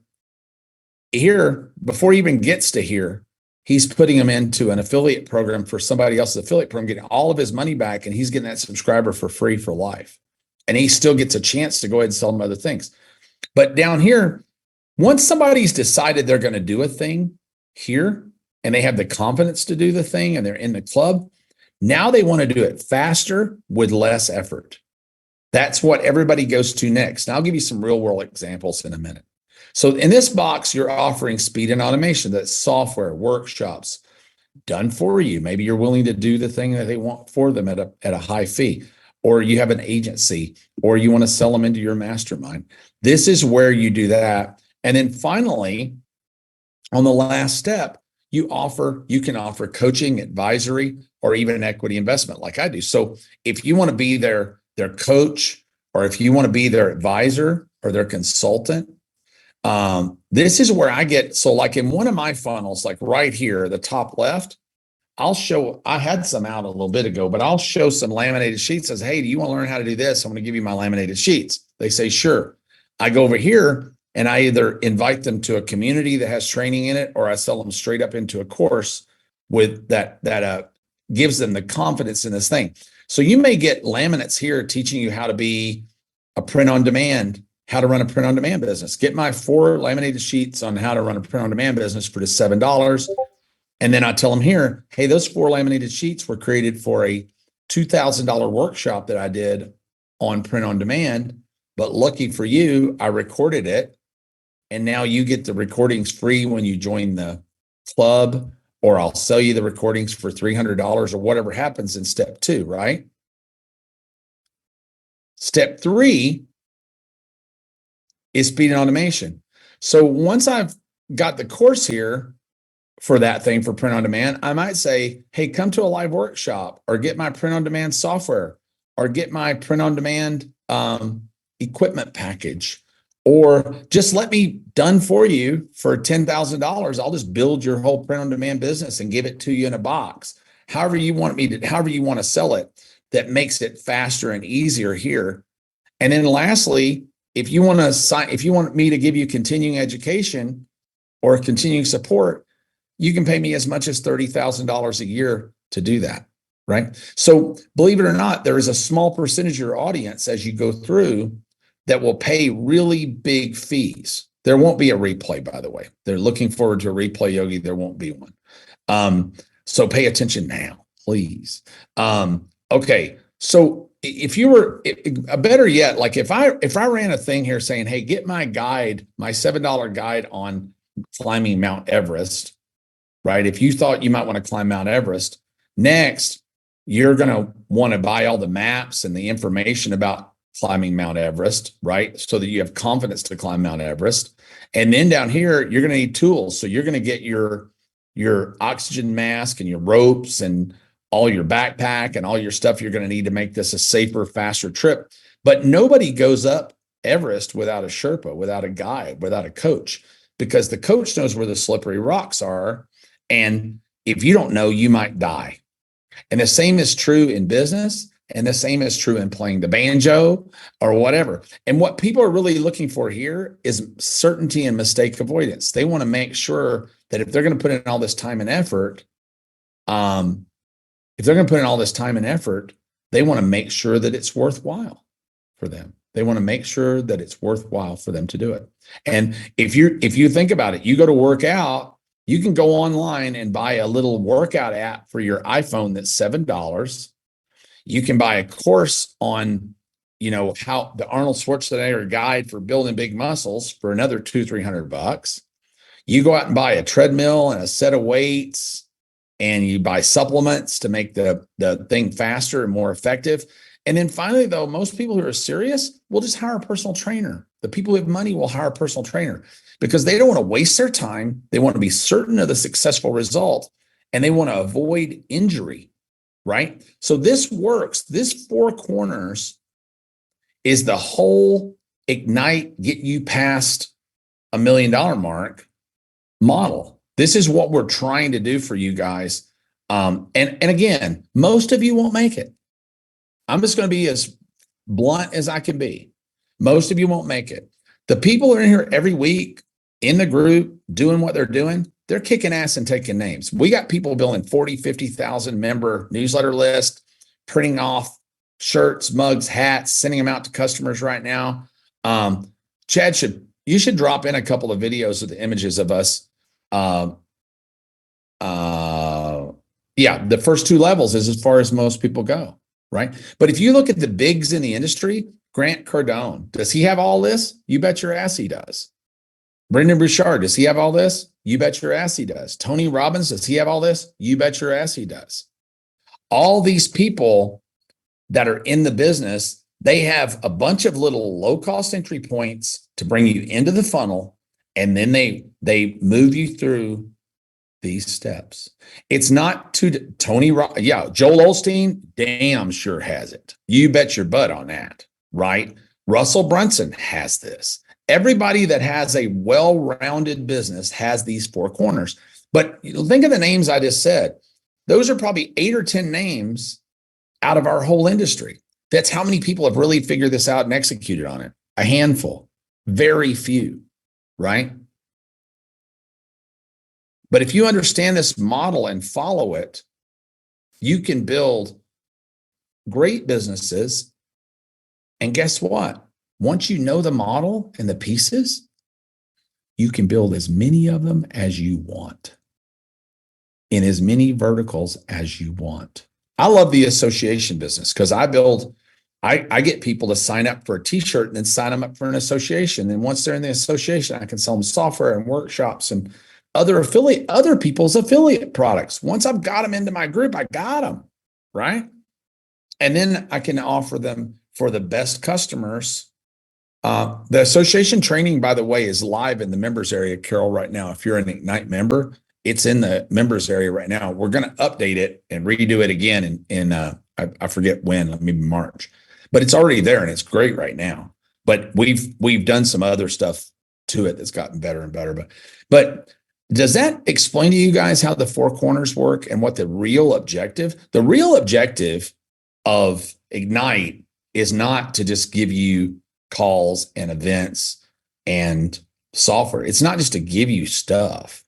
A: Before he even gets to here, he's putting them into an affiliate program for somebody else's affiliate program, getting all of his money back, and he's getting that subscriber for free for life. And he still gets a chance to go ahead and sell them other things. But down here, once somebody's decided they're going to do a thing here, and they have the confidence to do the thing, and they're in the club, now they want to do it faster with less effort. That's what everybody goes to next. And I'll give you some real world examples in a minute. So in this box, you're offering speed and automation. That's software, workshops done for you. Maybe you're willing to do the thing that they want for them at a high fee, or you have an agency, or you want to sell them into your mastermind. This is where you do that. And then finally, on the last step, you can offer coaching, advisory, or even an equity investment like I do. So if you want to be their coach, or if you want to be their advisor or their consultant, this is where I get, so like in one of my funnels, like right here, the top left, I had some out a little bit ago, but I'll show some laminated sheets. Says, hey, do you want to learn how to do this? I'm going to give you my laminated sheets. They say, sure. I go over here and I either invite them to a community that has training in it, or I sell them straight up into a course with that gives them the confidence in this thing. So you may get laminates here teaching you how to be a print-on-demand, how to run a print-on-demand business. Get my 4 laminated sheets on how to run a print-on-demand business for just $7. And then I tell them here, hey, those 4 laminated sheets were created for a $2,000 workshop that I did on print-on-demand. But lucky for you, I recorded it. And now you get the recordings free when you join the club, or I'll sell you the recordings for $300 or whatever happens in step 2, right? Step 3 is speed and automation. So once I've got the course here for that thing for print on demand, I might say, hey, come to a live workshop, or get my print on demand software, or get my print on demand equipment package, or just let me done for you for $10,000. I'll just build your whole print on demand business and give it to you in a box. However you want to sell it, that makes it faster and easier here. And then lastly, if you want me to give you continuing education or continuing support, you can pay me as much as $30,000 a year to do that, right? So believe it or not, there is a small percentage of your audience as you go through that will pay really big fees. There won't be a replay, by the way. They're looking forward to a replay, Yogi. There won't be one. So pay attention now, please. Okay. So if you were better yet, like if I ran a thing here saying, hey, get my guide, my $7 guide on climbing Mount Everest, right? If you thought you might want to climb Mount Everest, next, you're going to want to buy all the maps and the information about climbing Mount Everest, right? So that you have confidence to climb Mount Everest. And then down here, you're going to need tools. So you're going to get your oxygen mask and your ropes and all your backpack and all your stuff you're going to need to make this a safer, faster trip. But nobody goes up Everest without a Sherpa, without a guide, without a coach, because the coach knows where the slippery rocks are. And if you don't know, you might die. And the same is true in business. And the same is true in playing the banjo or whatever. And what people are really looking for here is certainty and mistake avoidance. They want to make sure that if they're going to put in all this time and effort, they want to make sure that it's worthwhile for them. They want to make sure that it's worthwhile for them to do it. And if you think about it, you go to work out, you can go online and buy a little workout app for your iPhone that's $7. You can buy a course on, how the Arnold Schwarzenegger guide for building big muscles for another $200-300. You go out and buy a treadmill and a set of weights, and you buy supplements to make the thing faster and more effective. And then finally, though, most people who are serious will just hire a personal trainer. The people who have money will hire a personal trainer because they don't want to waste their time. They want to be certain of the successful result, and they want to avoid injury. Right? So this works. This 4 corners is the whole Ignite, get you past $1 million mark model. This is what we're trying to do for you guys. And again, most of you won't make it. I'm just going to be as blunt as I can be. Most of you won't make it. The people who are in here every week in the group doing what they're doing, they're kicking ass and taking names. We got people building 40, 50,000 member newsletter list, printing off shirts, mugs, hats, sending them out to customers right now. Chad, you should drop in a couple of videos of the images of us. The first 2 levels is as far as most people go, right? But if you look at the bigs in the industry, Grant Cardone, does he have all this? You bet your ass he does. Brendan Bouchard, does he have all this? You bet your ass he does. Tony Robbins, does he have all this? You bet your ass he does. All these people that are in the business, they have a bunch of little low-cost entry points to bring you into the funnel, and then they move you through these steps. It's not Joel Osteen, damn sure has it. You bet your butt on that, right? Russell Brunson has this. Everybody that has a well-rounded business has these 4 corners. But think of the names I just said. Those are probably 8 or 10 names out of our whole industry. That's how many people have really figured this out and executed on it. A handful, very few, right? But if you understand this model and follow it, you can build great businesses. And guess what? Once you know the model and the pieces, you can build as many of them as you want in as many verticals as you want. I love the association business because I get people to sign up for a t-shirt and then sign them up for an association. And once they're in the association, I can sell them software and workshops and other people's affiliate products. Once I've got them into my group, I got them, right? And then I can offer them for the best customers. The association training, by the way, is live in the members area, Carol, right now. If you're an Ignite member, it's in the members area right now. We're going to update it and redo it again in I forget when, maybe March, but it's already there and it's great right now. But we've done some other stuff to it that's gotten better and better. But does that explain to you guys how the 4 corners work and what the real objective of Ignite is? Not to just give you calls and events and software. It's not just to give you stuff.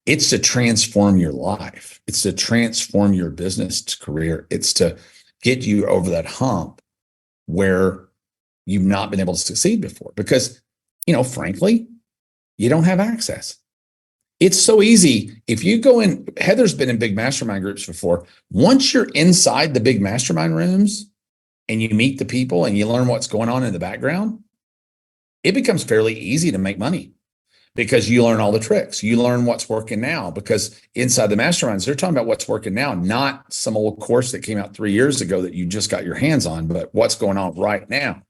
A: It's to transform your life. It's to transform your business career. It's to get you over that hump where you've not been able to succeed before because, frankly, you don't have access. It's so easy. If you go in, Heather's been in big mastermind groups before. Once you're inside the big mastermind rooms and you meet the people and you learn what's going on in the background, it becomes fairly easy to make money because you learn all the tricks. You learn what's working now because inside the masterminds, they're talking about what's working now, not some old course that came out 3 years ago that you just got your hands on, but what's going on right now.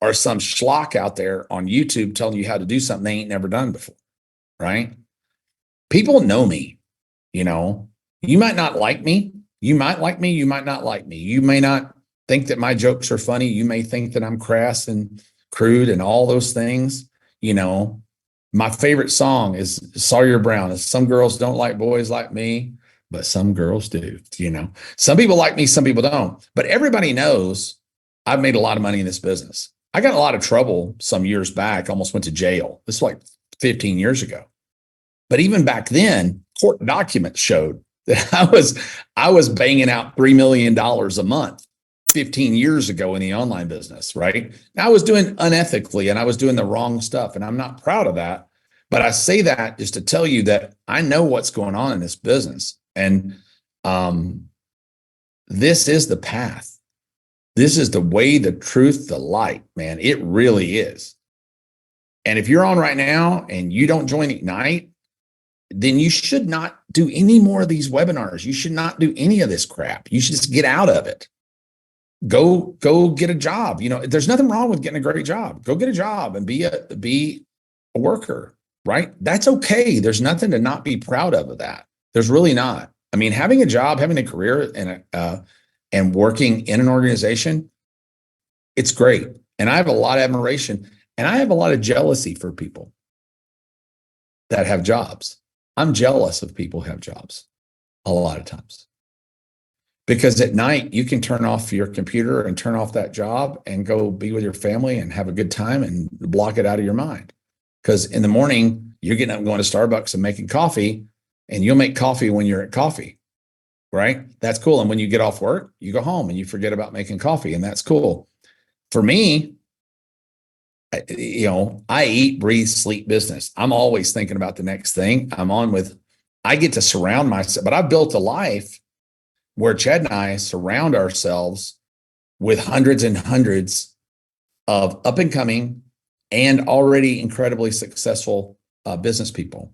A: Or some schlock out there on YouTube telling you how to do something they ain't never done before, right? People know me, you might not like me. You might like me. You might not like me. You may not think that my jokes are funny. You may think that I'm crass and crude and all those things. My favorite song is Sawyer Brown. Some girls don't like boys like me, but some girls do, Some people like me, some people don't. But everybody knows I've made a lot of money in this business. I got in a lot of trouble some years back, almost went to jail. This is like 15 years ago. But even back then, court documents showed that I was banging out $3 million a month 15 years ago in the online business, right? Now, I was doing unethically and I was doing the wrong stuff, and I'm not proud of that. But I say that just to tell you that I know what's going on in this business. And this is the path. This is the way, the truth, the light, man. It really is. And if you're on right now and you don't join Ignite, then you should not do any more of these webinars. You should not do any of this crap. You should just get out of it. Go get a job. There's nothing wrong with getting a great job. Go get a job and be a worker, right? That's okay. There's nothing to not be proud of that. There's really not. I mean, having a job, having a career and working in an organization, it's great. And I have a lot of admiration and I have a lot of jealousy for people that have jobs. I'm jealous of people who have jobs a lot of times because at night you can turn off your computer and turn off that job and go be with your family and have a good time and block it out of your mind. Because in the morning you're getting up and going to Starbucks and making coffee, and you'll make coffee when you're at coffee, right? That's cool. And when you get off work, you go home and you forget about making coffee, and that's cool. For me, I eat, breathe, sleep business. I'm always thinking about the next thing. I get to surround myself, but I've built a life where Chad and I surround ourselves with hundreds and hundreds of up and coming and already incredibly successful business people.